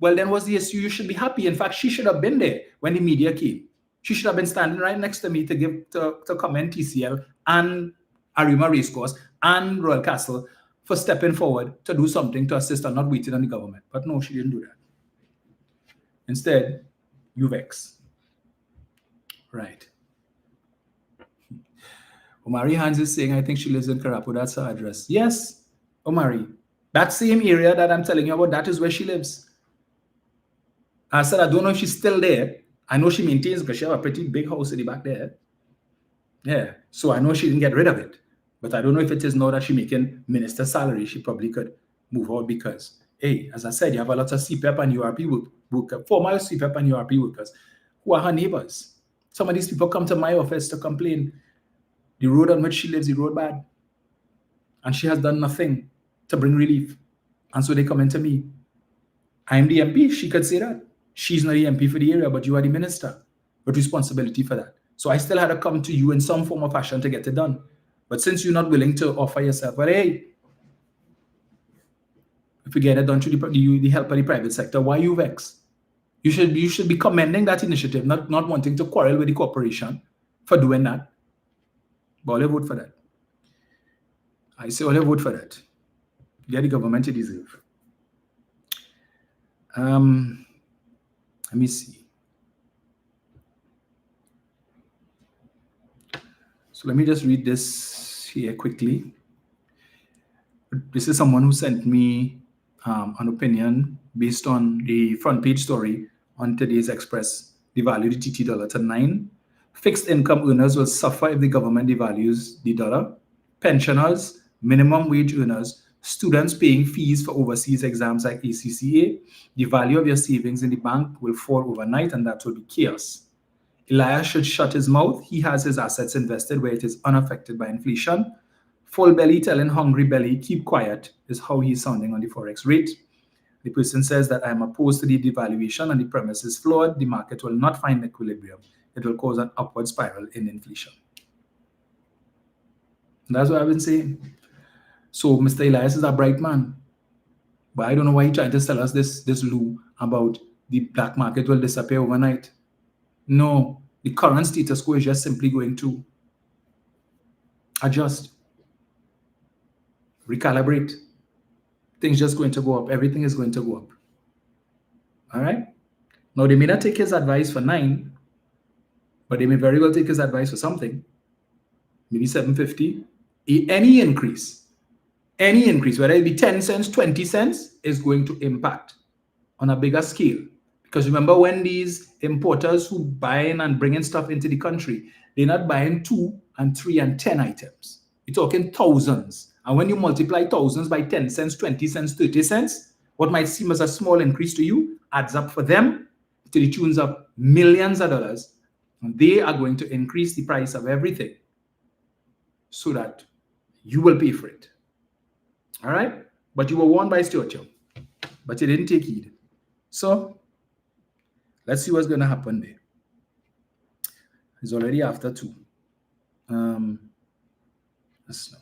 well, then what's the issue? You should be happy. In fact, she should have been there when the media came. She should have been standing right next to me to commend TCL and Arima Racecourse and Royal Castle for stepping forward to do something to assist and not waiting on the government. But no, she didn't do that. Instead, you vex. Right. Omari Hans is saying, I think she lives in Karapu. That's her address. Yes, Omari. That same area that I'm telling you about, that is where she lives. I said, I don't know if she's still there. I know she maintains because she has a pretty big house in the back there. Yeah. So I know she didn't get rid of it. But I don't know if it is now that she's making minister salary. She probably could move out because, hey, as I said, you have a lot of CPEP and URP workers, former CPEP and URP workers who are her neighbors. Some of these people come to my office to complain the road on which she lives, the road bad. And she has done nothing to bring relief. And so they come into me. I'm the MP, she could say that. She's not the MP for the area, but you are the minister with responsibility for that. So I still had to come to you in some form or fashion to get it done. But since you're not willing to offer yourself, well, hey, if we get it done through the help of the private sector, why you vex? You should be commending that initiative, not wanting to quarrel with the corporation for doing that. But I'll vote for that. I say I'll vote for that. Get the government you deserve. Let me see. So let me just read this here quickly. This is someone who sent me an opinion based on the front page story on today's Express. Devalue the TT dollar to 9. Fixed income earners will suffer if the government devalues the dollar. Pensioners, minimum wage earners, students paying fees for overseas exams like ACCA, the value of your savings in the bank will fall overnight, and that will be chaos. Elias should shut his mouth. He has his assets invested where it is unaffected by inflation. Full belly telling hungry belly, keep quiet, is how he's sounding on the Forex rate. The person says that I am opposed to the devaluation and the premise is flawed. The market will not find equilibrium. It will cause an upward spiral in inflation. And that's what I've been saying. So Mr. Elias is a bright man. But I don't know why he's trying to sell us this loo about the black market will disappear overnight. No, the current status quo is just simply going to adjust, recalibrate. Things just going to go up. Everything is going to go up. All right? Now, they may not take his advice for 9, but they may very well take his advice for something. Maybe 750. Any increase, whether it be 10 cents, 20 cents, is going to impact on a bigger scale. Because remember, when these importers who buy in and bring in stuff into the country, they're not buying 2 and 3 and 10 items. You're talking thousands. And when you multiply thousands by 10 cents, 20 cents, 30 cents, what might seem as a small increase to you adds up for them to the tunes of millions of dollars. And they are going to increase the price of everything so that you will pay for it. All right? But you were warned by Stuart Young, but you didn't take heed. So let's see what's going to happen there. It's already after 2. Let's know.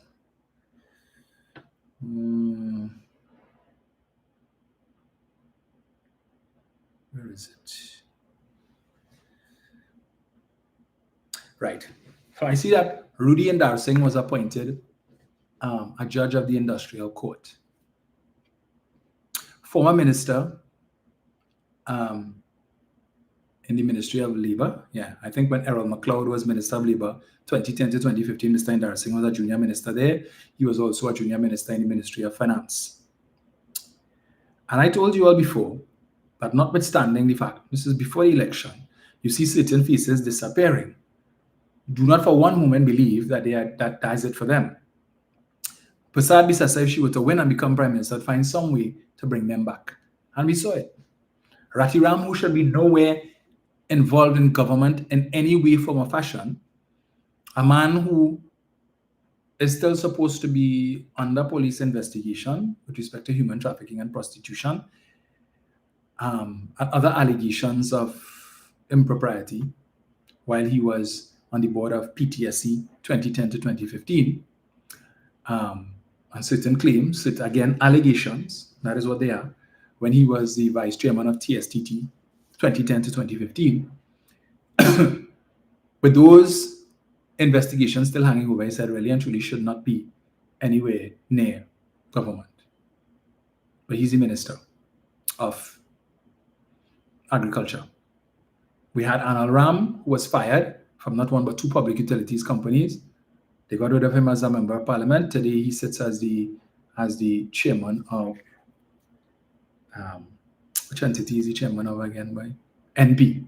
Where is it? Right. So I see that Rudy Ndarsingh was appointed a judge of the Industrial Court. Former minister in the Ministry of Labor. Yeah, I think when Errol McLeod was Minister of Labor, 2010 to 2015, Mr. Ndarsingh was a junior minister there. He was also a junior minister in the Ministry of Finance. And I told you all before that notwithstanding the fact, this is before the election, you see certain faces disappearing. Do not for one moment believe that that is it for them. Prasad Bisasa, if she were to win and become prime minister, would find some way to bring them back. And we saw it. Ratiram, who should be nowhere involved in government in any way, form, or fashion, a man who is still supposed to be under police investigation with respect to human trafficking and prostitution, and other allegations of impropriety while he was on the board of PTSC 2010 to 2015, and certain claims, again, allegations, that is what they are, when he was the vice chairman of TSTT 2010 to 2015. With those investigations still hanging over his head, really and truly should not be anywhere near government. But he's the Minister of Agriculture. We had Anal Ram, who was fired from not one but 2 public utilities companies. They got rid of him as a member of parliament. Today he sits as the chairman of which entity is he chairman of again? By NP,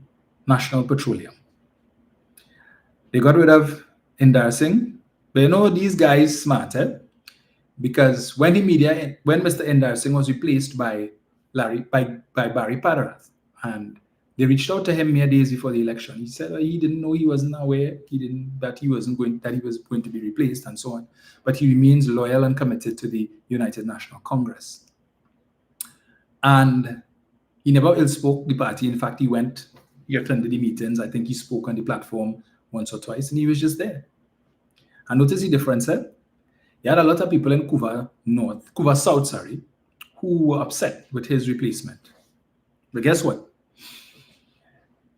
National Petroleum. They got rid of Ndarsingh. But you know, these guys smarter, because when Mr. Ndarsingh was replaced by Barry Padarath, and they reached out to him mere days before the election. He said he didn't know, he wasn't aware, that he was going to be replaced and so on. But he remains loyal and committed to the United National Congress. And He never ill-spoke the party. In fact, he attended the meetings. I think he spoke on the platform once or twice, and he was just there. And notice the difference, eh? You had a lot of people in Couva South, who were upset with his replacement. But guess what?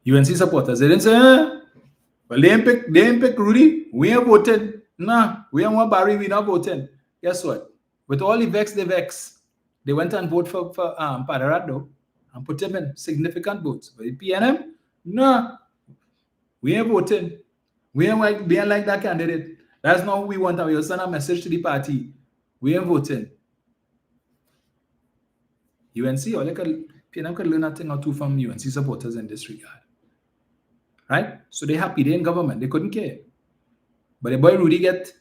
UNC supporters, they didn't say, well, they didn't pick Rudy. We ain't voted. Nah, we ain't want Barry, we not voting. Guess what? With all the vex, they went and voted for Padarado and put him in significant votes. But the PNM, nah, we ain't voting. We ain't like that candidate. That's not who we want. And we'll send a message to the party. We ain't voting. UNC or PNM could learn a thing or two from UNC supporters in this regard. Right? So they're happy. They're in government. They couldn't care. But the boy Rudy get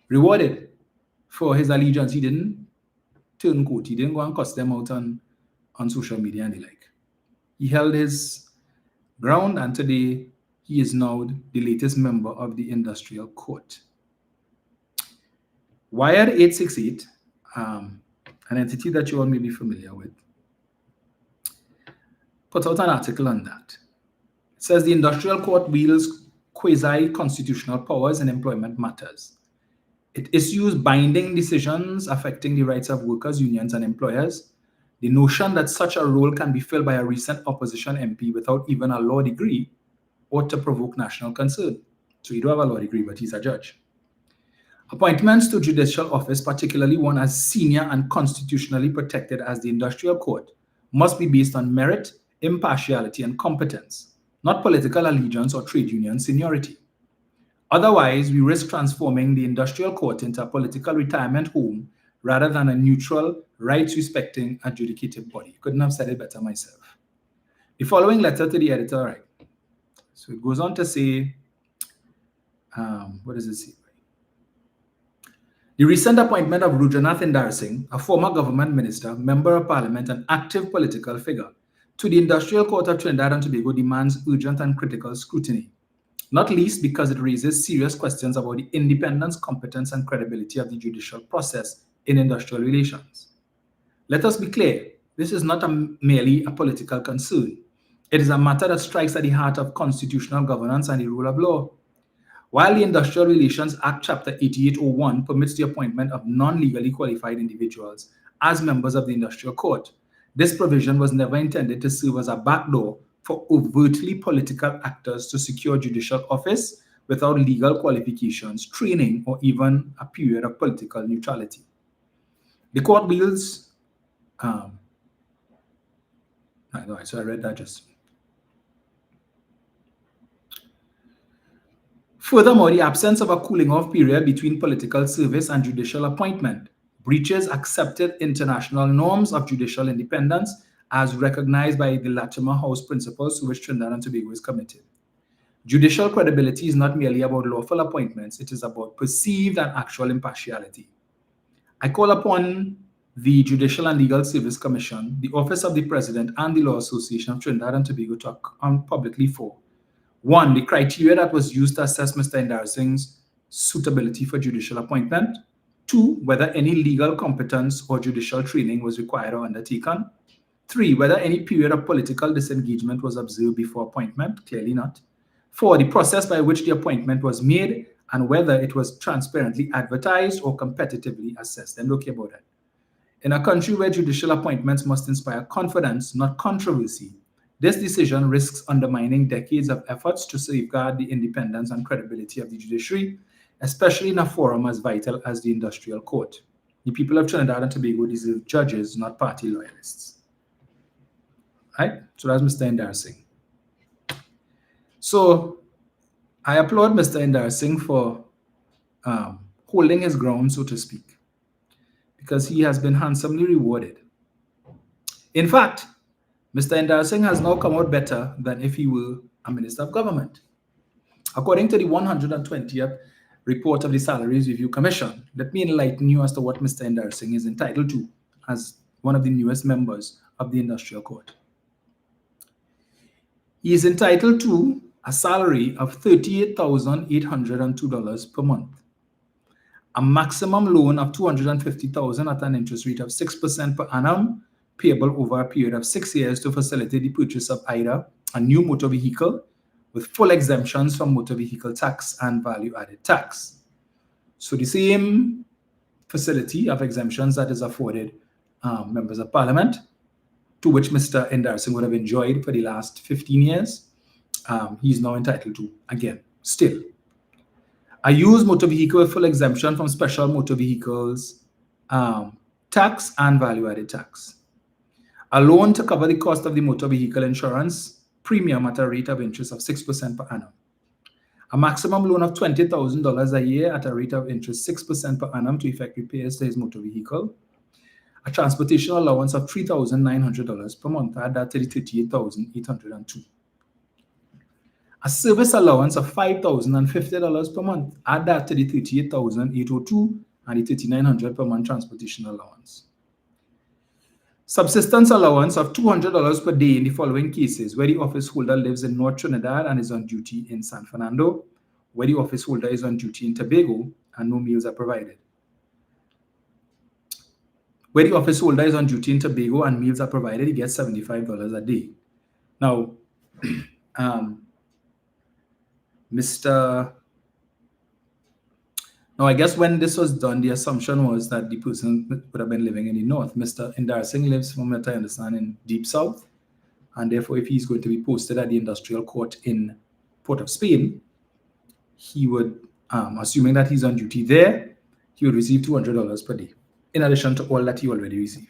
rewarded for his allegiance. He didn't turn coat. He didn't go and cuss them out on social media and the like. He held his ground, and today he is now the latest member of the Industrial Court. Wired 868, an entity that you all may be familiar with, put out an article on that. It says the Industrial Court wields quasi-constitutional powers in employment matters. It issues binding decisions affecting the rights of workers, unions, and employers. The notion that such a role can be filled by a recent opposition MP without even a law degree ought to provoke national concern. So you do have a law degree, but he's a judge. Appointments to judicial office, particularly one as senior and constitutionally protected as the Industrial Court, must be based on merit, impartiality, and competence, not political allegiance or trade union seniority. Otherwise, we risk transforming the Industrial Court into a political retirement home rather than a neutral, rights-respecting, adjudicative body. Couldn't have said it better myself. The following letter to the editor, right? So it goes on to say, what does it say? The recent appointment of Rudranath Indar Singh, a former government minister, member of parliament, and active political figure, to the Industrial Court of Trinidad and Tobago demands urgent and critical scrutiny, not least because it raises serious questions about the independence, competence, and credibility of the judicial process in industrial relations. Let us be clear, this is not merely a political concern. It is a matter that strikes at the heart of constitutional governance and the rule of law. While the Industrial Relations Act Chapter 8801 permits the appointment of non-legally qualified individuals as members of the Industrial Court, this provision was never intended to serve as a backdoor for overtly political actors to secure judicial office without legal qualifications, training, or even a period of political neutrality. The court wields, so I read that just. Furthermore, the absence of a cooling off period between political service and judicial appointment breaches accepted international norms of judicial independence as recognized by the Latimer House principles to which Trinidad and Tobago is committed. Judicial credibility is not merely about lawful appointments, it is about perceived and actual impartiality. I call upon the Judicial and Legal Service Commission, the Office of the President, and the Law Association of Trinidad and Tobago to account publicly for: 1, the criteria that was used to assess Mr. Indar Singh's suitability for judicial appointment; 2, whether any legal competence or judicial training was required or undertaken; 3, whether any period of political disengagement was observed before appointment; clearly not; 4, the process by which the appointment was made and whether it was transparently advertised or competitively assessed. And look about it. In a country where judicial appointments must inspire confidence, not controversy, this decision risks undermining decades of efforts to safeguard the independence and credibility of the judiciary, especially in a forum as vital as the Industrial Court. The people of Trinidad and Tobago deserve judges, not party loyalists. Right? So that's Mr. Indar Singh. So I applaud Mr. Indar Singh for holding his ground, so to speak, because he has been handsomely rewarded. In fact, Mr. Indar Singh has now come out better than if he were a minister of government. According to the 120th report of the Salaries Review Commission, let me enlighten you as to what Mr. Indar Singh is entitled to as one of the newest members of the Industrial Court. He is entitled to a salary of $38,802 per month, a maximum loan of $250,000 at an interest rate of 6% per annum payable over a period of 6 years to facilitate the purchase of either a new motor vehicle with full exemptions from motor vehicle tax and value-added tax. So the same facility of exemptions that is afforded members of parliament, to which Mr. Endarsing would have enjoyed for the last 15 years, he is now entitled to again, still. A used motor vehicle with full exemption from special motor vehicles tax and value-added tax. A loan to cover the cost of the motor vehicle insurance premium at a rate of interest of 6% per annum. A maximum loan of $20,000 a year at a rate of interest 6% per annum to effect repairs to his motor vehicle. A transportation allowance of $3,900 per month, add that to the $38,802. A service allowance of $5,050 per month, add that to the $38,802 and the $3,900 per month transportation allowance. Subsistence allowance of $200 per day in the following cases: where the office holder lives in North Trinidad and is on duty in San Fernando, where the office holder is on duty in Tobago and no meals are provided. Where the office holder is on duty in Tobago and meals are provided, he gets $75 a day. Now, Now, I guess when this was done, the assumption was that the person would have been living in the north. Mr. Endarsing lives, from what I understand, in Deep South. And therefore, if he's going to be posted at the industrial court in Port of Spain, he would, assuming that he's on duty there, he would receive $200 per day, in addition to all that he already received.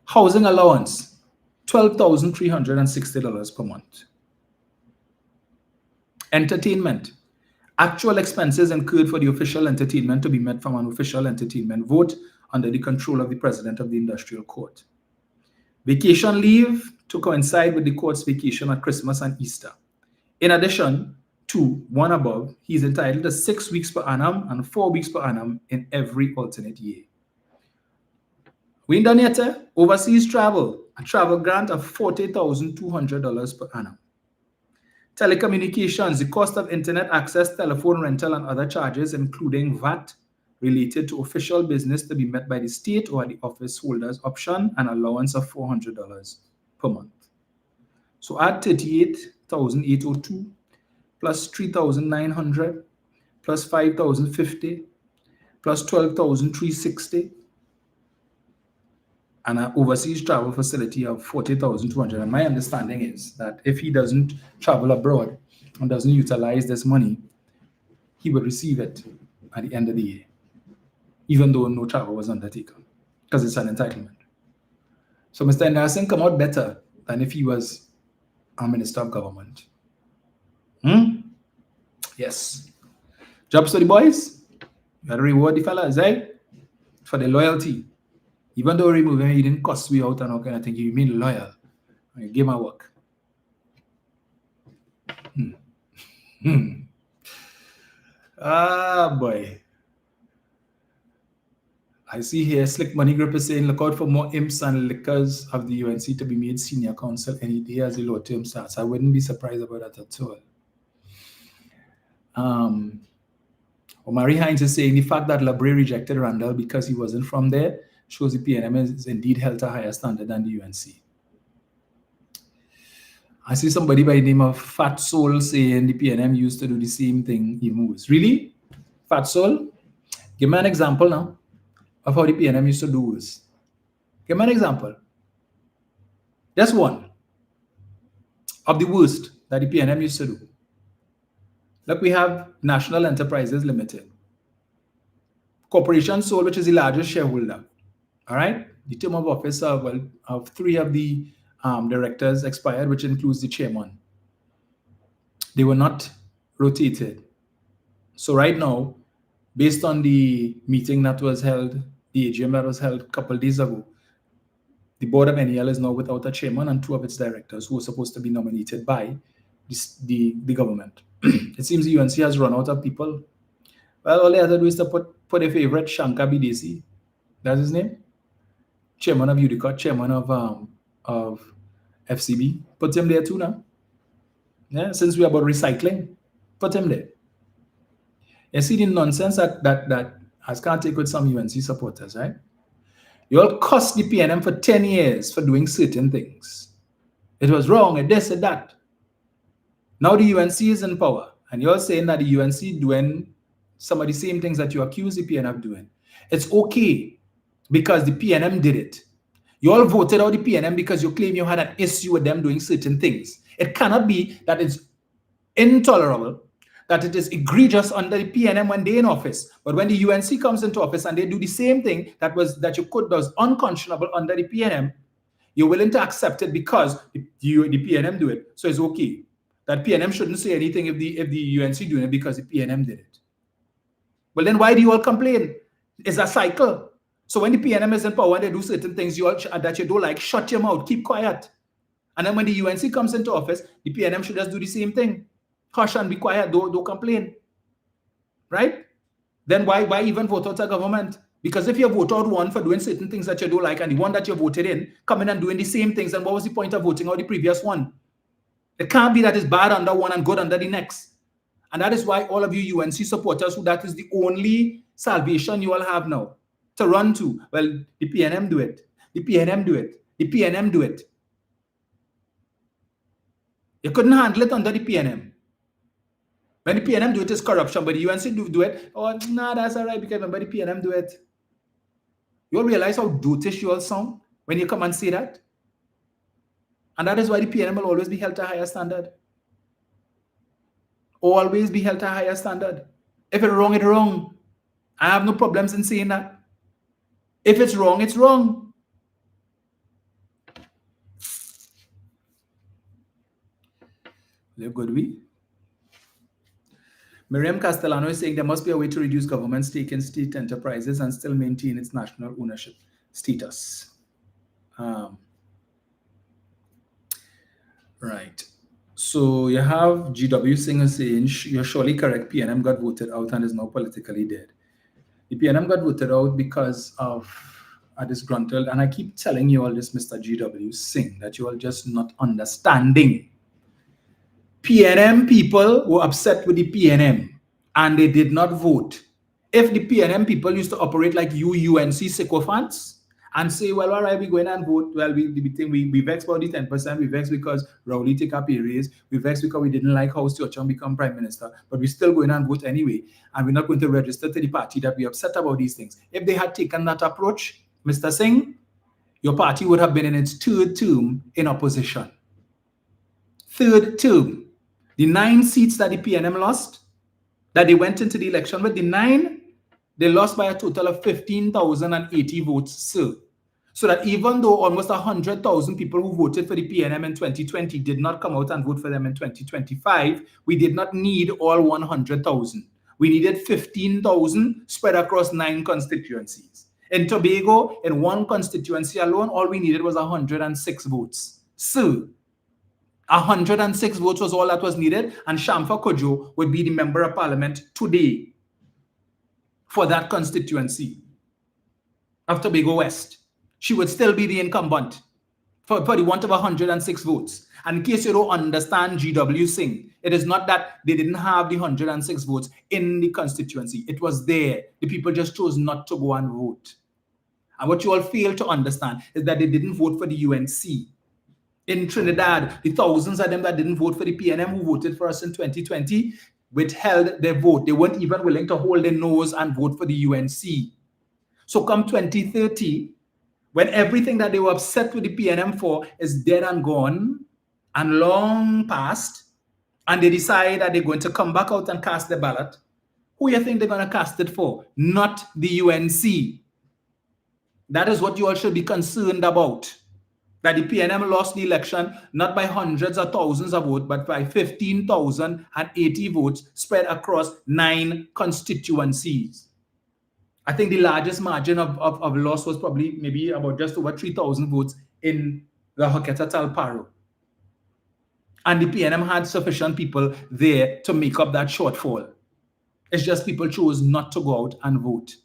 Housing allowance, $12,360 per month. Entertainment. Actual expenses incurred for the official entertainment to be met from an official entertainment vote under the control of the president of the industrial court. Vacation leave to coincide with the court's vacation at Christmas and Easter. In addition to one above, he is entitled to 6 weeks per annum and 4 weeks per annum in every alternate year. We done yet, overseas travel, a travel grant of $40,200 per annum. Telecommunications, the cost of internet access, telephone rental, and other charges, including VAT, related to official business to be met by the state or the office holder's option, an allowance of $400 per month. So add $38,802 plus $3,900 plus $5,050 plus $12,360 and an overseas travel facility of $40,200. And my understanding is that if he doesn't travel abroad and doesn't utilize this money, he will receive it at the end of the year, even though no travel was undertaken, because it's an entitlement. So Mr. Endarsing come out better than if he was a minister of government. Yes. Jobs to the boys. You gotta reward the fellas, eh? For the loyalty. Even though removing him, he didn't cost me out and all kind of thing. You mean loyal. You gave my work. Ah, boy. I see here, Slick Money Group is saying, look out for more imps and lickers of the UNC to be made senior counsel any day as the law term starts. I wouldn't be surprised about that at all. Omari Hines is saying, the fact that Labre rejected Randall because he wasn't from there shows the PNM is indeed held to a higher standard than the UNC. I see somebody by the name of Fat Soul saying the PNM used to do the same thing he moves. Really? Fat Soul? Give me an example now of how the PNM used to do this. Give me an example. Just one of the worst that the PNM used to do. Look, we have National Enterprises Limited. Corporation Soul, which is the largest shareholder. All right? The term of office of 3 of the directors expired, which includes the chairman. They were not rotated. So right now, based on the meeting that was held, the AGM that was held a couple of days ago, the board of NEL is now without a chairman and 2 of its directors who were supposed to be nominated by the government. It seems the UNC has run out of people. Well, all they have to do is to put a favorite, Shankar Bidesi. That's his name? Chairman of UDICOT, chairman of FCB. Put him there too now. Yeah, since we're about recycling, put him there. You see the nonsense that has can't take with some UNC supporters, right? You all cost the PNM for 10 years for doing certain things. It was wrong, and this and that. Now the UNC is in power, and you're saying that the UNC doing some of the same things that you accuse the PNM of doing. It's okay because the PNM did it. You all voted out the PNM because you claim you had an issue with them doing certain things. It cannot be that it's intolerable, that it is egregious under the PNM when they're in office. But when the UNC comes into office and they do the same thing that was unconscionable under the PNM, you're willing to accept it because the PNM do it. So it's okay. That PNM shouldn't say anything if the UNC doing it because the PNM did it. Well, then why do you all complain? It's a cycle. So when the PNM is in power and they do certain things that you don't like, shut your mouth, keep quiet. And then when the UNC comes into office, the PNM should just do the same thing. Hush and be quiet, don't complain. Right? Then why even vote out a government? Because if you vote out one for doing certain things that you don't like and the one that you voted in coming and doing the same things, then what was the point of voting out the previous one? It can't be that it's bad under one and good under the next. And that is why all of you UNC supporters, who that is the only salvation you all have now to run to. Well, the PNM do it. The PNM do it. The PNM do it. You couldn't handle it under the PNM. When the PNM do it, it's corruption, but the UNC do it. Oh, nah, that's all right because remember the PNM do it. You all realize how dotish you all sound when you come and say that? And that is why the PNM will always be held to a higher standard. Always be held to a higher standard. If it's wrong, it's wrong. I have no problems in saying that. If it's wrong, it's wrong. Live good, we. Miriam Castellano is saying there must be a way to reduce government stake in state enterprises and still maintain its national ownership status. Right. So you have GW Singer saying, you're surely correct, PNM got voted out and is now politically dead. The PNM got voted out because of a disgruntled, and I keep telling you all this, Mr. GW Singh, that you all just not understanding. PNM people were upset with the PNM and they did not vote. If the PNM people used to operate like UNC sycophants and say, well, all right, we're going and vote. Well, we vex about the 10%. We vex because Rowley take up a raise. We vex because we didn't like how Stewart become prime minister. But we're still going and vote anyway. And we're not going to register to the party that we're upset about these things. If they had taken that approach, Mr. Singh, your party would have been in its third term in opposition. Third term. The 9 seats that the PNM lost, that they went into the election with, the 9, they lost by a total of 15,080 votes, sir. So that even though almost 100,000 people who voted for the PNM in 2020 did not come out and vote for them in 2025, we did not need all 100,000. We needed 15,000 spread across 9 constituencies. In Tobago, in 1 constituency alone, all we needed was 106 votes. So, 106 votes was all that was needed, and Shamfa Kojo would be the member of parliament today for that constituency of Tobago West. She would still be the incumbent for the want of 106 votes. And in case you don't understand GW Singh, it is not that they didn't have the 106 votes in the constituency. It was there. The people just chose not to go and vote. And what you all fail to understand is that they didn't vote for the UNC. In Trinidad, the thousands of them that didn't vote for the PNM who voted for us in 2020 withheld their vote. They weren't even willing to hold their nose and vote for the UNC. So come 2030, when everything that they were upset with the PNM for is dead and gone and long past, and they decide that they're going to come back out and cast the ballot, who do you think they're going to cast it for? Not the UNC. That is what you all should be concerned about. That the PNM lost the election not by hundreds or thousands of votes, but by 15,080 votes spread across 9 constituencies. I think the largest margin of loss was probably maybe about just over 3,000 votes in the Hoketa Talparo. And the PNM had sufficient people there to make up that shortfall. It's just people chose not to go out and vote.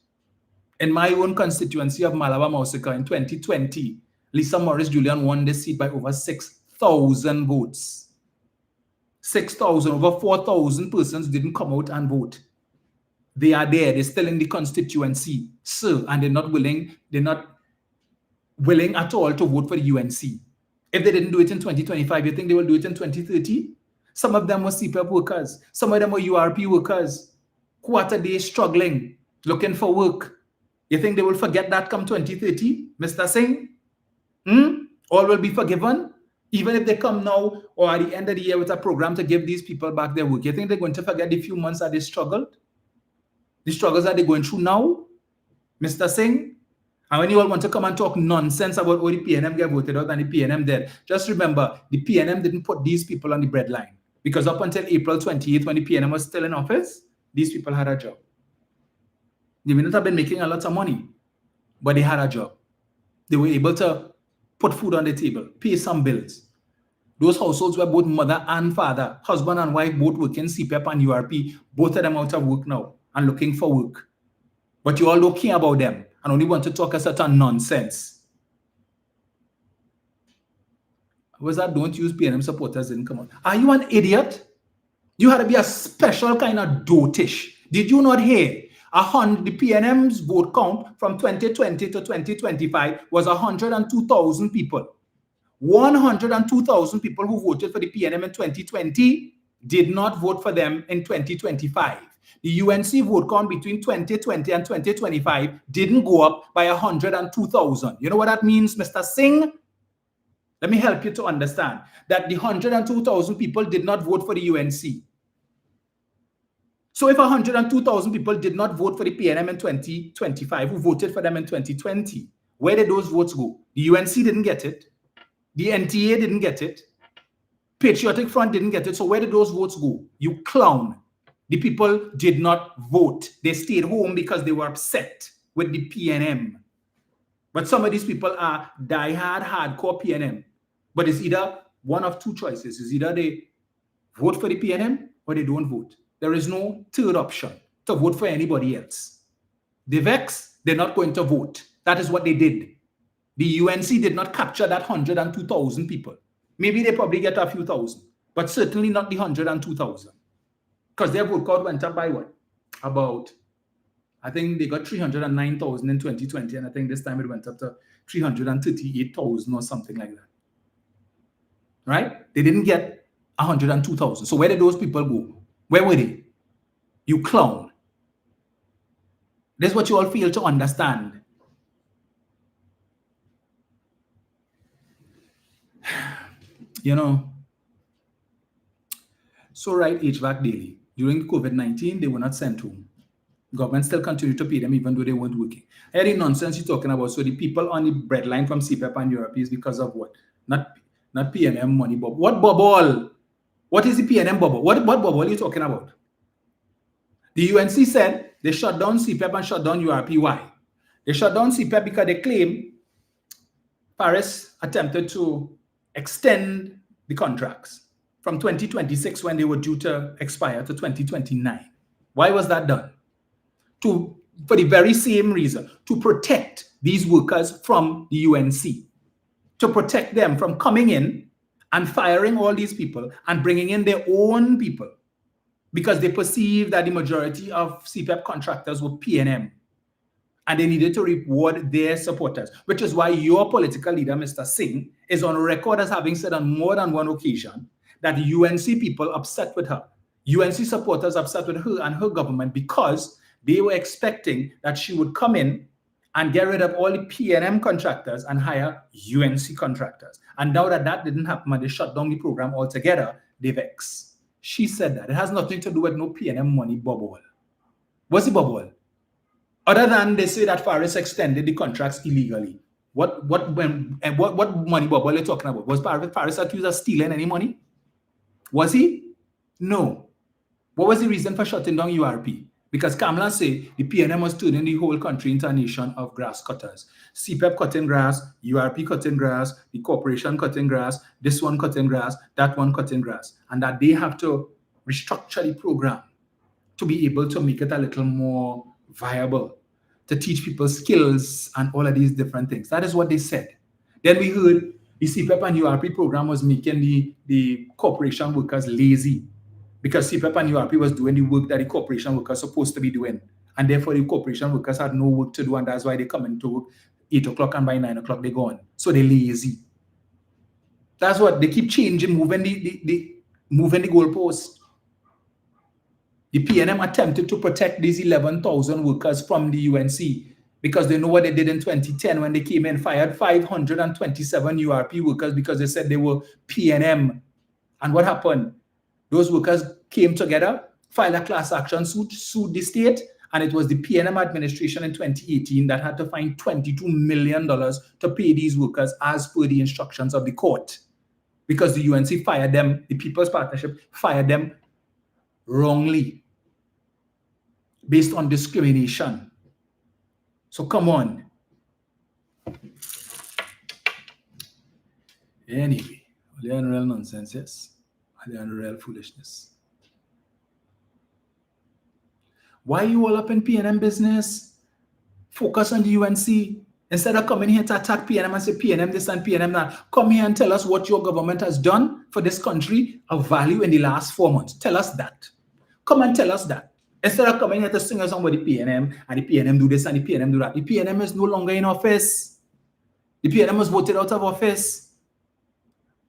In my own constituency of Malabar Mausika in 2020, Lisa Morris Julian won this seat by over 6,000 votes. 6,000, over 4,000 persons didn't come out and vote. They are there, they're still in the constituency, sir, and they're not willing, they're not willing at all to vote for the UNC. If they didn't do it in 2025, you think they will do it in 2030? Some of them were CPAP workers. Some of them were URP workers who are today struggling, looking for work. You think they will forget that come 2030, Mr. Singh? All will be forgiven? Even if they come now or at the end of the year with a program to give these people back their work, you think they're going to forget the few months that they struggled? The struggles that they're going through now, Mr. Singh? And when you all want to come and talk nonsense about all the PNM get voted out and the PNM dead, just remember, the PNM didn't put these people on the breadline. Because up until April 28th, when the PNM was still in office, these people had a job. They may not have been making a lot of money, but they had a job. They were able to put food on the table, pay some bills. Those households were both mother and father, husband and wife, both working CPAP and URP, both of them out of work now and looking for work. But you all don't care about them and only want to talk a certain nonsense. Was that don't use PNM supporters didn't come on? Are you an idiot? You had to be a special kind of dotish. Did you not hear? The PNM's vote count from 2020 to 2025 was 102,000 people. 102,000 people who voted for the PNM in 2020 did not vote for them in 2025. The UNC vote count between 2020 and 2025 didn't go up by 102,000. You know what that means, Mr. Singh? Let me help you to understand that the 102,000 people did not vote for the UNC. So if 102,000 people did not vote for the PNM in 2025, who voted for them in 2020, where did those votes go? The UNC didn't get it. The NTA didn't get it. Patriotic Front didn't get it. So where did those votes go? You clown. The people did not vote. They stayed home because they were upset with the PNM. But some of these people are diehard, hardcore PNM. But it's either one of two choices. It's either they vote for the PNM or they don't vote. There is no third option to vote for anybody else. The Vex, they're not going to vote. That is what they did. The UNC did not capture that 102,000 people. Maybe they probably get a few thousand, but certainly not the 102,000. Because their vote count went up by what? About, I think they got 309,000 in 2020, and I think this time it went up to 338,000 or something like that. Right? They didn't get 102,000. So where did those people go? Where were they? You clown. That's what you all fail to understand. You know, so right, HVAC daily. During COVID-19, they were not sent home. Government still continued to pay them even though they weren't working. Any nonsense you're talking about. So the people on the breadline from CPAP and URP is because of what? Not PNM money, Bob. What bubble? What is the PNM bubble? What bubble are you talking about? The UNC said they shut down CPAP and shut down URP. Why? They shut down CPAP because they claim Paris attempted to extend the contracts from 2026 when they were due to expire to 2029. Why was that done? For the very same reason, to protect these workers from the UNC, to protect them from coming in and firing all these people and bringing in their own people because they perceived that the majority of CPAP contractors were PNM and they needed to reward their supporters, which is why your political leader, Mr. Singh, is on record as having said on more than one occasion that the UNC people upset with her. UNC supporters upset with her and her government because they were expecting that she would come in and get rid of all the PNM contractors and hire UNC contractors. And now that that didn't happen and they shut down the program altogether, they vex. She said that. It has nothing to do with no PNM money bubble. What's the bubble? Other than they say that Faris extended the contracts illegally. What money bubble are you talking about? Was Faris accused of stealing any money? Was he? No. What was the reason for shutting down URP? Because Kamala said the PNM was turning the whole country into a nation of grass cutters. CPAP cutting grass, URP cutting grass, the corporation cutting grass, this one cutting grass, that one cutting grass. And that they have to restructure the program to be able to make it a little more viable, to teach people skills and all of these different things. That is what they said. Then we heard the CPAP and URP program was making the corporation workers lazy because CPAP and URP was doing the work that the corporation workers are supposed to be doing. And therefore, the corporation workers had no work to do, and that's why they come into work 8 o'clock and by 9 o'clock they're gone. So they're lazy. That's what they keep changing, moving the goalpost. The PNM attempted to protect these 11,000 workers from the UNC because they know what they did in 2010 when they came in, fired 527 URP workers because they said they were PNM. And what happened? Those workers came together, filed a class action suit, sued the state, and it was the PNM administration in 2018 that had to find $22 million to pay these workers as per the instructions of the court. Because the UNC fired them, the People's Partnership fired them wrongly, based on discrimination. So come on. Anyway, they're unreal nonsense, yes. They're unreal foolishness. Why are you all up in PNM business? Focus on the UNC. Instead of coming here to attack PNM and say PNM this and PNM that, come here and tell us what your government has done for this country of value in the last 4 months. Tell us that. Come and tell us that. Instead of coming here to sing us on with the PNM and the PNM do this and the PNM do that. The PNM is no longer in office. The PNM was voted out of office.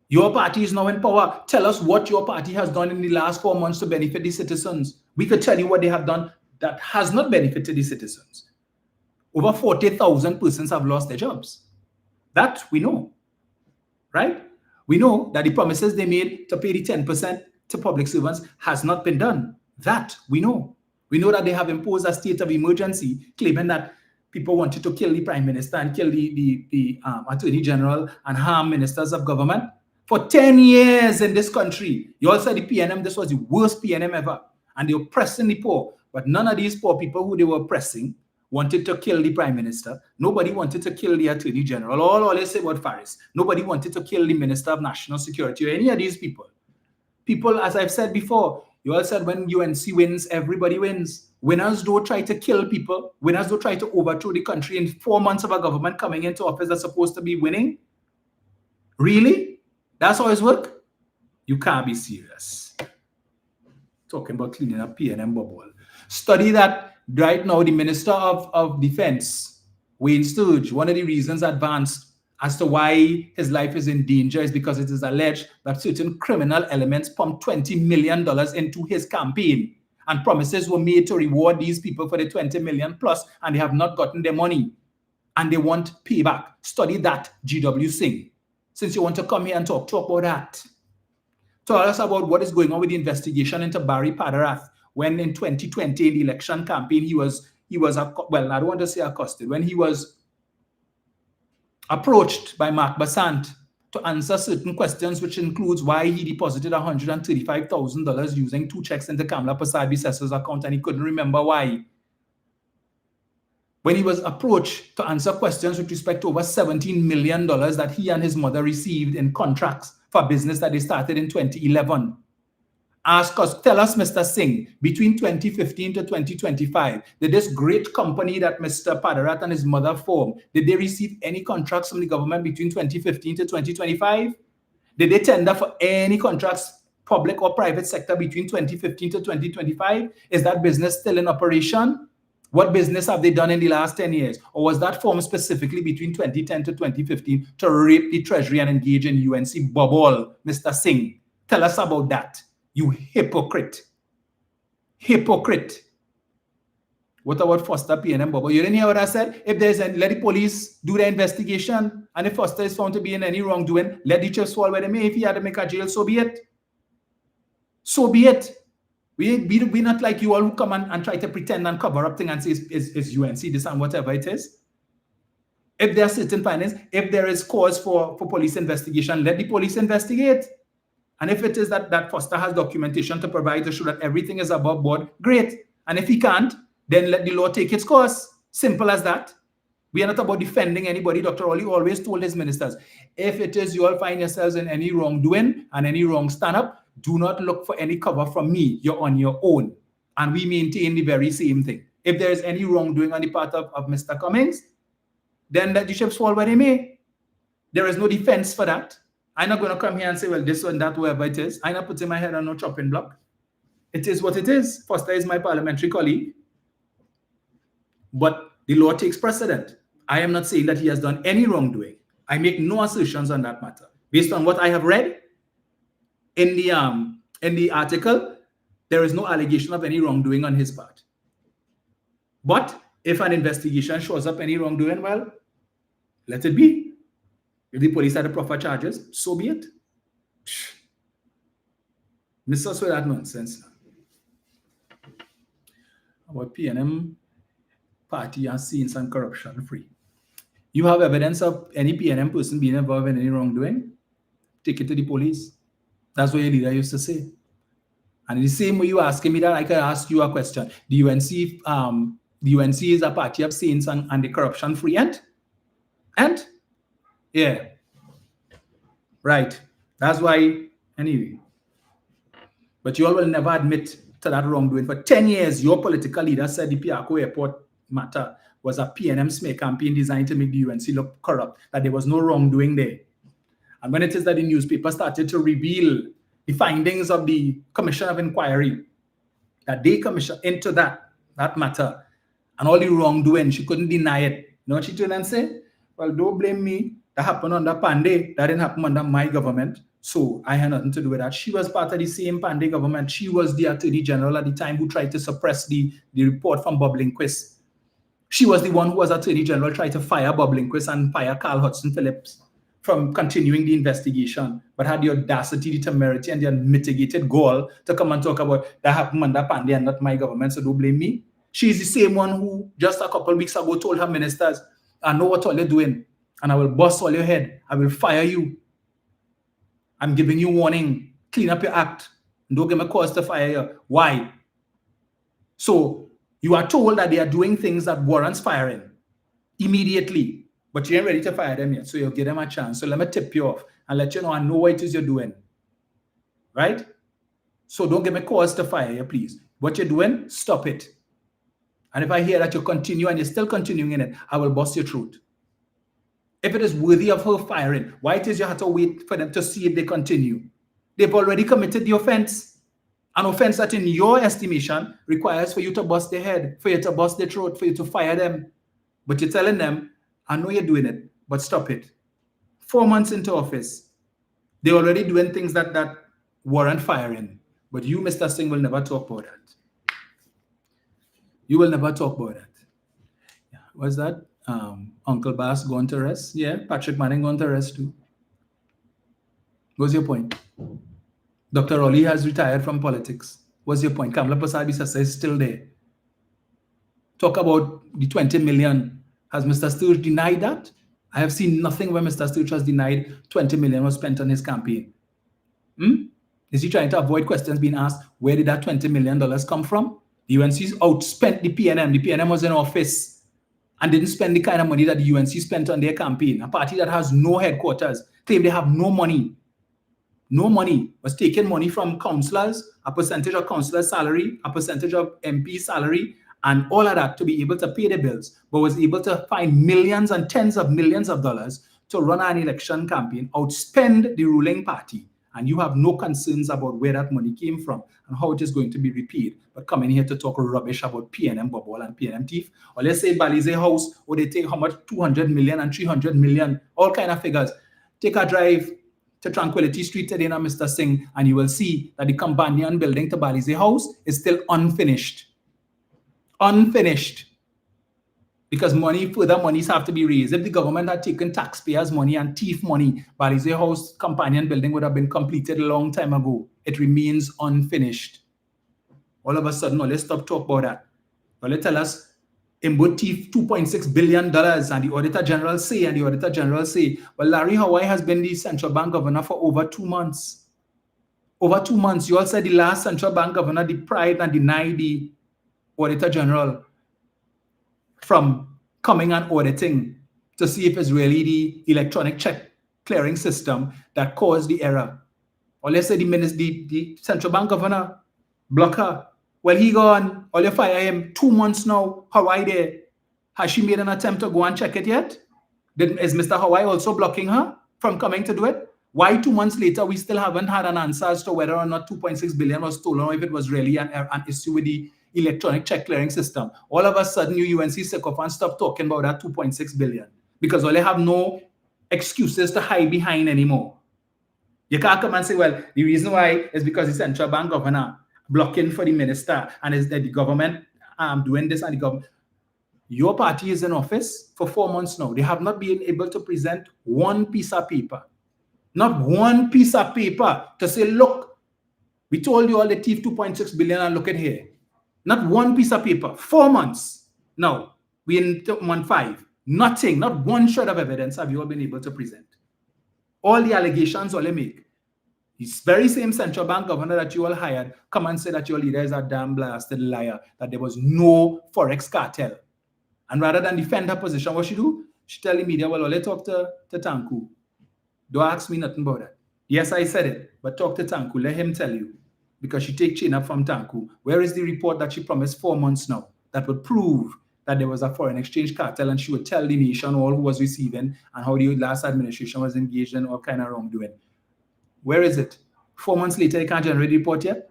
Your party is now in power. Tell us what your party has done in the last 4 months to benefit the citizens. We could tell you what they have done that has not benefited the citizens. Over 40,000 persons have lost their jobs. That we know, right? We know that the promises they made to pay the 10% to public servants has not been done. That we know. We know that they have imposed a state of emergency, claiming that people wanted to kill the Prime Minister and kill the Attorney General and harm ministers of government. For 10 years in this country, you all said the PNM, this was the worst PNM ever. And they were oppressing the poor. But none of these poor people who they were oppressing wanted to kill the Prime Minister. Nobody wanted to kill the Attorney General. All they say about Faris. Nobody wanted to kill the Minister of National Security or any of these people. People, as I've said before, you all said when UNC wins, everybody wins. Winners don't try to kill people. Winners don't try to overthrow the country in 4 months of a government coming into office that's supposed to be winning. Really? That's how it's work? You can't be serious. Talking about cleaning up PNM bubble. Study that right now the Minister of Defense, Wayne Sturge, one of the reasons advanced as to why his life is in danger is because it is alleged that certain criminal elements pumped $20 million into his campaign and promises were made to reward these people for the 20 million plus, and they have not gotten their money and they want payback. Study that, GW Singh. Since you want to come here and talk about that. Tell us about what is going on with the investigation into Barry Padarath when in 2020 in the election campaign he was well, I don't want to say accosted, when he was approached by Mark Basant to answer certain questions, which includes why he deposited $135,000 using 2 checks into Kamla Prasad-Bissessa's account and he couldn't remember why. When he was approached to answer questions with respect to over $17 million that he and his mother received in contracts for business that they started in 2011. Ask us, tell us, Mr. Singh, between 2015 to 2025, did this great company that Mr. Padarath and his mother formed, did they receive any contracts from the government between 2015 to 2025? Did they tender for any contracts, public or private sector, between 2015 to 2025? Is that business still in operation? What business have they done in the last 10 years? Or was that formed specifically between 2010 to 2015 to rape the treasury and engage in UNC bubble? Mr. Singh, tell us about that. You hypocrite. Hypocrite. What about Foster PNM bubble? You didn't hear what I said? If there's any, let the police do the investigation. And if Foster is found to be in any wrongdoing, let the chiefs fall where they may. If he had to make a jail, so be it. So be it. We're not like you all who come and try to pretend and cover up things and say it's UNC, this and whatever it is. If there are certain findings, if there is cause for police investigation, let the police investigate. And if it is that Foster has documentation to provide to show that everything is above board, great. And if he can't, then let the law take its course. Simple as that. We are not about defending anybody. Dr. Oli always told his ministers, if it is you all find yourselves in any wrongdoing and any wrong stand-up, do not look for any cover from me. You're on your own. And we maintain the very same thing. If there is any wrongdoing on the part of Mr. Cummings, then let the chips fall where they may. There is no defense for that. I'm not going to come here and say, well, this one, that, whoever it is. I'm not putting my head on no chopping block. It is what it is. Foster is my parliamentary colleague. But the law takes precedent. I am not saying that he has done any wrongdoing. I make no assertions on that matter. Based on what I have read in the article, there is no allegation of any wrongdoing on his part. But if an investigation shows up any wrongdoing, well, let it be. If the police had the proper charges, so be it. Miss us with that nonsense. About PNM party and seeing some corruption free. You have evidence of any PNM person being involved in any wrongdoing? Take it to the police. That's what your leader used to say. And in the same way you asking me that, I can ask you a question. The UNC is a party of saints and the corruption free end? And? Yeah. Right. That's why, anyway. But you all will never admit to that wrongdoing. For 10 years, your political leader said the Piarco Airport matter was a PNM smear campaign designed to make the UNC look corrupt, that there was no wrongdoing there. And when it is that the newspaper started to reveal the findings of the Commission of Inquiry, that they commissioned into that matter, and all the wrongdoing, she couldn't deny it. You know what she turned and said? Well, don't blame me. That happened under Pandey. That didn't happen under my government. So I had nothing to do with that. She was part of the same Pandey government. She was the Attorney General at the time who tried to suppress the report from Bob Lindquist. She was the one who was Attorney General, tried to fire Bob Lindquist and fire Carl Hudson Phillips from continuing the investigation, but had the audacity, the temerity, and the unmitigated gall to come and talk about that happened under Pandey and not my government, so don't blame me. She's the same one who just a couple of weeks ago told her ministers, I know what all you're doing, and I will bust all your head. I will fire you. I'm giving you warning. Clean up your act. Don't give me cause to fire you. Why? So you are told that they are doing things that warrants firing immediately, but you ain't ready to fire them yet. So you'll give them a chance. So let me tip you off and let you know I know what it is you're doing. Right? So don't give me cause to fire you, please. What you're doing, stop it. And if I hear that you continue and you're still continuing in it, I will bust your throat. If it is worthy of her firing, why it is you have to wait for them to see if they continue? They've already committed the offense. An offense that in your estimation requires for you to bust their head, for you to bust their throat, for you to fire them. But you're telling them, I know you're doing it, but stop it. 4 months into office, they're already doing things that warrant firing. But you, Mr. Singh, will never talk about that. You will never talk about that. Yeah. What's that? Uncle Bass going to rest? Yeah, Patrick Manning going to rest too. What's your point? Dr. Rowley has retired from politics. What's your point? Kamala Prasad-Bissessar is still there. Talk about the 20 million. Has Mr. Sturge denied that? I have seen nothing where Mr. Sturge has denied 20 million was spent on his campaign. Is he trying to avoid questions being asked, where did that $20 million come from? The UNC's outspent the PNM. The PNM was in office and didn't spend the kind of money that the UNC spent on their campaign. A party that has no headquarters, claim they have no money. No money, was taking money from councillors, a percentage of councillors' salary, a percentage of MP salary, and all of that to be able to pay the bills, but was able to find millions and tens of millions of dollars to run an election campaign, outspend the ruling party, and you have no concerns about where that money came from and how it is going to be repaid, but coming here to talk rubbish about PNM bubble and PNM thief, or let's say Balize House, where they take how much, 200 million and 300 million, all kind of figures. Take a drive to Tranquility Street today now, Mr. Singh, and you will see that the companion building to Balize House is still unfinished. Unfinished. Because further monies have to be raised. If the government had taken taxpayers' money and thief money, Balize House companion building would have been completed a long time ago. It remains unfinished. All of a sudden, let's stop talking about that. But let's tell us, Imbo thief $2.6 billion, and the Auditor General say, well, Larry Hawaii has been the central bank governor for over 2 months. Over 2 months. You all said the last central bank governor deprived and denied the Auditor General from coming and auditing to see if it's really the electronic check clearing system that caused the error. Or let's say the central bank governor, Blocker, well, he gone, all you fire him 2 months now. Hawaii there. Has she made an attempt to go and check it yet? Is Mr. Hawaii also blocking her from coming to do it? Why 2 months later we still haven't had an answer as to whether or not 2.6 billion was stolen or if it was really an issue with the electronic check clearing system. All of a sudden, you UNC sycophants stop talking about that 2.6 billion because all they have no excuses to hide behind anymore. You can't come and say, well, the reason why is because the central bank governor blocking for the minister and is that the government doing this and the government. Your party is in office for 4 months now. They have not been able to present one piece of paper. Not one piece of paper to say, look, we told you all the thief 2.6 billion and look at here. Not one piece of paper. 4 months. Now, we're in month 5. Nothing, not one shred of evidence have you all been able to present. All the allegations all they make. This very same central bank governor that you all hired come and say that your leader is a damn blasted liar, that there was no Forex cartel. And rather than defend her position, what she do? She tell the media, well, let's talk to Tanku. Don't ask me nothing about that. Yes, I said it, but talk to Tanku. Let him tell you. Because she take chain up from Tanku. Where is the report that she promised 4 months now that would prove that there was a foreign exchange cartel, and she would tell the nation all who was receiving and how the last administration was engaged in all kind of wrongdoing? Where is it? 4 months later, you can't generate a report yet?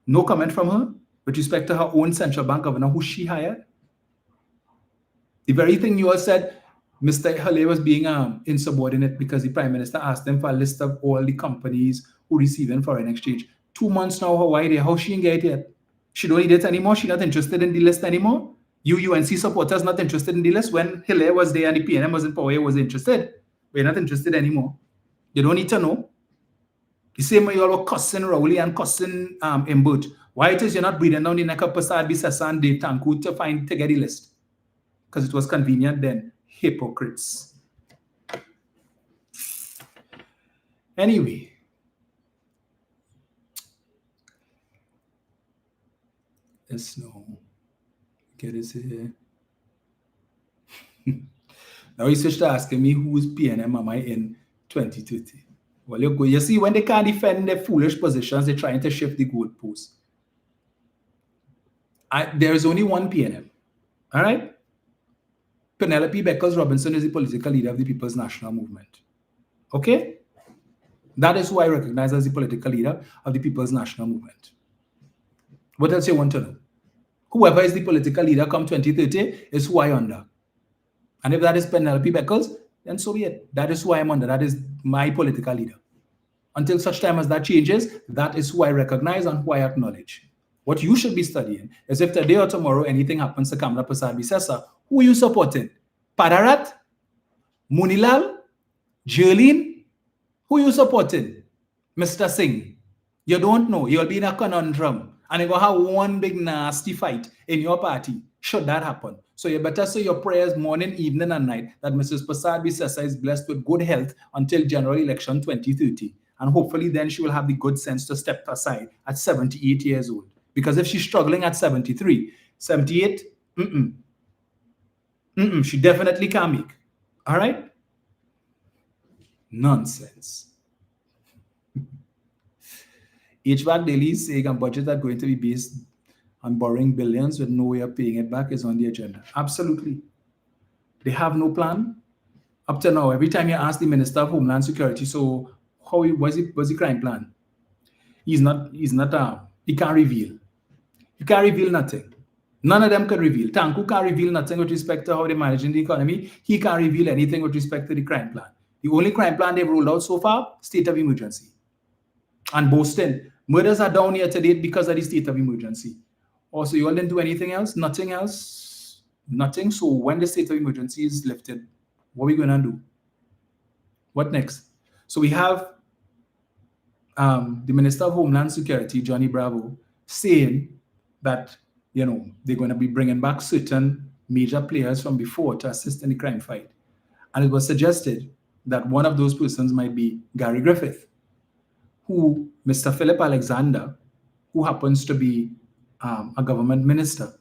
No comment from her with respect to her own central bank governor who she hired? The very thing you all said, Mr. Hale was being insubordinate because the Prime Minister asked them for a list of all the companies who receive in foreign exchange. 2 months now, how she didn't get it yet? She don't need it anymore? She's not interested in the list anymore? You UNC supporters not interested in the list? When Hale was there and the PNM was in power, was interested. We're not interested anymore. You don't need to know. The same way you all were cussing Rowley and cussing Imbut. Why it is you're not breathing down the neck of Prasad Bisesa and Dave Tanku to get the list? Because it was convenient then. Hypocrites. Anyway. Let's know. Get this here. Now you switch to asking me whose PNM am I in 2030? Well, you see, when they can't defend their foolish positions, they're trying to shift the goalposts. There is only one PNM. All right? Penelope Beckles Robinson is the political leader of the People's National Movement. Okay? That is who I recognize as the political leader of the People's National Movement. What else you want to know? Whoever is the political leader come 2030 is who I under. And if that is Penelope Beckles, then so be it. That is who I am under. That is my political leader. Until such time as that changes, that is who I recognize and who I acknowledge. What you should be studying is if today or tomorrow anything happens to Kamla Prasad Bisesa, who are you supporting? Padarat? Munilal? Jerlin? Who are you supporting? Mr. Singh? You don't know. You'll be in a conundrum. And you're going to have one big nasty fight in your party, should that happen. So you better say your prayers morning, evening, and night that Mrs. Prasad Bisesa is blessed with good health until general election 2030. And hopefully then she will have the good sense to step aside at 78 years old. Because if she's struggling at 73, 78, she definitely can't make. All right? Nonsense. HVAC Daily is saying a budget that's going to be based on borrowing billions with no way of paying it back is on the agenda. Absolutely. They have no plan. Up to now, every time you ask the Minister of Homeland Security, so what's the crime plan? He can't reveal. You can't reveal nothing. None of them can reveal. Tanku can't reveal nothing with respect to how they're managing the economy. He can't reveal anything with respect to the crime plan. The only crime plan they've rolled out so far, state of emergency. And boasting. Murders are down here today because of the state of emergency. Also, you all didn't do anything else? Nothing else? Nothing. So when the state of emergency is lifted, what are we going to do? What next? So we have the Minister of Homeland Security, Johnny Bravo, saying that, they're going to be bringing back certain major players from before to assist in the crime fight. And it was suggested that one of those persons might be Gary Griffith, who Mr. Philip Alexander, who happens to be a government minister,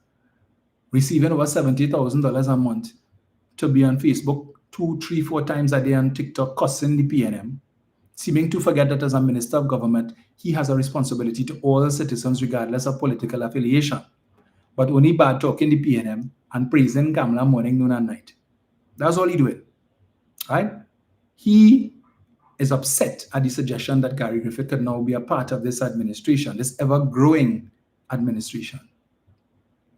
receiving over $70,000 a month to be on Facebook 2, 3, 4 times a day on TikTok cussing the PNM, seeming to forget that as a minister of government, he has a responsibility to all citizens regardless of political affiliation, but only bad talking the PNM and praising Kamla morning, noon, and night. That's all he doing, right? He is upset at the suggestion that Gary Griffith could now be a part of this administration, this ever-growing administration.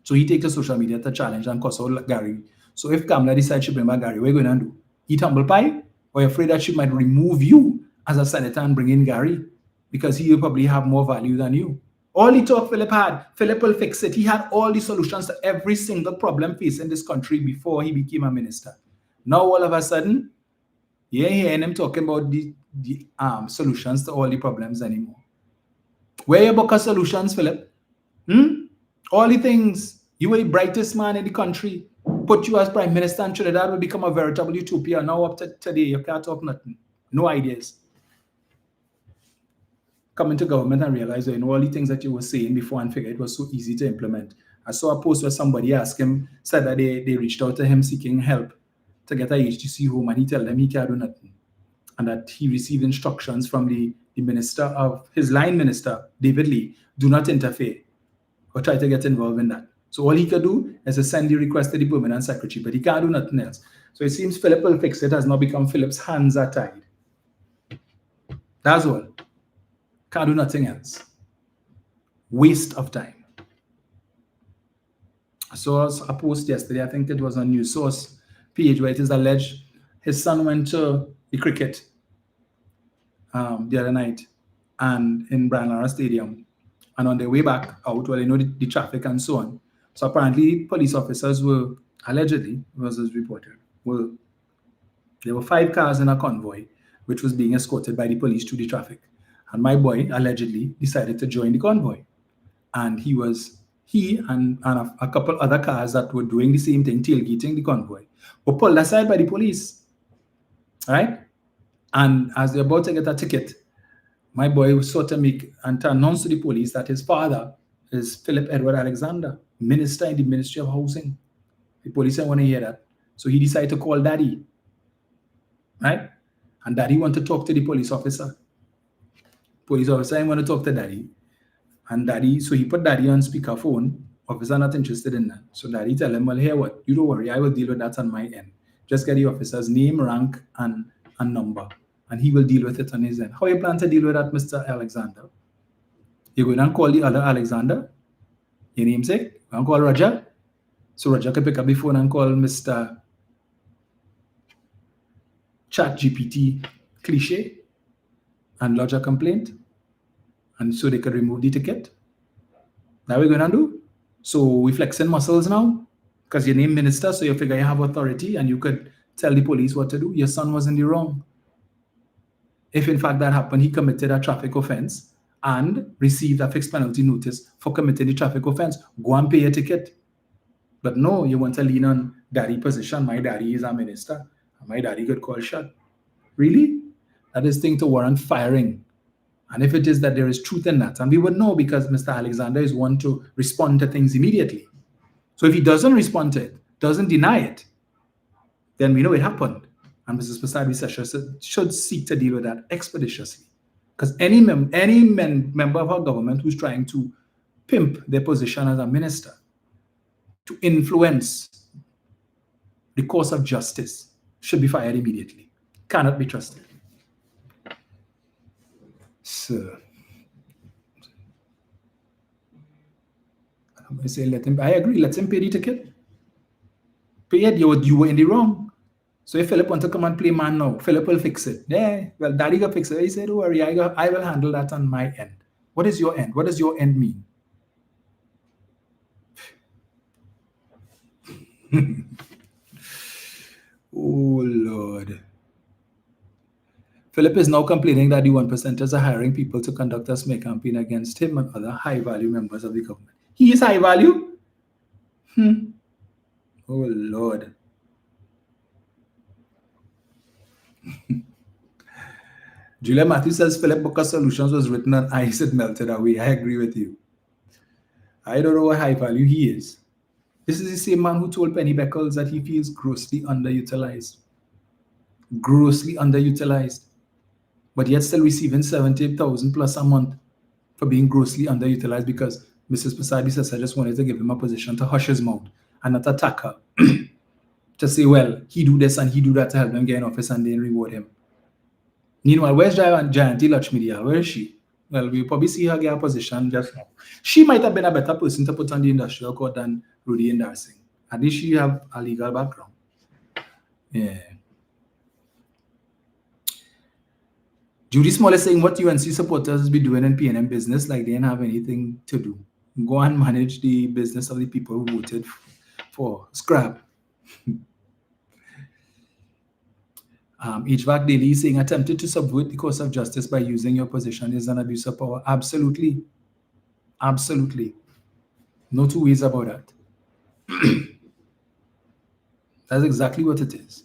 So he takes to social media to challenge and cuss out Gary. So if Kamala decides to bring back Gary, what are you going to do? Eat humble pie? Or you're afraid that she might remove you as a senator and bring in Gary? Because he will probably have more value than you. All the talk Philip had, Philip will fix it. He had all the solutions to every single problem facing this country before he became a minister. Now all of a sudden, you ain't hearing him talking about the solutions to all the problems anymore. Where your book of solutions, Philip? All the things, you were the brightest man in the country. Put you as prime minister and Trinidad will become a veritable utopia. Now up to today, you can't talk nothing. No ideas. Come into government and realize that all the things that you were saying before and figure it was so easy to implement. I saw a post where somebody asked him, said that they reached out to him seeking help to get a HTC home, and he told them he can't do nothing. And that he received instructions from the minister of his line minister, David Lee, do not interfere or try to get involved in that. So all he could do is to send the request to the permanent secretary, but he can't do nothing else. So it seems Philip will fix it has now become Philip's hands are tied. That's all. Can't do nothing else. Waste of time. I saw a post yesterday, I think it was on News Source page, where it is alleged his son went to the cricket the other night and in Brian Lara Stadium. And on their way back out, well, the traffic and so on. So apparently police officers were, allegedly, was reported, there were 5 cars in a convoy, which was being escorted by the police through the traffic. And my boy allegedly decided to join the convoy. And he and a couple other cars that were doing the same thing, tailgating the convoy, were pulled aside by the police, right? And as they're about to get a ticket, my boy sought to make and to announce to the police that his father is Philip Edward Alexander, minister in the Ministry of Housing. The police didn't want to hear that. So he decided to call daddy, right? And daddy wanted to talk to the police officer. Police officer didn't want to talk to daddy. And daddy, so he put daddy on speakerphone. Officer not interested in that. So daddy tell him, well, here what? You don't worry, I will deal with that on my end. Just get the officer's name, rank, and number. And he will deal with it on his end. How you plan to deal with that, Mr. Alexander? You're going to call the other Alexander? Your namesake? You're going to call Roger? So Roger can pick up the phone and call Mr. ChatGPT cliche and lodge a complaint. And so they could remove the ticket. That we're going to do. So we flexing muscles now because you're named minister, so you figure you have authority and you could tell the police what to do. Your son was in the wrong. If in fact that happened, he committed a traffic offense and received a fixed penalty notice for committing the traffic offense, go and pay a ticket. But no, you want to lean on daddy position. My daddy is a minister. And my daddy could call shot. Really? That is thing to warrant firing. And if it is that there is truth in that, and we would know because Mr. Alexander is one to respond to things immediately. So if he doesn't respond to it, doesn't deny it, then we know it happened. And Mrs. Prasad should seek to deal with that expeditiously. Because any member of our government who's trying to pimp their position as a minister to influence the course of justice should be fired immediately. Cannot be trusted. So, I say I agree, let him pay the ticket. Pay it, you were in the wrong. So if Philip wants to come and play man now, Philip will fix it. Yeah, well, daddy will fix it. He said, don't worry, I will handle that on my end. What is your end? What does your end mean? Oh, Lord. Philip is now complaining that the 1%ers are hiring people to conduct a smear campaign against him and other high-value members of the government. He is high-value? Oh, Lord. Julia Matthews says Philip Booker Solutions was written on ice, it melted away. I agree with you. I don't know what high-value he is. This is the same man who told Penny Beckles that he feels grossly underutilized. Grossly underutilized. But yet still receiving 70,000 plus a month for being grossly underutilized because Mrs. Prasad Bisasa just wanted to give him a position to hush his mouth and not attack her. To say, well, he do this and he do that to help him get in office and then reward him. Meanwhile, where's Jayanti Lakshmi? Where is she? Well, we'll probably see her get a position just now. She might have been a better person to put on the industrial court than Rudy endorsing. At least she have a legal background. Yeah. Judy Small is saying what UNC supporters be doing in PNM business like they didn't have anything to do. Go and manage the business of the people who voted for scrap. HVAC Daily is saying attempted to subvert the course of justice by using your position is an abuse of power. Absolutely. Absolutely. No two ways about that. That's exactly what it is.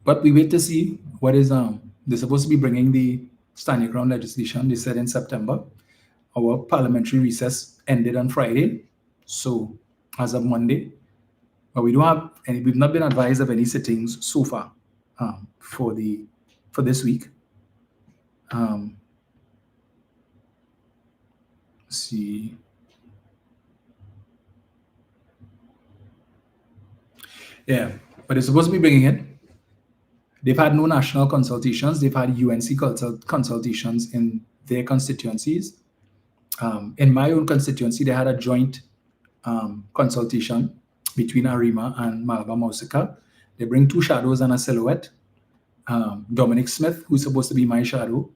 But we wait to see what is they're supposed to be bringing the standing ground legislation. They said in September. Our parliamentary recess ended on Friday, so as of Monday, but we don't have any. We've not been advised of any sittings so far for this week. Let's see. Yeah, but they're supposed to be bringing it. They've had no national consultations. They've had UNC consultations in their constituencies. In my own constituency, they had a joint consultation between Arima and Malabar Mausika. They bring two shadows and a silhouette. Dominic Smith, who's supposed to be my shadow.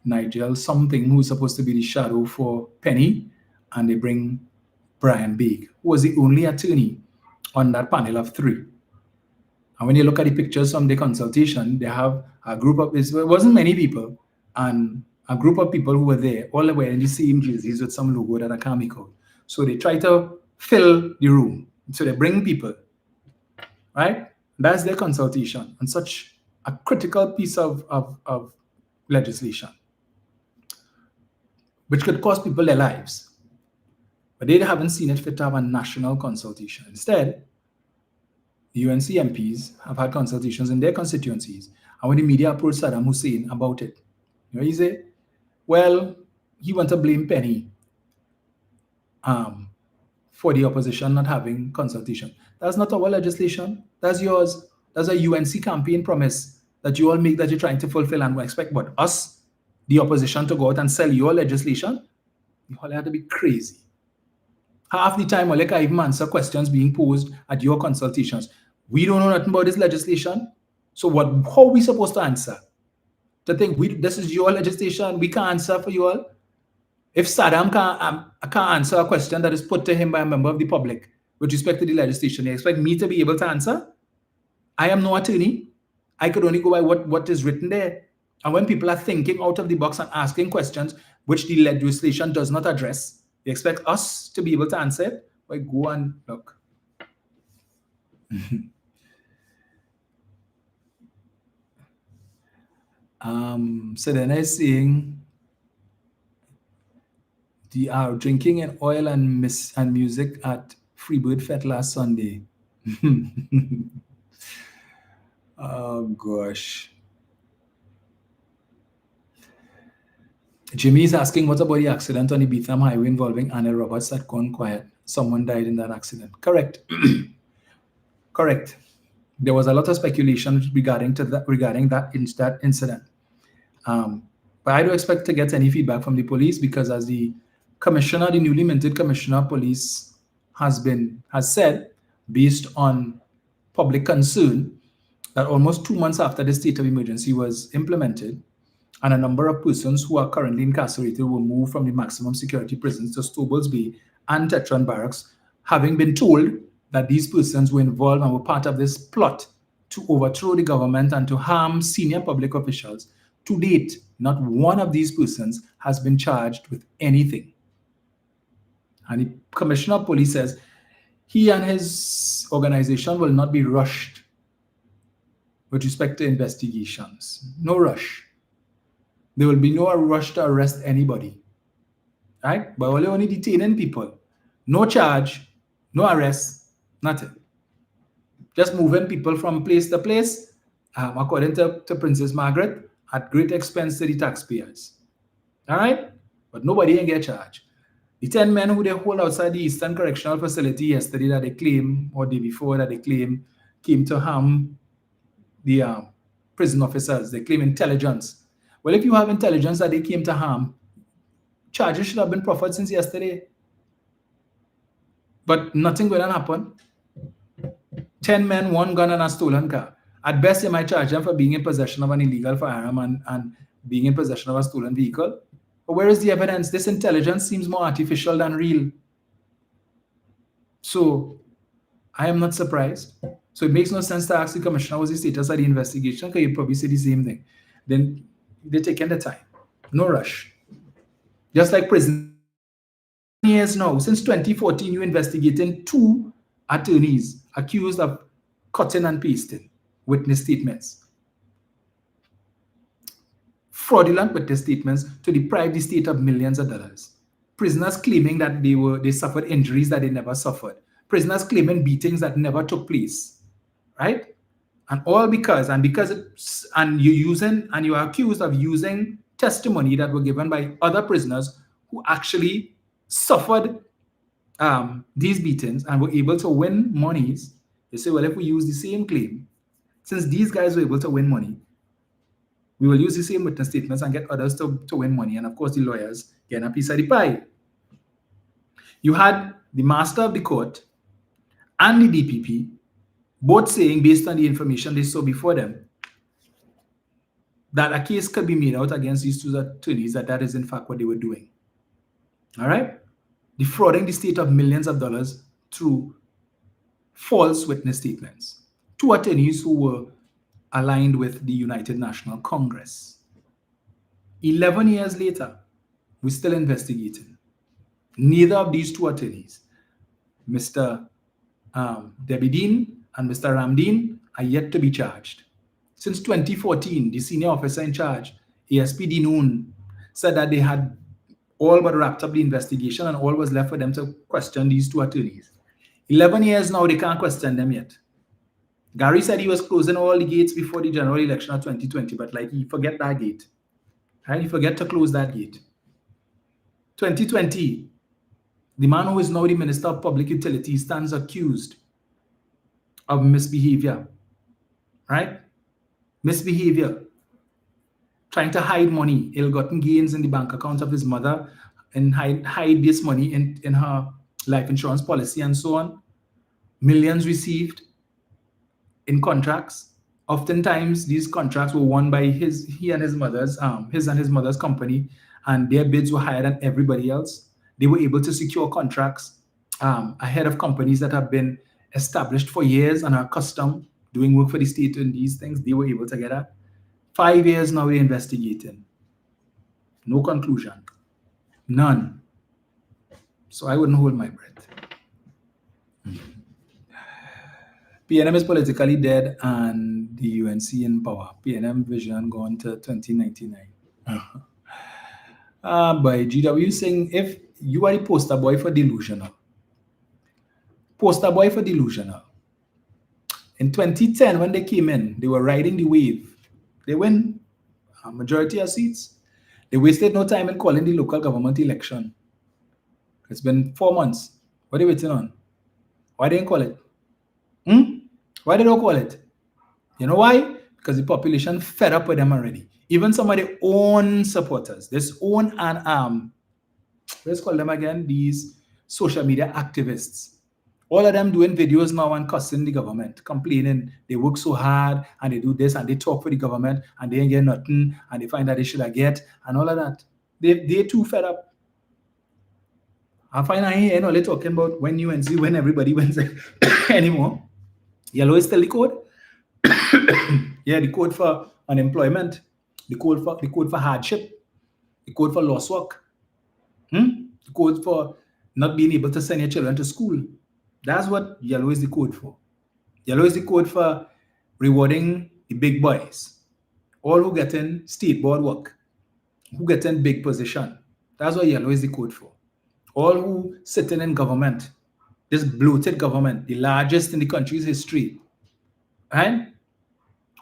Nigel something, who's supposed to be the shadow for Penny. And they bring Brian Big, who was the only attorney on that panel of three. And when you look at the pictures from the consultation, they have a group of, it wasn't many people, and a group of people who were there, all wearing the same jerseys with some logo that I can't make out. So they try to fill the room. So they bring people, right? That's their consultation on such a critical piece of legislation, which could cost people their lives. But they haven't seen it fit to have a national consultation. Instead, the UNC MPs have had consultations in their constituencies. And when the media approached Saddam Hussein about it, you know, he said, well, he want to blame Penny for the opposition not having consultation. That's not our legislation. That's yours. That's a UNC campaign promise that you all make that you're trying to fulfill, and we expect what, us, the opposition, to go out and sell your legislation? You all have to be crazy. Half the time, I can even answer questions being posed at your consultations. We don't know nothing about this legislation. So how are we supposed to answer? To think this is your legislation, we can't answer for you all? If Saddam can't answer a question that is put to him by a member of the public with respect to the legislation, you expect me to be able to answer? I am no attorney. I could only go by what is written there. And when people are thinking out of the box and asking questions which the legislation does not address, you expect us to be able to answer it? Well, go and look. So then I'm saying they are drinking in oil and music at Freebird Fete last Sunday. Oh gosh. Jimmy is asking, what about the accident on the Bethlehem Highway involving Anna Roberts that gone quiet? Someone died in that accident. Correct. Correct. There was a lot of speculation regarding that incident. But I don't expect to get any feedback from the police, because as the commissioner, the newly minted commissioner of police has said, based on public concern, that almost 2 months after the state of emergency was implemented, and a number of persons who are currently incarcerated were moved from the maximum security prisons to Stobles Bay and Tetron Barracks, having been told that these persons were involved and were part of this plot to overthrow the government and to harm senior public officials. To date, not one of these persons has been charged with anything. And the commissioner of police says he and his organization will not be rushed with respect to investigations. No rush. There will be no rush to arrest anybody, right? But we're only detaining people. No charge, no arrest, nothing. Just moving people from place to place, according to Princess Margaret, at great expense to the taxpayers. All right? But nobody can get charged. The 10 men who they hold outside the Eastern Correctional Facility yesterday that they claim, or day before that they claim, came to harm the prison officers. They claim intelligence. Well, if you have intelligence that they came to harm Charges should have been proffered since yesterday. But nothing going to happen. 10 men, 1 gun, and a stolen car. At best, they might charge them for being in possession of an illegal firearm and being in possession of a stolen vehicle. But where is the evidence? This intelligence seems more artificial than real. So I am not surprised. So it makes no sense to ask the commissioner what's the status of the investigation, because you probably say the same thing. Then they're taking the time. No rush. Just like prison years now, since 2014, you're investigating 2 attorneys accused of cutting and pasting witness statements. Fraudulent witness statements to deprive the state of millions of dollars. Prisoners claiming that they suffered injuries that they never suffered. Prisoners claiming beatings that never took place. Right? And all because you are accused of using testimony that were given by other prisoners who actually suffered these beatings and were able to win monies. They say, well, if we use the same claim, since these guys were able to win money, we will use the same witness statements and get others to win money. And of course, the lawyers get a piece of the pie. You had the master of the court and the DPP both saying, based on the information they saw before them, that a case could be made out against these 2 attorneys that is in fact what they were doing. All right? Defrauding the state of millions of dollars through false witness statements. 2 attorneys who were aligned with the United National Congress. 11 years later, we're still investigating. Neither of these 2 attorneys, Mr. Debidin and Mr. Ramdeen, are yet to be charged. Since 2014, the senior officer in charge, ASP Dinoon, said that they had all but wrapped up the investigation and all was left for them to question these 2 attorneys. 11 years now, they can't question them yet. Gary said he was closing all the gates before the general election of 2020, but like he forget that gate. Right? He forget to close that gate. 2020, the man who is now the Minister of Public Utilities stands accused of misbehavior. Right? Misbehavior. Trying to hide money, ill-gotten gains in the bank account of his mother, and hide this money in her life insurance policy and so on. Millions received in contracts. Oftentimes, these contracts were won by his and his mother's company, and their bids were higher than everybody else. They were able to secure contracts ahead of companies that have been established for years and are accustomed doing work for the state and these things. They were able to get that. 5 years now, we're investigating. No conclusion. None. So I wouldn't hold my breath. PNM is politically dead and the UNC in power. PNM vision gone to 2099. By GW saying, if you are the poster boy for delusional. Poster boy for delusional. In 2010, when they came in, they were riding the wave. They win a majority of seats. They wasted no time in calling the local government election. It's been 4 months. What are they waiting on? Why didn't call it? Why they don't call it? You know why? Because the population fed up with them already. Even some of their own supporters, this own and let's call them again, these social media activists. All of them doing videos now and cussing the government, complaining they work so hard and they do this and they talk for the government and they ain't get nothing and they find that they should have get and all of that. They too fed up. I find I ain't only talking about when UNC, when everybody wins anymore. Yellow is still the code. Yeah, the code for unemployment, the code for hardship, the code for lost work, the code for not being able to send your children to school. That's what yellow is the code for. Yellow is the code for rewarding the big boys, all who get in state board work, who get in big position. That's what yellow is the code for. All who sitting in government, this bloated government, the largest in the country's history, right?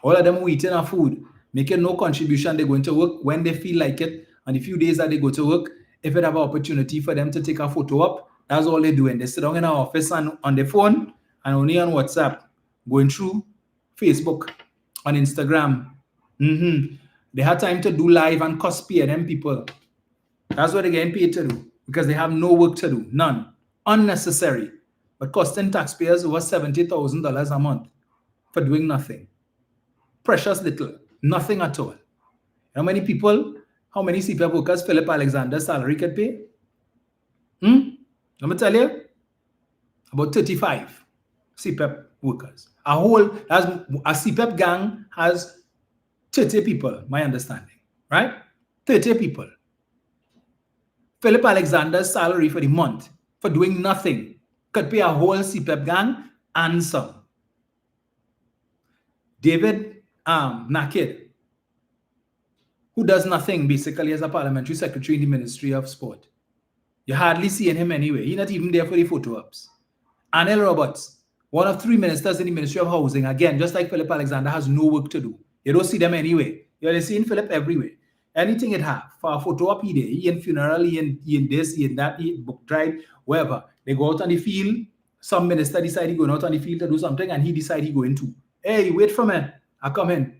All of them who eating our food, making no contribution, they're going to work when they feel like it. And the few days that they go to work, if it have an opportunity for them to take a photo up, that's all they're doing. They sit down in our office and on their phone and only on WhatsApp, going through Facebook, on Instagram. They had time to do live and cuss PNM people. That's what they're getting paid to do, because they have no work to do, none, unnecessary, but costing taxpayers over $70,000 a month for doing nothing. Precious little, nothing at all. How many people, how many CPF workers Philip Alexander's salary could pay? Let me tell you, about 35 CPF workers. A CPF gang has 30 people, my understanding, right? 30 people. Philip Alexander's salary for the month for doing nothing could pay a whole CPF gang and some. David Naked, who does nothing basically as a parliamentary secretary in the Ministry of Sport. You hardly see him anyway. He's not even there for the photo ops. Anil Roberts, one of 3 ministers in the Ministry of Housing, again, just like Philip Alexander, has no work to do. You don't see them anyway. You're only seeing Philip everywhere. Anything it have for a photo op, he in funeral, he in this, he in that, he book drive, wherever. They go out on the field. Some minister decide he going out on the field to do something, and he decide he going to. Hey, wait for me. I come in.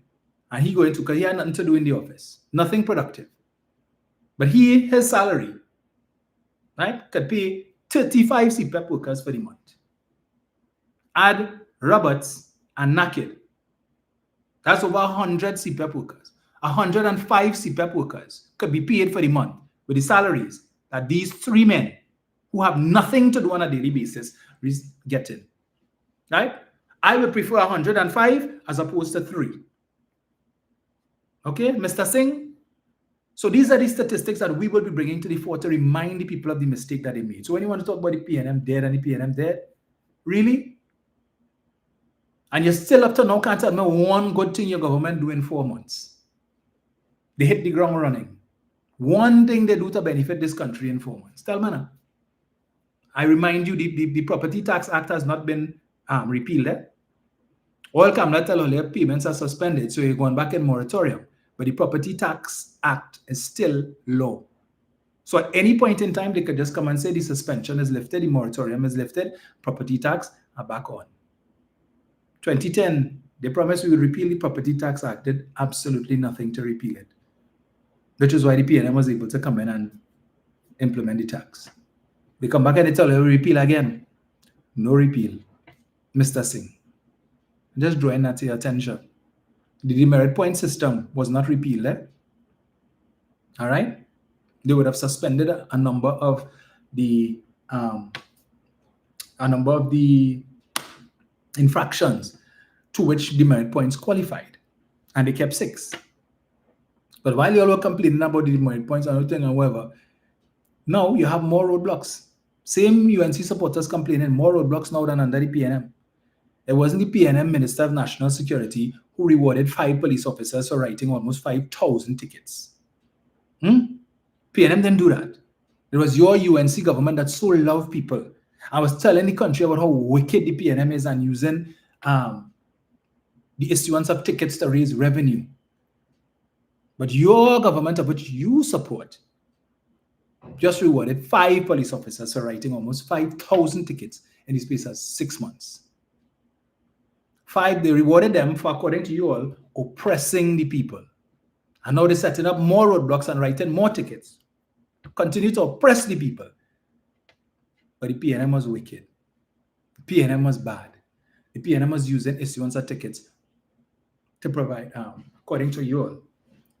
And he going to, because he had nothing to do in the office. Nothing productive. But his salary, right, could pay 35 CPF workers for the month. Add Roberts and Naked. That's over 100 CPF workers. 105 CPF workers could be paid for the month with the salaries that these 3 men who have nothing to do on a daily basis is getting. Right? I would prefer 105 as opposed to 3. Okay, Mr. Singh? So these are the statistics that we will be bringing to the fore to remind the people of the mistake that they made. So when you want to talk about the PNM dead and the PNM dead, really? And you're still up to now can't tell me one good thing your government do in 4 months. They hit the ground running. One thing they do to benefit this country in 4 months. Tell me now. I remind you, the Property Tax Act has not been repealed. All Kamla tell all payments are suspended, so you're going back in moratorium. But the Property Tax Act is still law. So at any point in time, they could just come and say the suspension is lifted, the moratorium is lifted, property tax are back on. 2010, they promised we would repeal the Property Tax Act, did absolutely nothing to repeal it, which is why the PNM was able to come in and implement the tax. They come back and they tell you repeal again. No repeal. Mr. Singh, just drawing that to your attention. The demerit point system was not repealed. All right? They would have suspended a number of the infractions to which demerit points qualified, and they kept 6. But while you all were complaining about the demerit points and everything and whatever, now you have more roadblocks. Same UNC supporters complaining more roadblocks now than under the PNM. It wasn't the PNM Minister of National Security who rewarded 5 police officers for writing almost 5,000 tickets. PNM didn't do that. It was your UNC government that so loved people. I was telling the country about how wicked the PNM is and using the issuance of tickets to raise revenue. But your government, of which you support, just rewarded 5 police officers for writing almost 5,000 tickets in the space of 6 months. 5, they rewarded them for, according to you all, oppressing the people. And now they're setting up more roadblocks and writing more tickets. Continue to oppress the people. But the PNM was wicked. The PNM was bad. The PNM was using issuance of tickets to provide, according to you all,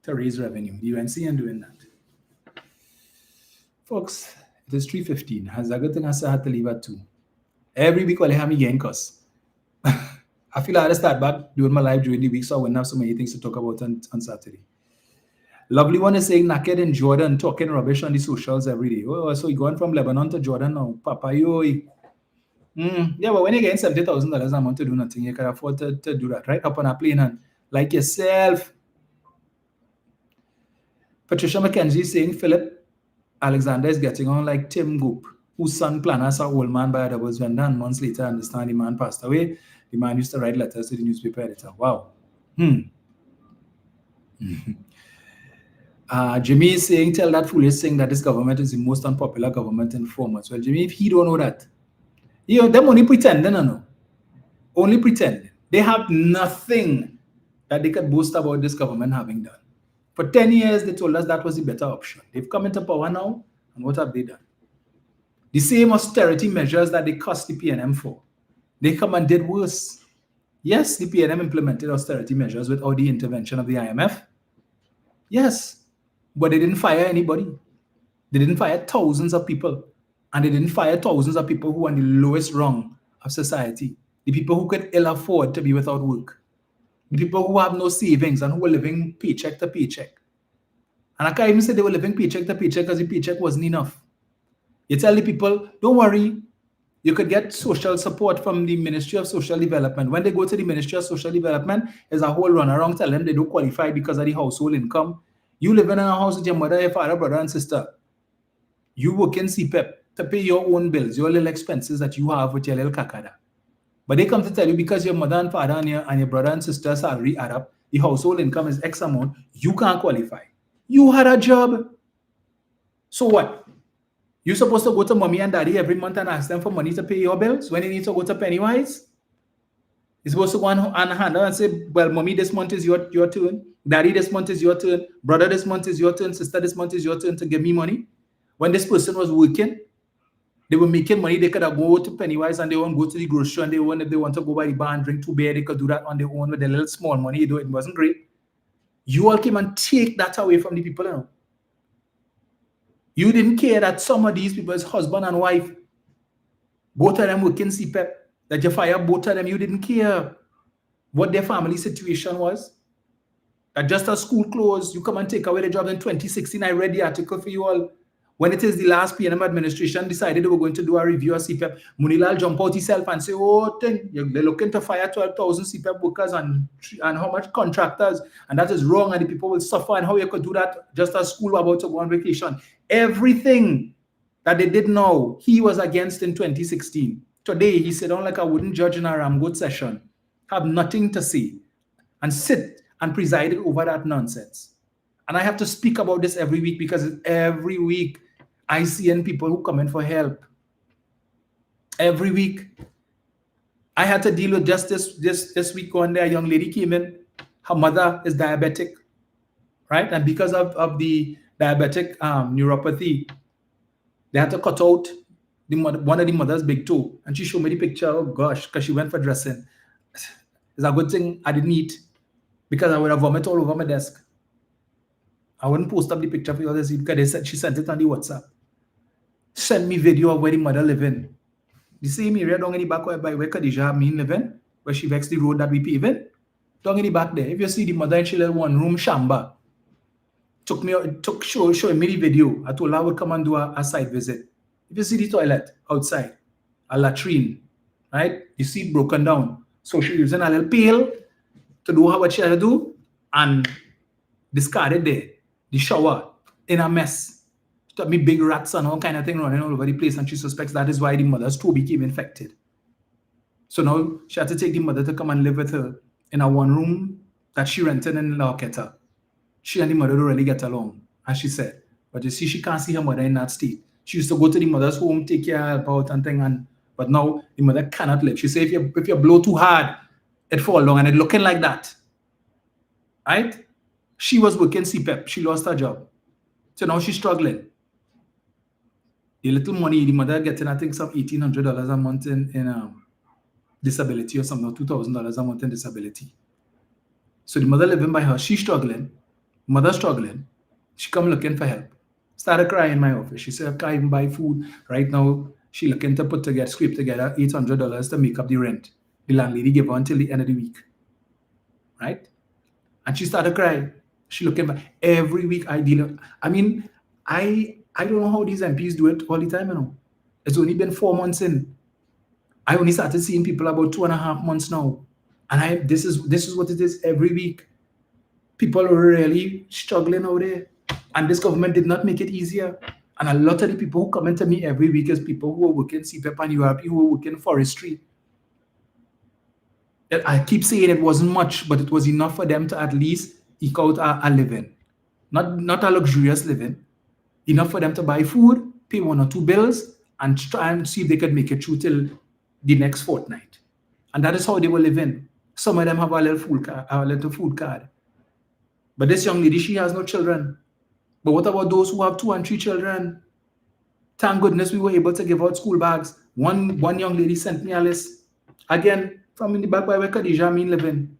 to raise revenue. The UNC ain't doing that. Folks, it is 3:15. Has a good thing I had to leave at 2. Every week I'll have me getting cuss. I feel I had to start back doing my live during the week, so I wouldn't have so many things to talk about on Saturday. Lovely one is saying Naked in Jordan, talking rubbish on the socials every day. Oh, so you're going from Lebanon to Jordan now. Papa, yo. Yeah, but when you're getting $70,000 a month to do nothing, you can afford to do that, right? Up on a plane and like yourself. Patricia McKenzie saying Philip Alexander is getting on like Tim Goop, whose son planners are old man by a doubles vendor, and months later understand the man passed away. The man used to write letters to the newspaper editor. Wow. Jimmy is saying, tell that foolish thing that this government is the most unpopular government in 4 months. Well, Jimmy, if he don't know that, them only pretending, no. Only pretending. They have nothing that they could boast about this government having done For 10 years, they told us that was the better option. They've come into power now, and what have they done? The same austerity measures that they cost the PNM for, they come and did worse. Yes, the PNM implemented austerity measures without the intervention of the IMF. Yes, but they didn't fire anybody. They didn't fire thousands of people. And they didn't fire thousands of people who are on the lowest rung of society. The people who could ill afford to be without work. The people who have no savings and who were living paycheck to paycheck. And I can't even say they were living paycheck to paycheck because the paycheck wasn't enough. You tell the people, don't worry, you could get social support from the Ministry of Social Development. When they go to the Ministry of Social Development, there's a whole runaround telling them they don't qualify because of the household income. You live in a house with your mother, your father, brother, and sister. You work in CPEP to pay your own bills, your little expenses that you have with your little kakada. But they come to tell you because your mother and father and your brother and sister salary add up, the household income is X amount, you can't qualify. You had a job. So what? You're supposed to go to mommy and daddy every month and ask them for money to pay your bills when you need to go to Pennywise? You're supposed to go and hand out and say, well, mommy, this month is your turn. Daddy, this month is your turn. Brother, this month is your turn. Sister, this month is your turn to give me money. When this person was working, they were making money. They could have go to Pennywise and they won't go to the grocery and if they want to go by the bar and drink 2 beer, they could do that on their own with their little small money. It wasn't great. You all came and take that away from the people. You know? You didn't care that some of these people's husband and wife, both of them working CPEP, that you fire both of them. You didn't care what their family situation was. That just as school closed, you come and take away the job in 2016. I read the article for you all. When it is the last PNM administration decided they were going to do a review of CPEP, Munilal jump out himself and say, oh, they're looking to fire 12,000 CPEP workers and how much contractors, and that is wrong, and the people will suffer, and how you could do that just as school were about to go on vacation. Everything that they did now, he was against in 2016. Today, he sat down like a wooden judge in a Ramgood session, have nothing to say, and sit and presided over that nonsense. And I have to speak about this every week because every week I see people who come in for help. Every week. I had to deal with just this week one day, a young lady came in. Her mother is diabetic, right? And because of the diabetic neuropathy, they had to cut out one of the mother's big toe. And she showed me the picture. Oh gosh, because she went for dressing. It's a good thing I didn't eat because I would have vomit all over my desk. I wouldn't post up the picture for you all to see because they said she sent it on the WhatsApp. Send me video of where the mother living. The same area down in the back where Khadija mean living, where she vexed the road that we paving. Down in the back there. If you see the mother in she little one room shamba, showing me the video. I told her I would come and do a site visit. If you see the toilet outside, a latrine, right? You see it broken down. So she's using a little pail to do what she had to do and discarded there. The shower in a mess. She got me big rats and all kind of thing running all over the place, and she suspects that is why the mother's toe became infected. So now she had to take the mother to come and live with her in a one room that she rented in La Quetta. She and the mother don't really get along, as she said. But you see, she can't see her mother in that state. She used to go to the mother's home, take care, help out and thing, but now the mother cannot live. She said if you blow too hard, it fall down, and it looking like that. Right? She was working CPEP. She lost her job. So now she's struggling. The little money the mother getting, I think, some $1,800 a month in disability or something, $2,000 a month in disability. So the mother living by her, she's struggling. Mother struggling. She come looking for help. Started crying in my office. She said, I can't even buy food. Right now, she looking to scrape together $800 to make up the rent. The landlady gave her until the end of the week. Right? And she started crying. She looking back. Every week I deal. I mean, I don't know how these MPs do it all the time, you know. It's only been 4 months in. I only started seeing people about 2.5 months now. And this is what it is every week. People are really struggling out there. And this government did not make it easier. And a lot of the people who come into me every week is people who are working CPEP and URP, who are working forestry. I keep saying it wasn't much, but it was enough for them to at least eke out a living. Not a luxurious living. Enough for them to buy food, pay 1 or 2 bills, and try and see if they could make it through till the next fortnight. And that is how they were living. Some of them have a little food card. But this young lady, she has no children. But what about those who have 2 and 3 children? Thank goodness we were able to give out school bags. One young lady sent me a list. Again, from in the back by where Khadija Amin living.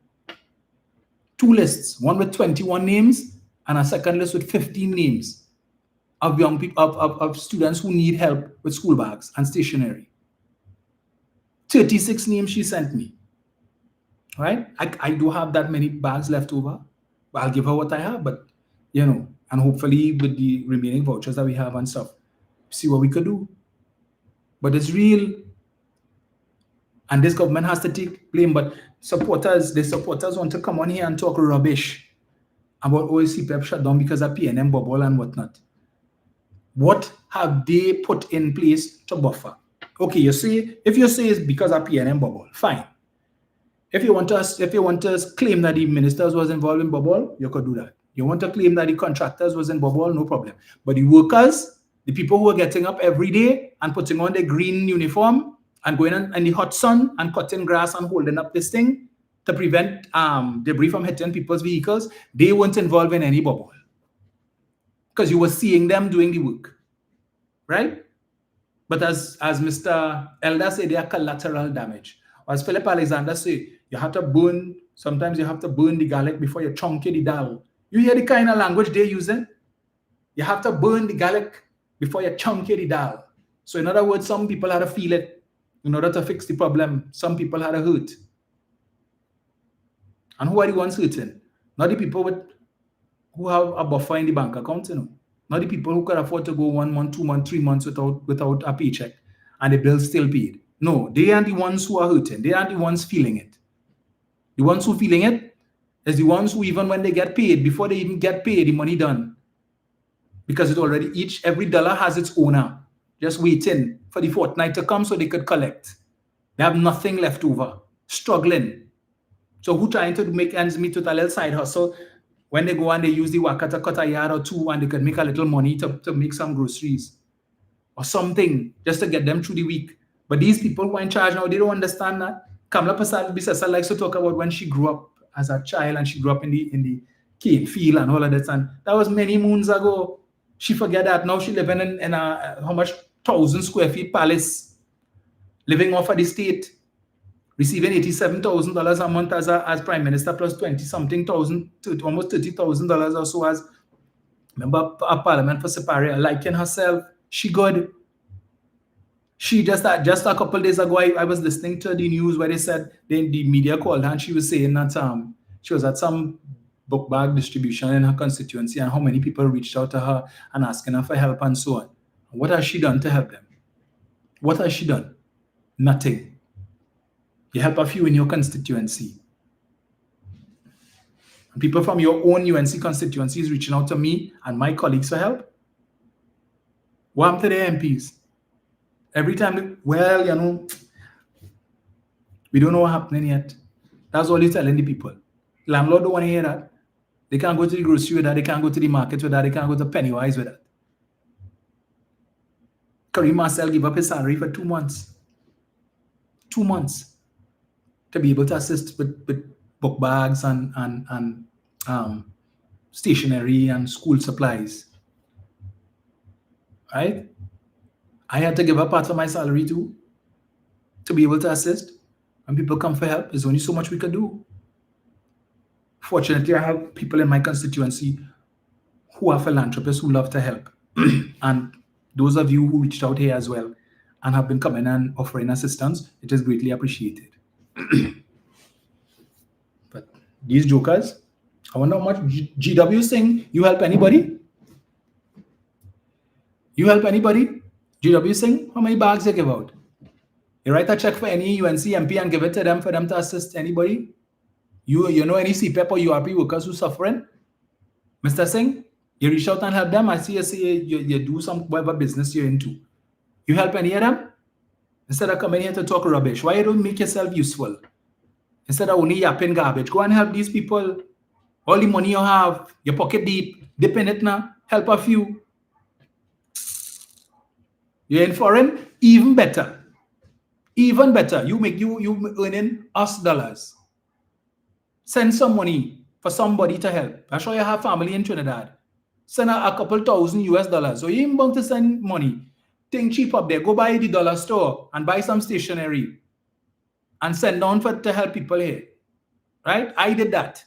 2 lists, one with 21 names and a second list with 15 names of young people, of students who need help with school bags and stationery. 36 names she sent me. Right? I do have that many bags left over. I'll give her what I have, but you know, and hopefully with the remaining vouchers that we have and stuff, see what we could do. But it's real. And this government has to take blame. But the supporters want to come on here and talk rubbish about OECPEP shut down because of PNM bubble and whatnot. What have they put in place to buffer? Okay, if you say it's because of PNM bubble, fine. If you want to claim that the ministers was involved in bubble, you could do that. You want to claim that the contractors was in bubble, no problem. But the workers, the people who are getting up every day and putting on their green uniform and going in the hot sun and cutting grass and holding up this thing to prevent debris from hitting people's vehicles, they weren't involved in any bubble. Because you were seeing them doing the work, right? But as Mr. Elder said, they are collateral damage. As Philip Alexander said, sometimes you have to burn the garlic before you chunk the dal. You hear the kind of language they're using? You have to burn the garlic before you chunk the dal. So in other words, some people had to feel it in order to fix the problem. Some people had to hurt. And who are the ones hurting? Not the people who have a buffer in the bank account, you know. Not the people who could afford to go 1 month, 2 months, 3 months without a paycheck and the bill's still paid. No, they are the ones who are hurting. They are the ones feeling it. The ones who feeling it is the ones who, even when they get paid, before they even get paid, the money done. Because every dollar has its owner, just waiting for the fortnight to come so they could collect. They have nothing left over, struggling. So who trying to make ends meet with a little side hustle? When they go and they use the waka to cut a yard or 2 and they could make a little money to make some groceries or something just to get them through the week. But these people who are in charge now, they don't understand that. Kamla Prasad likes to talk about when she grew up as a child and she grew up in the cane field and all of that. And that was many moons ago. She forget that. Now she living in a how much 1,000 square feet palace, living off of the state, receiving $87,000 a month as prime minister plus 20-something thousand, almost $30,000 or so as member of parliament for Siparia, liking herself. She good. She just a couple of days ago, I was listening to the news where they said the media called her and she was saying that she was at some book bag distribution in her constituency and how many people reached out to her and asking her for help and so on. What has she done to help them? What has she done? Nothing. You help a few in your constituency. And people from your own UNC constituency is reaching out to me and my colleagues for help. What happened to the MPs? Every time, well, you know, we don't know what's happening yet. That's all you're telling the people. Landlord don't want to hear that. They can't go to the grocery with that. They can't go to the market with that. They can't go to Pennywise with that. Kareem Marcel gave up his salary for 2 months. 2 months to be able to assist with book bags and stationery and school supplies. Right? I had to give up part of my salary too to be able to assist. When people come for help, there's only so much we could do. Fortunately, I have people in my constituency who are philanthropists who love to help. And those of you who reached out here as well and have been coming and offering assistance, it is greatly appreciated. But these jokers, I wonder how much GW Singh, you help anybody? You help anybody? GW Singh, how many bags you give out? You write a check for any UNC MP and give it to them for them to assist anybody? You know any CPEP or URP workers who suffering? Mr. Singh, you reach out and help them. I see you do some whatever business you're into. You help any of them? Instead of coming here to talk rubbish, why you don't make yourself useful? Instead of only yapping garbage, go and help these people. All the money you have, your pocket deep, dip in it now, help a few. You're in foreign, even better. Even better. You earning us dollars. Send some money for somebody to help. I'm sure you have family in Trinidad. Send a couple $1,000 US. So you ain't bound to send money. Think cheap up there. Go buy the dollar store and buy some stationery and send down to help people here. Right? I did that.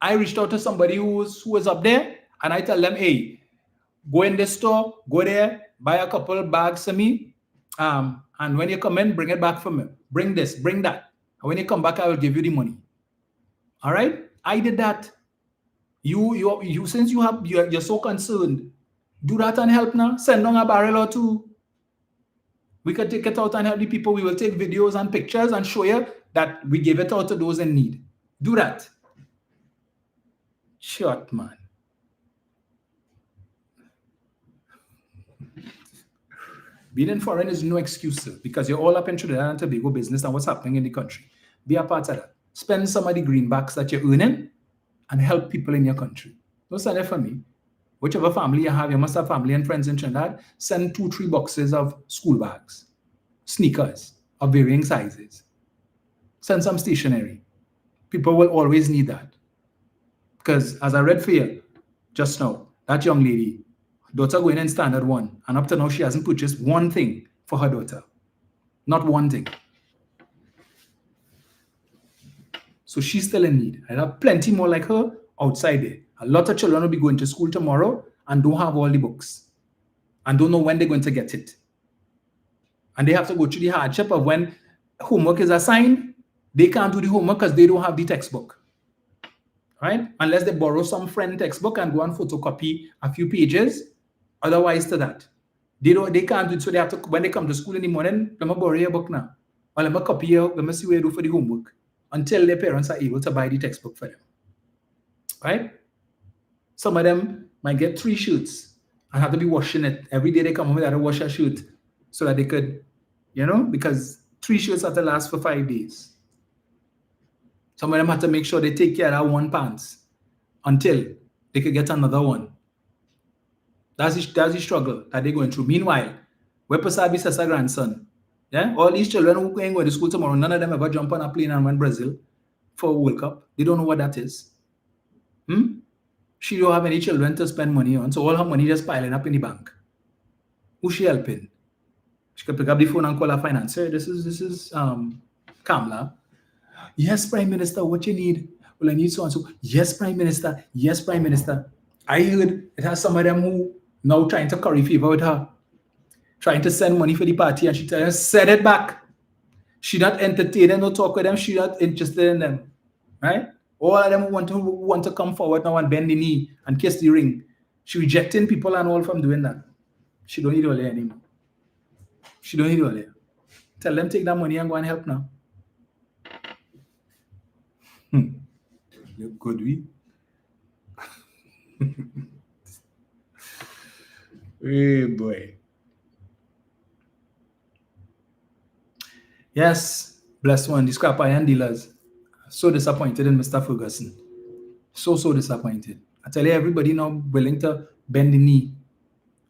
I reached out to somebody who was up there, and I tell them, hey, go in the store, go there, buy a couple bags for me. And when you come in, bring it back for me. Bring this, bring that. And when you come back, I will give you the money. All right? I did that. You since you're so concerned, do that and help now. Send down a barrel or two. We could take it out and help the people. We will take videos and pictures and show you that we gave it out to those in need. Do that. Short, man. Being in foreign is no excuse, sir, because you're all up in Trinidad and Tobago business and what's happening in the country. Be a part of that. Spend some of the greenbacks that you're earning and help people in your country. Don't send it for me. Whichever family you have, you must have family and friends in Trinidad, send 2-3 boxes of school bags, sneakers of varying sizes. Send some stationery. People will always need that. Because as I read for you just now, that young lady, daughter going in standard 1, and up to now she hasn't purchased one thing for her daughter. Not one thing. So she's still in need. I have plenty more like her outside there. A lot of children will be going to school tomorrow and don't have all the books and don't know when they're going to get it. And they have to go through the hardship of when homework is assigned, they can't do the homework because they don't have the textbook. Right? Unless they borrow some friend textbook and go and photocopy a few pages. Otherwise to that. They can't do it, so they have to, when they come to school in the morning, let me borrow your book now. Or let me copy you, let me see what you do for the homework. Until their parents are able to buy the textbook for them. Right? Some of them might get 3 shirts and have to be washing it. Every day they come home with a wash a shirt so that they could, because 3 shirts have to last for 5 days. Some of them have to make sure they take care of that one pants until they could get another one. That's the struggle that they're going through. Meanwhile, where Pasabi says her grandson, all these children who are going to school tomorrow, none of them ever jump on a plane and went Brazil for a World Cup. They don't know what that is. She don't have any children to spend money on, so all her money just piling up in the bank. Who's she helping? She could pick up the phone and call her financer. This is Kamla. Yes, Prime Minister, what you need? Well, I need so and so. Yes, Prime Minister. Yes, Prime Minister. I heard it has some of them who now trying to curry favor with her, trying to send money for the party, and she tells them, send it back. She not entertaining, no talk with them. She not interested in them, right? All of them want to come forward now and bend the knee and kiss the ring. She rejecting people and all from doing that. She don't need all that anymore. She don't need all that. Tell them take that money and go and help now. Look good, we. Hey boy. Yes, blessed one, the scrap iron dealers. So disappointed in Mr. Ferguson. So disappointed. I tell you, everybody now willing to bend the knee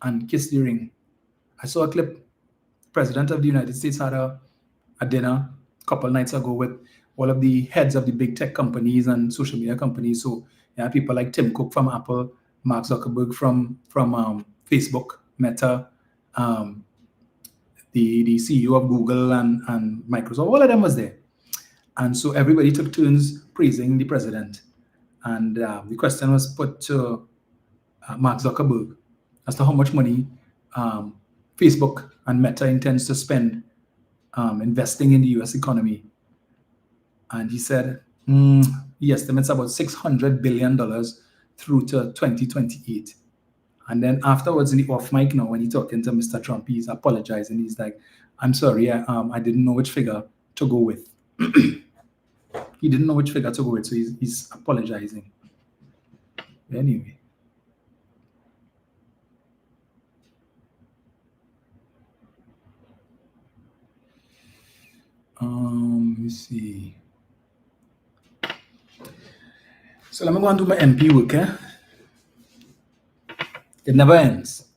and kiss the ring. I saw a clip. President of the United States had a dinner a couple nights ago with all of the heads of the big tech companies and social media companies. So people like Tim Cook from Apple, Mark Zuckerberg from Facebook, Meta, the CEO of Google and Microsoft, all of them was there. And so everybody took turns praising the president. And the question was put to Mark Zuckerberg as to how much money Facebook and Meta intends to spend investing in the US economy. And he said he estimates about $600 billion through to 2028. And then afterwards in the off mic now, when he's talking to Mr. Trump, he's apologizing. He's like, I'm sorry, I didn't know which figure to go with. He didn't know which figure to go with, so he's apologizing. Anyway. Let me see. So let me go and do my MP work, It never ends.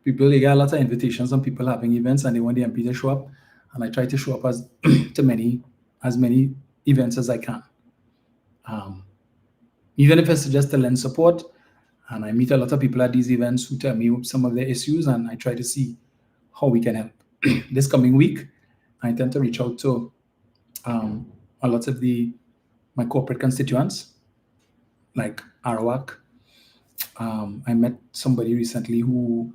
People, they get a lot of invitations on people having events and they want the MP to show up. And I try to show up as many events as I can. Even if it's just to lend support. And I meet a lot of people at these events who tell me some of their issues, and I try to see how we can help. This coming week, I intend to reach out to a lot of my corporate constituents, like Arawak. I met somebody recently who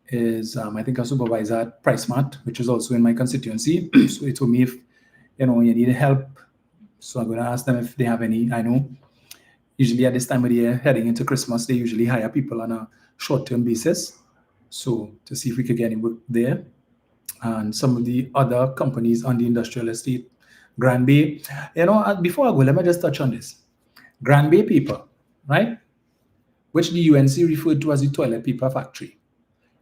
is, I think, a supervisor at PriceMart, which is also in my constituency. So he told me if you need help. So I'm going to ask them if they have any. I know usually at this time of the year, heading into Christmas, they usually hire people on a short-term basis. So to see if we could get any work there. And some of the other companies on the industrial estate, Grand Bay. Before I go, let me just touch on this. Grand Bay people, right? Which the UNC referred to as the toilet paper factory.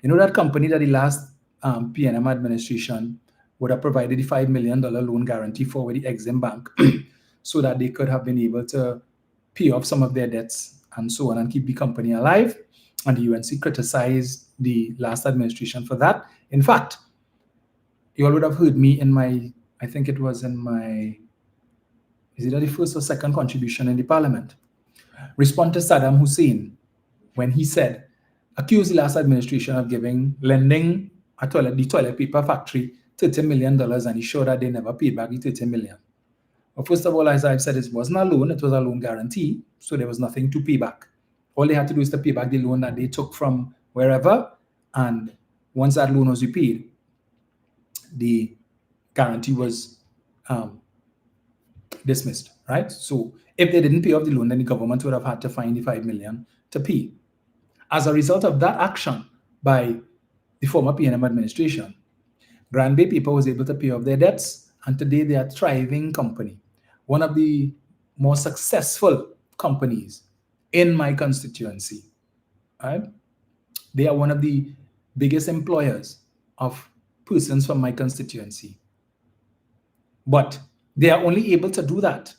You know that company that the last PNM administration would have provided the $5 million loan guarantee for with the Exim Bank so that they could have been able to pay off some of their debts and so on and keep the company alive. And the UNC criticized the last administration for that. In fact, you all would have heard me in I think it was in my, is it the first or second contribution in the parliament, respond to Saddam Hussein when he said, accused the last administration of lending the toilet paper factory $30 million, and he showed that they never paid back the $30 million. Well, first of all, as I've said, it wasn't a loan, it was a loan guarantee, so there was nothing to pay back. All they had to do is to pay back the loan that they took from wherever, and once that loan was repaid, the guarantee was dismissed, right? So if they didn't pay off the loan, then the government would have had to find the $5 million to pay. As a result of that action by the former PNM administration, Grand Bay people was able to pay off their debts, and today they are a thriving company. One of the more successful companies in my constituency, right? They are one of the biggest employers of persons from my constituency. But they are only able to do that.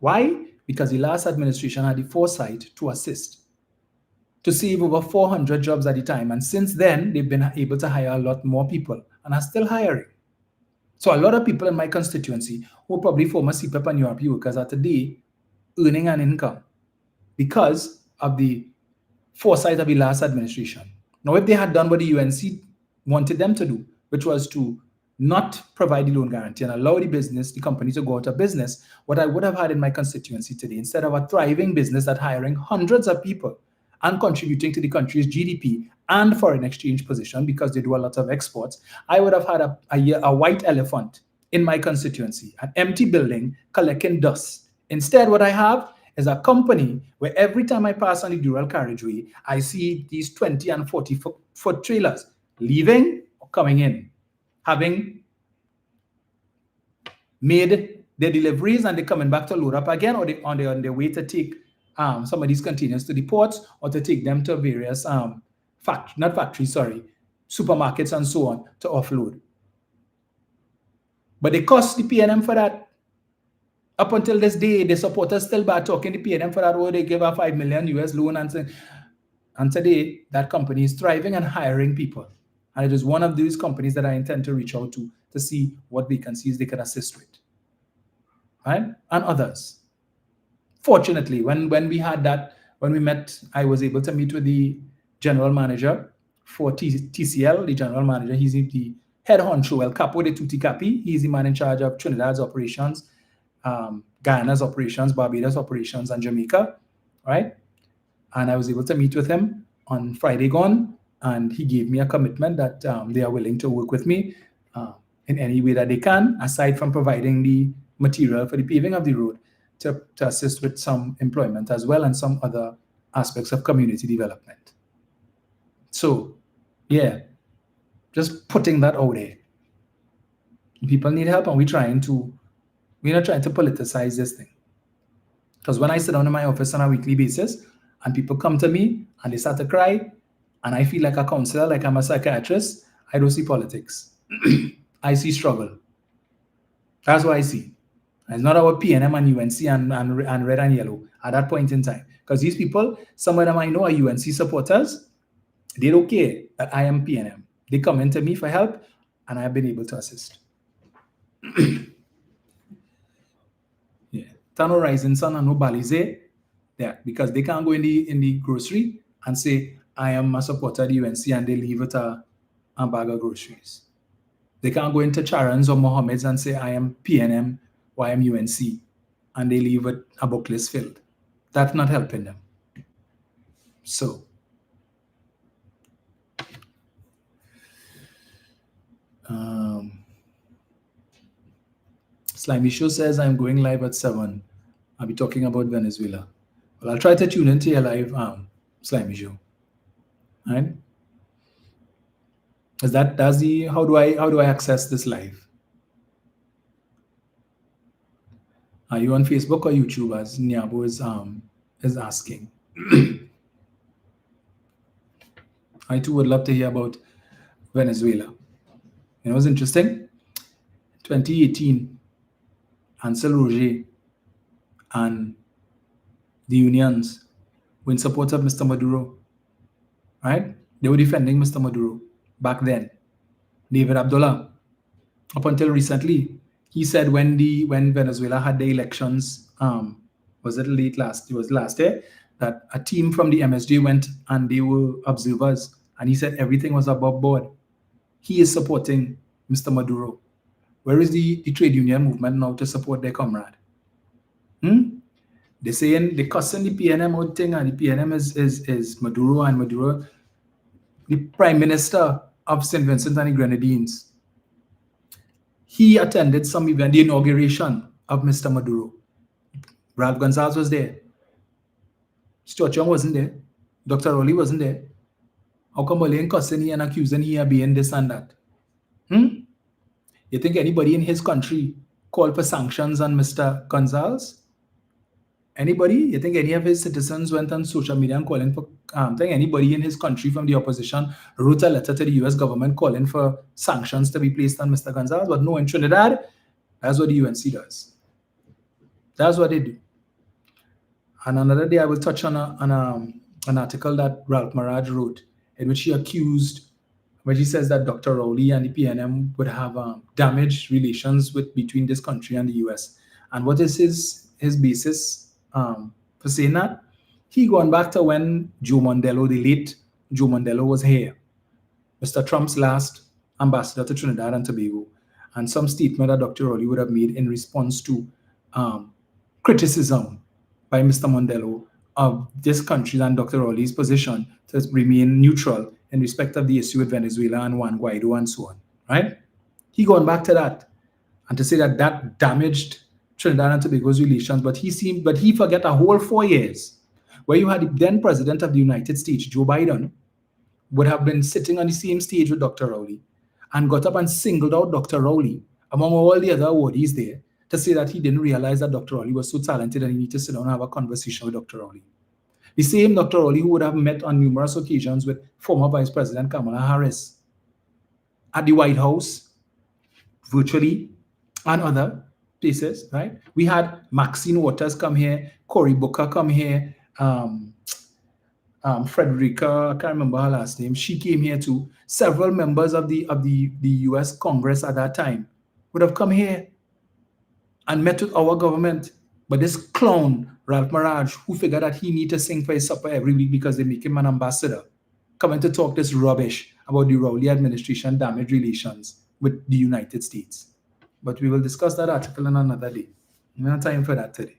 Why? Because the last administration had the foresight to assist, to save over 400 jobs at the time. And since then, they've been able to hire a lot more people and are still hiring. So a lot of people in my constituency who are probably former CPEP and URP workers are today earning an income because of the foresight of the last administration. Now, if they had done what the UNC wanted them to do, which was to not provide the loan guarantee and allow the company to go out of business, what I would have had in my constituency today, instead of a thriving business that hiring hundreds of people and contributing to the country's GDP and foreign exchange position because they do a lot of exports, I would have had a white elephant in my constituency, an empty building collecting dust. Instead, what I have is a company where every time I pass on the dual carriageway, I see these 20 and 40-foot trailers leaving or coming in, having made their deliveries and they're coming back to load up again, or on their way to take some of these containers to the ports or to take them to various supermarkets and so on to offload. But they cost the PNM for that. Up until this day, the supporters still bad talking the PNM for that, where they give a $5 million US loan and today that company is thriving and hiring people. And it is one of these companies that I intend to reach out to see what vacancies they can assist with, right? And others. Fortunately, when we met, I was able to meet with the general manager for TCL, the general manager. He's the head honcho, El Capo de Tutti Capi. He's the man in charge of Trinidad's operations, Guyana's operations, Barbados operations, and Jamaica, right? And I was able to meet with him on Friday gone, and he gave me a commitment that they are willing to work with me in any way that they can, aside from providing the material for the paving of the road, to assist with some employment as well and some other aspects of community development. So, yeah, just putting that out there. People need help, and we're not trying to politicize this thing. Because when I sit down in my office on a weekly basis and people come to me and they start to cry, and I feel like a counselor, like I'm a psychiatrist, I don't see politics. I see struggle. That's what I see. It's not about PNM and UNC and red and yellow at that point in time. Because these people, some of them I know are UNC supporters. They don't care that I am PNM. They come into me for help, and I have been able to assist. Yeah. no Rising Sun and no Balize there, because they can't go in the grocery and say, I am a supporter of the UNC, and they leave it a bag of groceries. They can't go into Charon's or Mohammed's and say, I am PNM or I am UNC, and they leave it a book list filled. That's not helping them. So, Slimy Show says, I'm going live at 7. I'll be talking about Venezuela. Well, I'll try to tune into your live Slimy Show. Right? That's the how do I access this live? Are you on Facebook or YouTube, as Nyabo is asking? I too would love to hear about Venezuela. It was interesting. 2018, Ansel Roger and the unions were in support of Mr. Maduro, right? They were defending Mr. Maduro back then. David Abdullah, up until recently, he said when Venezuela had the elections, was it last year, that a team from the MSJ went and they were observers, and he said everything was above board. He is supporting Mr. Maduro. Where is the trade union movement now to support their comrade? They're saying they're cussing the PNM out thing, and the PNM is Maduro, and Maduro, the Prime Minister of St. Vincent and the Grenadines. He attended some event, the inauguration of Mr. Maduro. Ralph Gonzalez was there. Stuart Young wasn't there. Dr. Rowley wasn't there. How come Olaine cussing he and accusing he of being this and that? You think anybody in his country called for sanctions on Mr. Gonzalez? Anybody? You think any of his citizens went on social media and calling for, think anybody in his country from the opposition wrote a letter to the US government calling for sanctions to be placed on Mr. Gonzalez? But no, in Trinidad, that's what the UNC does. That's what they do. And another day I will touch on an article that Ralph Maraj wrote, in which he accused, where he says that Dr. Rowley and the PNM would have damaged relations between this country and the US. And what is his basis for saying that? He gone back to when Joe Mondello, the late Joe Mondello, was here, Mr. Trump's last ambassador to Trinidad and Tobago, and some statement that Dr. Rowley would have made in response to criticism by Mr. Mondello of this country and Dr. Rowley's position to remain neutral in respect of the issue with Venezuela and Juan Guaido and so on, right? He gone back to that and to say that that damaged Trinidad and Tobago's relations, but he forget a whole 4 years where you had the then president of the United States, Joe Biden, would have been sitting on the same stage with Dr. Rowley and got up and singled out Dr. Rowley among all the other awardees there to say that he didn't realize that Dr. Rowley was so talented and he needed to sit down and have a conversation with Dr. Rowley. The same Dr. Rowley who would have met on numerous occasions with former Vice President Kamala Harris at the White House, virtually, and other places, right? We had Maxine Waters come here, Cory Booker come here, Frederica, I can't remember her last name, she came here too. Several members of the US Congress at that time would have come here and met with our government. But this clown, Ralph Maraj, who figured that he need to sing for his supper every week because they make him an ambassador, coming to talk this rubbish about the Rowley administration damaged relations with the United States. But we will discuss that article on another day. We don't have time for that today.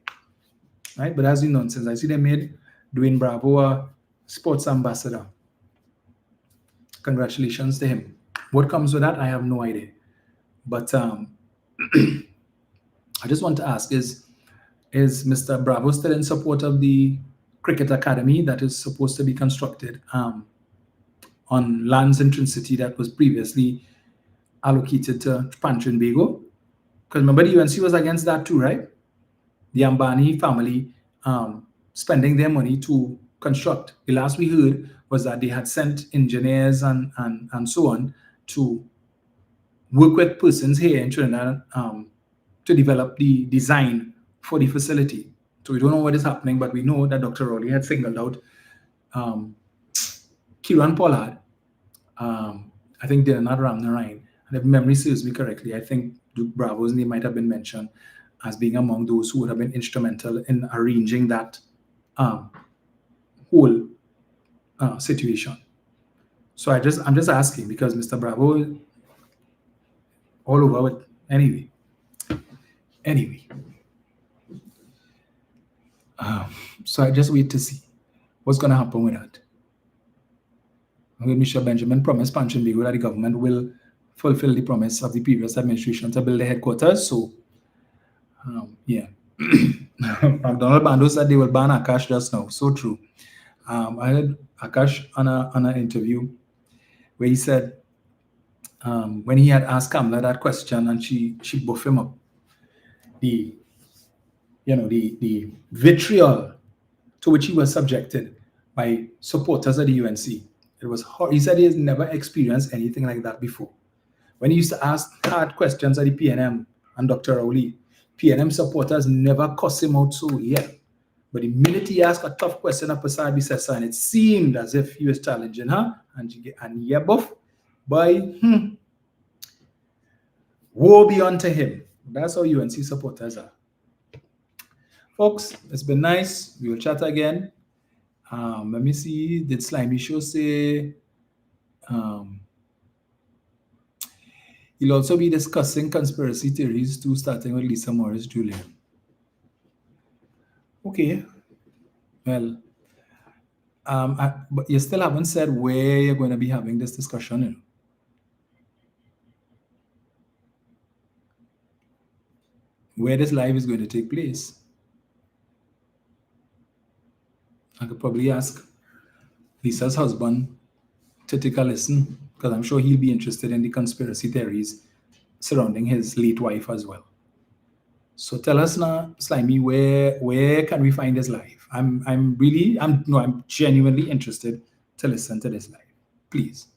Right? But that's the nonsense. I see they made Dwayne Bravo a sports ambassador. Congratulations to him. What comes with that, I have no idea. But I just want to ask, is Mr. Bravo still in support of the cricket academy that is supposed to be constructed on lands in Trin-City that was previously allocated to Trinbago? Because remember, the UNC was against that too, right? The Ambani family spending their money to construct. The last we heard was that they had sent engineers and so on to work with persons here in Trinidad to develop the design for the facility. So we don't know what is happening, but we know that Dr. Rowley had singled out Kiran Pollard, I think Dinanath Ramnarayan, and if memory serves me correctly, I think Duke Bravo's name might have been mentioned, as being among those who would have been instrumental in arranging that whole situation. So I'm just asking, because Mr. Bravo all over it. Anyway. So I just wait to see what's going to happen with that. Mr. Benjamin promised Pancho Bigo that the government will fulfill the promise of the previous administration to build the headquarters. So, yeah. McDonald Bando said they will ban Akash just now. So true. I heard Akash on an interview where he said when he had asked Kamala that question and she buffed him up, the vitriol to which he was subjected by supporters of the UNC. It was hard. He said he has never experienced anything like that before. When he used to ask hard questions at the PNM and Dr. Rowley, PNM supporters never cussed him out so yeah. But the minute he asked a tough question of Prasad Bisesa, and it seemed as if he was challenging her, and yeah, buff, boy, woe be unto him. That's how UNC supporters are. Folks, it's been nice. We will chat again. Let me see. Did Slimy Show say he'll also be discussing conspiracy theories too, starting with Lisa Morris Julian? Okay. Well, but you still haven't said where you're going to be having this discussion. You know? Where this live is going to take place. I could probably ask Lisa's husband to take a listen, because I'm sure he'll be interested in the conspiracy theories surrounding his late wife as well. So tell us now, Slimy, where can we find this live? I'm genuinely interested to listen to this live. Please.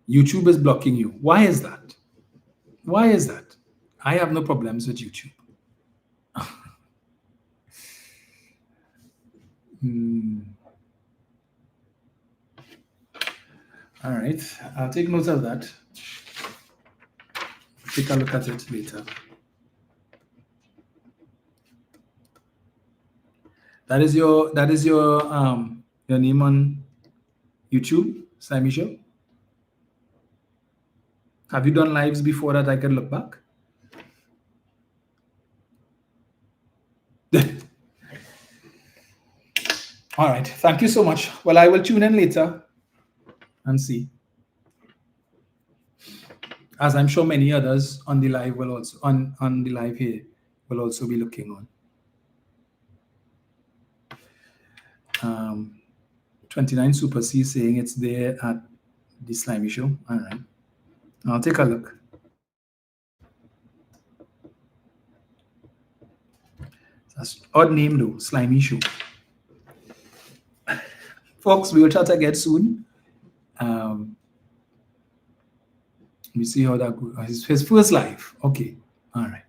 YouTube is blocking you. Why is that? Why is that? I have no problems with YouTube. All right, I'll take note of that. Take a look at it later. That is your name on YouTube, Slimy Show. Have you done lives before that I can look back? All right, thank you so much. Well, I will tune in later and see. As I'm sure many others on the live will also on the live here will also be looking on. 29 Super C saying it's there at the Slimy Show. All right, I'll take a look. That's odd name though, Slimy Show. Folks, we will chat again soon. Let me see how that goes. His first live. Okay. All right.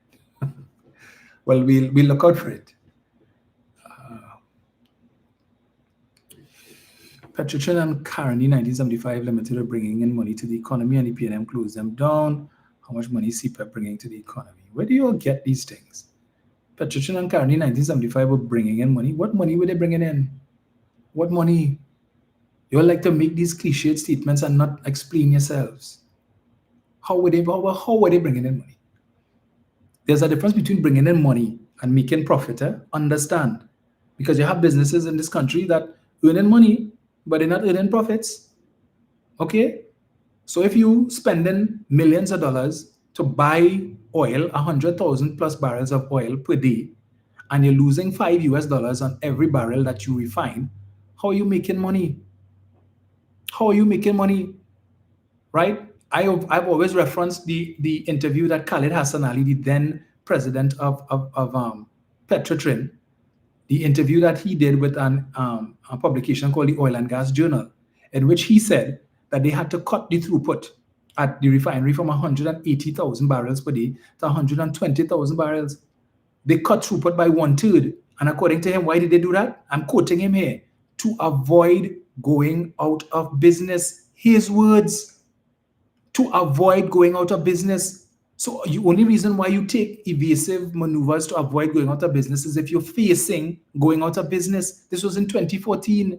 Well, we'll look out for it. Petrotrin and Carney 1975 Limited are bringing in money to the economy, and the PNM closed them down. How much money is CPEP bringing to the economy? Where do you all get these things? Petrotrin and Carney 1975 were bringing in money. What money were they bringing in? What money? You all like to make these cliched statements and not explain yourselves. How were they bringing in money? There's a difference between bringing in money and making profit. Understand? Because you have businesses in this country that earning money, but they're not earning profits. Okay? So if you spending millions of dollars to buy oil, 100,000 plus barrels of oil per day, and you're losing $5 on every barrel that you refine, how are you making money? How are you making money? Right? I've always referenced the interview that Khalid Hassan Ali, the then president of Petrotrin, the interview that he did with a publication called the Oil and Gas Journal, in which he said that they had to cut the throughput at the refinery from 180,000 barrels per day to 120,000 barrels. They cut throughput by 1/3. And according to him, why did they do that? I'm quoting him here. To avoid going out of business. His words. To avoid going out of business. So the only reason why you take evasive maneuvers to avoid going out of business is if you're facing going out of business. This was in 2014.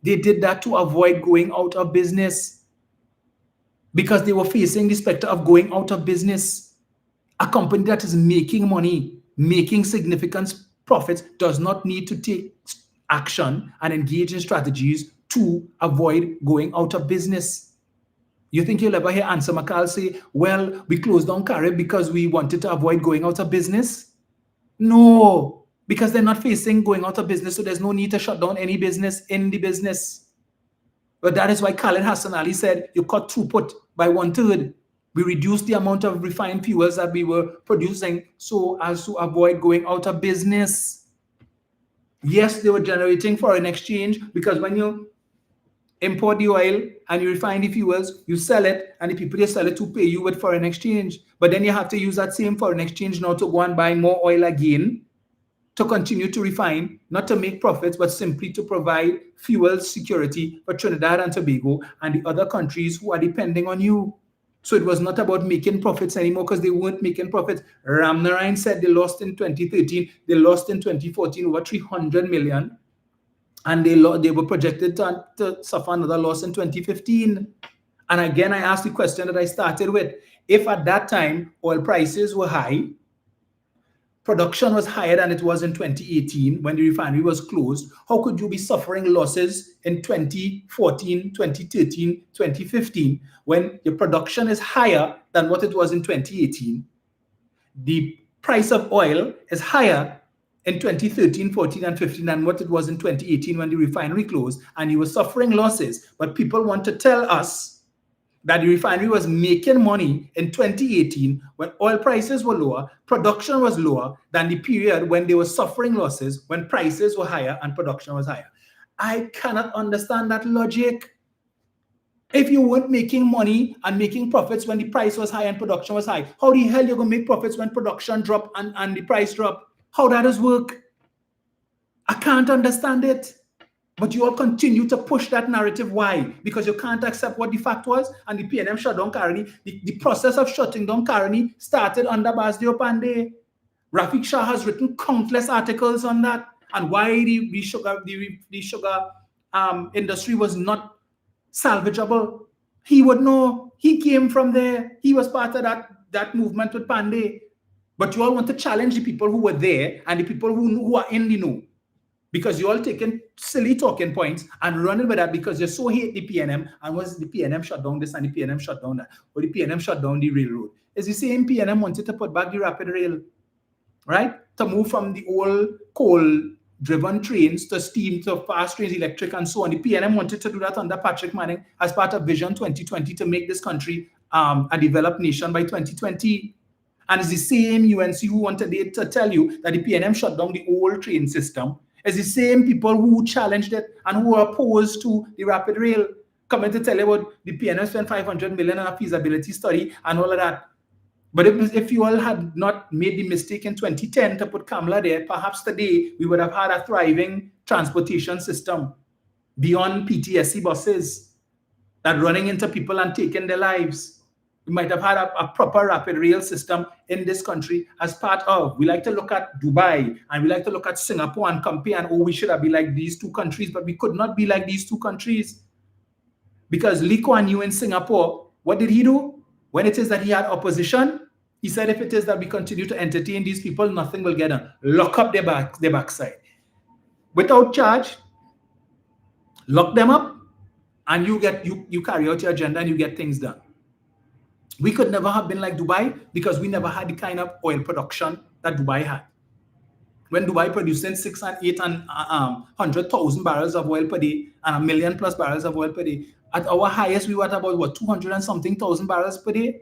They did that to avoid going out of business because they were facing the specter of going out of business. A company that is making money, making significant profits, does not need to take action and engage in strategies to avoid going out of business. You think you'll ever hear Answer McCall say, well, we closed down Carib because we wanted to avoid going out of business? No, because they're not facing going out of business, so there's no need to shut down any business in the business. But that is why Khaled Hassan Ali said, you cut throughput by 1/3. We reduced the amount of refined fuels that we were producing so as to avoid going out of business. Yes, they were generating foreign exchange because when you import the oil and you refine the fuels, you sell it, and the people they sell it to pay you with foreign exchange. But then you have to use that same foreign exchange now to go and buy more oil again to continue to refine, not to make profits, but simply to provide fuel security for Trinidad and Tobago and the other countries who are depending on you. So it was not about making profits anymore because they weren't making profits. Ram Narayan said they lost in 2013, they lost in 2014 over 300 million. And they were projected to suffer another loss in 2015. And again, I asked the question that I started with. If at that time oil prices were high, production was higher than it was in 2018 when the refinery was closed, how could you be suffering losses in 2014, 2013, 2015 when your production is higher than what it was in 2018? The price of oil is higher in 2013, 14, and 15 than what it was in 2018 when the refinery closed, and you were suffering losses. But people want to tell us that the refinery was making money in 2018 when oil prices were lower, production was lower than the period when they were suffering losses, when prices were higher and production was higher. I cannot understand that logic. If you weren't making money and making profits when the price was high and production was high, how the hell are you going to make profits when production dropped and the price dropped? How that does work? I can't understand it. But you all continue to push that narrative. Why? Because you can't accept what the fact was, and the PNM shut down Caroni. The process of shutting down Caroni started under Basdio Pandey. Rafiq Shah has written countless articles on that, and why the sugar industry was not salvageable. He would know. He came from there. He was part of that movement with Pandey. But you all want to challenge the people who were there and the people who are in the know. Because you all taking silly talking points and running with that because you so hate the PNM, and was the PNM shut down this and the PNM shut down that, or the PNM shut down the railroad. It's the same PNM wanted to put back the rapid rail, right? To move from the old coal-driven trains to steam, to fast trains, electric, and so on. The PNM wanted to do that under Patrick Manning as part of Vision 2020 to make this country a developed nation by 2020. And it's the same UNC who wanted to tell you that the PNM shut down the old train system. It's the same people who challenged it and who are opposed to the rapid rail coming to tell you about the PNM spent 500 million on a feasibility study and all of that. But if you all had not made the mistake in 2010 to put Kamla there, perhaps today we would have had a thriving transportation system beyond PTSC buses that running into people and taking their lives. We might have had a proper rapid rail system in this country as part of. We like to look at Dubai and we like to look at Singapore and compare, and we should have been like these two countries, but we could not be like these two countries. Because Lee Kuan Yew in Singapore, what did he do? When it is that he had opposition, he said if it is that we continue to entertain these people, nothing will get done. Lock up their backside. Without charge, lock them up, and you carry out your agenda and you get things done. We could never have been like Dubai because we never had the kind of oil production that Dubai had. When Dubai producing 6 and 8 and 100,000 barrels of oil per day and 1 million plus barrels of oil per day, at our highest we were at about 200 and something thousand barrels per day.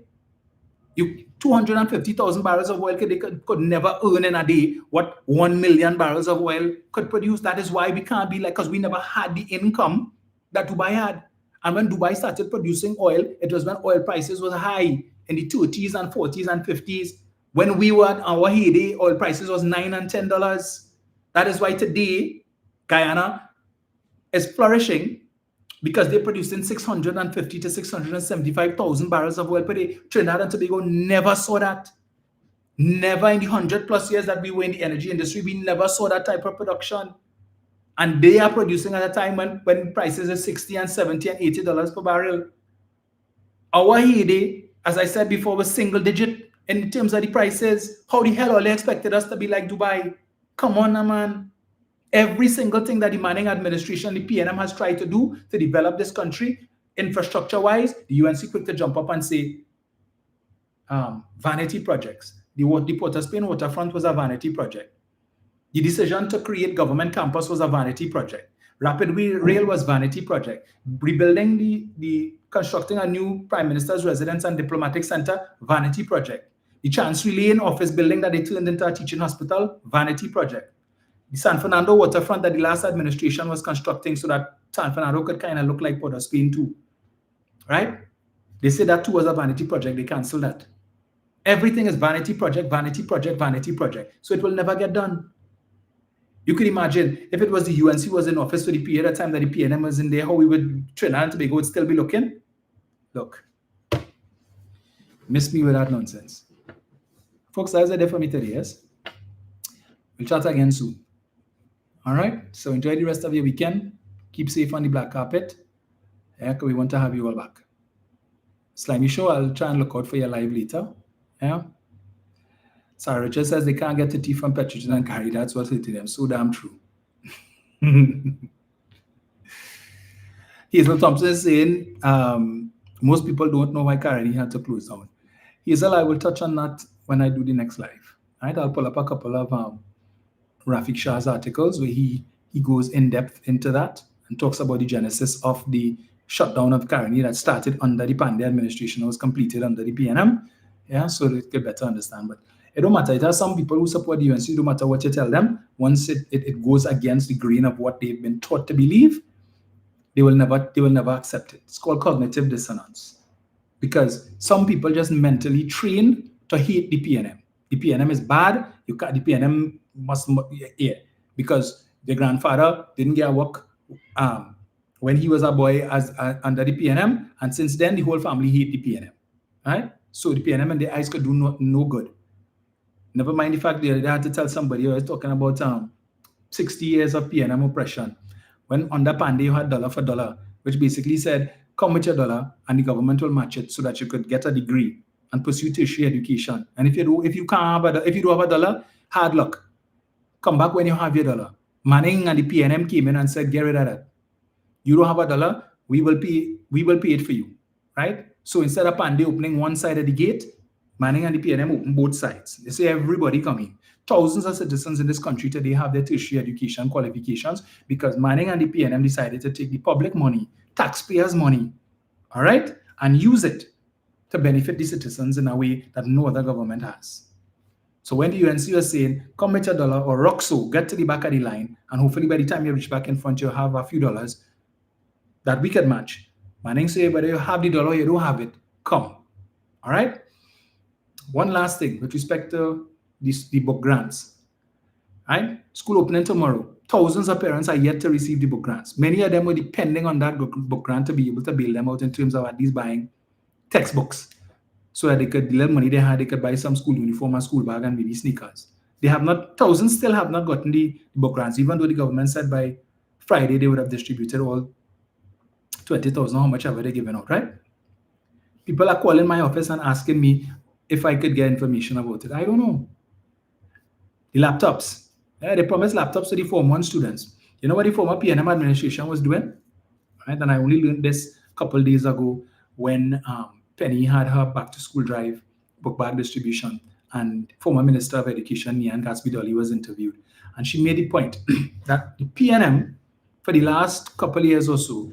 250,000 barrels of oil could never earn in a day what 1 million barrels of oil could produce. That is why we can't be like, because we never had the income that Dubai had. And when Dubai started producing oil, it was when oil prices was high in the 30s and 40s and 50s. When we were at our heyday, oil prices was $9 and $10. That is why today, Guyana is flourishing because they're producing 650 to 675,000 barrels of oil per day. Trinidad and Tobago never saw that. Never in the 100+ years that we were in the energy industry, we never saw that type of production. And they are producing at a time when prices are 60 and 70 and $80 per barrel. Our heyday, as I said before, was single digit in terms of the prices. How the hell are they expected us to be like Dubai? Come on, man. Every single thing that the Manning administration, the PNM has tried to do to develop this country, infrastructure-wise, the UNC quick to jump up and say, vanity projects. The Port of Spain waterfront was a vanity project. The decision to create government campus was a vanity project. Rapid Rail was vanity project. Rebuilding constructing a new Prime Minister's residence and diplomatic center, vanity project. The Chancery Lane office building that they turned into a teaching hospital, vanity project. The San Fernando waterfront that the last administration was constructing so that San Fernando could kind of look like Port of Spain too, right? They said that too was a vanity project. They canceled that. Everything is vanity project, vanity project, vanity project. So it will never get done. You could imagine if it was the UNC was in office for the period of time that the PNM was in there, how we would Trinidad and Tobago would still be looking. Look, miss me with that nonsense. Folks, that's it for me today, yes? We'll chat again soon. All right, so enjoy the rest of your weekend. Keep safe on the black carpet. Yeah, we want to have you all back. Slimy Show, I'll try and look out for your live later. Yeah. Sarah Richard says they can't get the tea from Petrogen and carry. That's what's hitting them. So damn true. Hazel Thompson is saying most people don't know why Caroni had to close down. Hazel, I will touch on that when I do the next live. Right? I'll pull up a couple of Rafik Shah's articles where he goes in depth into that and talks about the genesis of the shutdown of Caroni that started under the Pandey administration and was completed under the PNM. Yeah, so they could better understand. But it don't matter. It has some people who support the UNC, no matter what you tell them, once it goes against the grain of what they've been taught to believe, they will never accept it. It's called cognitive dissonance. Because some people just mentally train to hate the PNM. The PNM is bad. The PNM must, yeah, because their grandfather didn't get work when he was a boy under the PNM, and since then the whole family hate the PNM. Right? So the PNM and the eyes could do no good. Never mind the fact that they had to tell somebody. I was talking about 60 years of PNM oppression. When under Pandey you had dollar for dollar, which basically said, come with your dollar and the government will match it so that you could get a degree and pursue tertiary education. And if you don't have a dollar, hard luck. Come back when you have your dollar. Manning and the PNM came in and said, get rid of that. You don't have a dollar, we will pay it for you. Right? So instead of Pandey opening one side of the gate, Manning and the PNM open both sides. They say everybody coming. Thousands of citizens in this country today have their tertiary education qualifications because Manning and the PNM decided to take the public money, taxpayers' money, all right, and use it to benefit the citizens in a way that no other government has. So when the UNC was saying, come with your dollar or rock so, get to the back of the line, and hopefully by the time you reach back in front, you'll have a few dollars that we can match. Manning say, whether you have the dollar or you don't have it, come. All right? One last thing with respect to the book grants. Right? School opening tomorrow. Thousands of parents are yet to receive the book grants. Many of them were depending on that book grant to be able to bail them out in terms of at least buying textbooks so that they could, the little money they had, they could buy some school uniform and school bag and maybe sneakers. Thousands still have not gotten the book grants, even though the government said by Friday they would have distributed all 20,000, how much ever they're giving out, right? People are calling my office and asking me if I could get information about it. I don't know. The laptops. Yeah, they promised laptops to the Form 1 students. You know what the former PNM administration was doing? Right? And I only learned this a couple of days ago when Penny had her back-to-school drive, book bag distribution, and former Minister of Education, Nian Gatsby-Dolly, was interviewed. And she made the point that the PNM, for the last couple of years or so,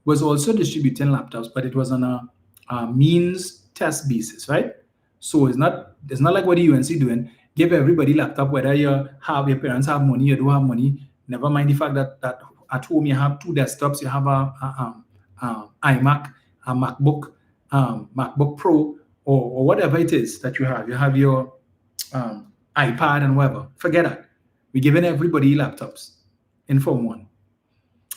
was also distributing laptops, but it was on a means test basis, right? So it's not like what the UNC doing. Give everybody laptop, whether your parents have money, you don't have money. Never mind the fact that at home you have two desktops, you have a iMac, a MacBook, MacBook Pro, or whatever it is that you have. You have your iPad and whatever. Forget that. We're giving everybody laptops in Form 1.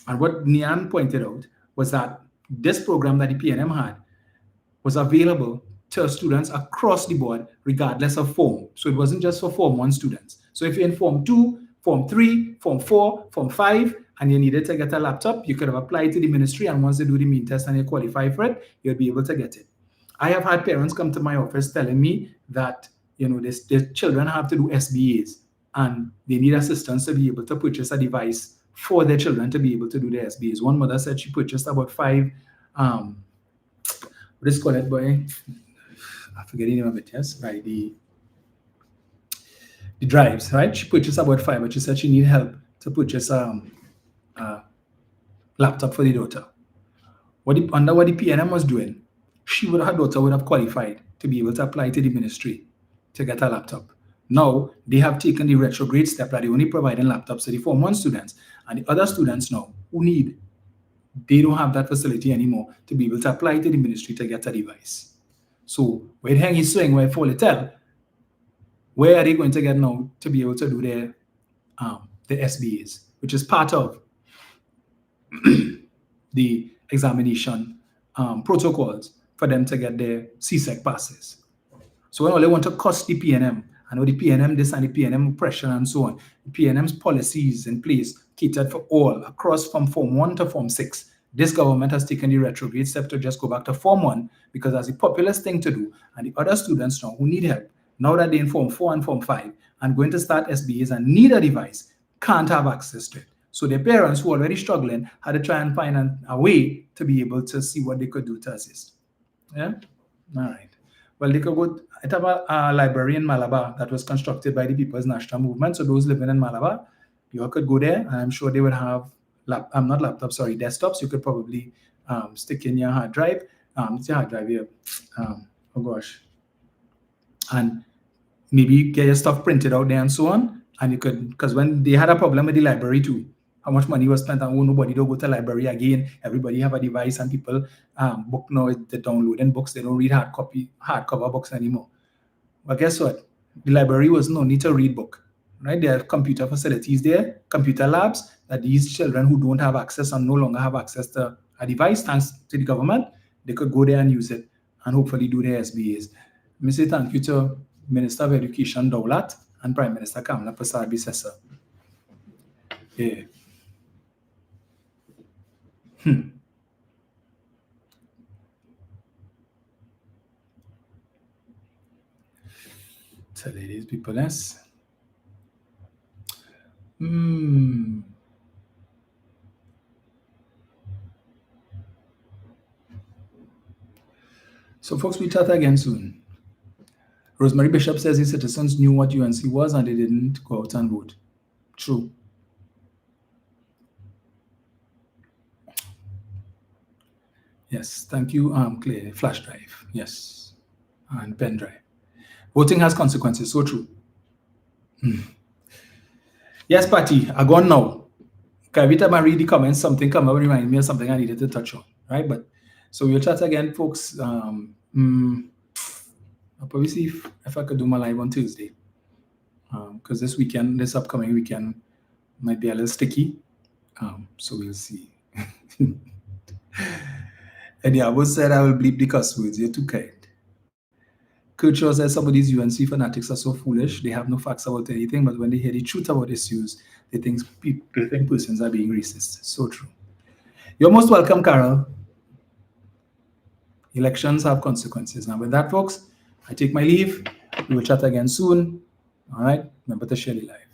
And what Nian pointed out was that this program that the PNM had was available to students across the board, regardless of form. So it wasn't just for Form 1 students. So if you're in Form 2, Form 3, Form 4, Form 5, and you needed to get a laptop, you could have applied to the ministry, and once they do the mean test and you qualify for it, you'll be able to get it. I have had parents come to my office telling me that, their children have to do SBAs, and they need assistance to be able to purchase a device for their children to be able to do their SBAs. One mother said she purchased about 5, what is called it, boy? I forget the name of it, yes, right? The drives, right? She purchased about 5, but she said she need help to purchase a laptop for the daughter. Under what the PNM was doing, her daughter would have qualified to be able to apply to the ministry to get a laptop. Now, they have taken the retrograde step that they only providing laptops to the Form 1 students, and the other students now who they don't have that facility anymore to be able to apply to the ministry to get a device. So where the hang is swing, where fall tell, where are they going to get now to be able to do their SBAs, which is part of the examination protocols for them to get their CSEC passes. So when all they want to cost the PNM, I know the PNM this and the PNM pressure and so on, the PNM's policies in place catered for all across from Form 1 to Form 6. This government has taken the retrograde step to just go back to Form 1 because that's the populous thing to do. And the other students now who need help, now that they're in Form 4 and Form 5 and going to start SBAs and need a device, can't have access to it. So their parents who are already struggling had to try and find a way to be able to see what they could do to assist. Yeah? All right. Well, they could go. I have a library in Malabar that was constructed by the People's National Movement. So those living in Malabar, you all could go there, and I'm sure they would have desktops. You could probably stick in your hard drive. It's your hard drive here. Oh gosh. And maybe get your stuff printed out there and so on. And you could, because when they had a problem with the library too, how much money was spent, and nobody don't go to the library again. Everybody have a device, and people book now, they're downloading books. They don't read hardcover books anymore. But guess what? The library was no need to read book, right? There are computer facilities there, computer labs, that these children who don't have access and no longer have access to a device, thanks to the government, they could go there and use it and hopefully do their SBAs. Let me say thank you to Minister of Education Daulat and Prime Minister Kamla Persad-Bissessar. Yeah. So ladies, people, yes. So folks, we chat again soon. Rosemary Bishop says his citizens knew what UNC was and they didn't go out and vote. True. Yes, thank you, Clay. Flash drive, yes, and pen drive. Voting has consequences, so true. Yes, Patty, I gone now. Okay, every time I read the comments, something come up and remind me of something I needed to touch on, right? But so we'll chat again, folks. I'll probably see if I could do my live on Tuesday, because this upcoming weekend might be a little sticky. So we'll see. And yeah, I said I will bleep the cuss words. You're too kind. Kurt Shaw says some of these UNC fanatics are so foolish. They have no facts about anything, but when they hear the truth about issues, they think persons are being racist. So true. You're most welcome, Carol. Elections have consequences. Now with that, folks, I take my leave. We will chat again soon. All right. Remember to share the live.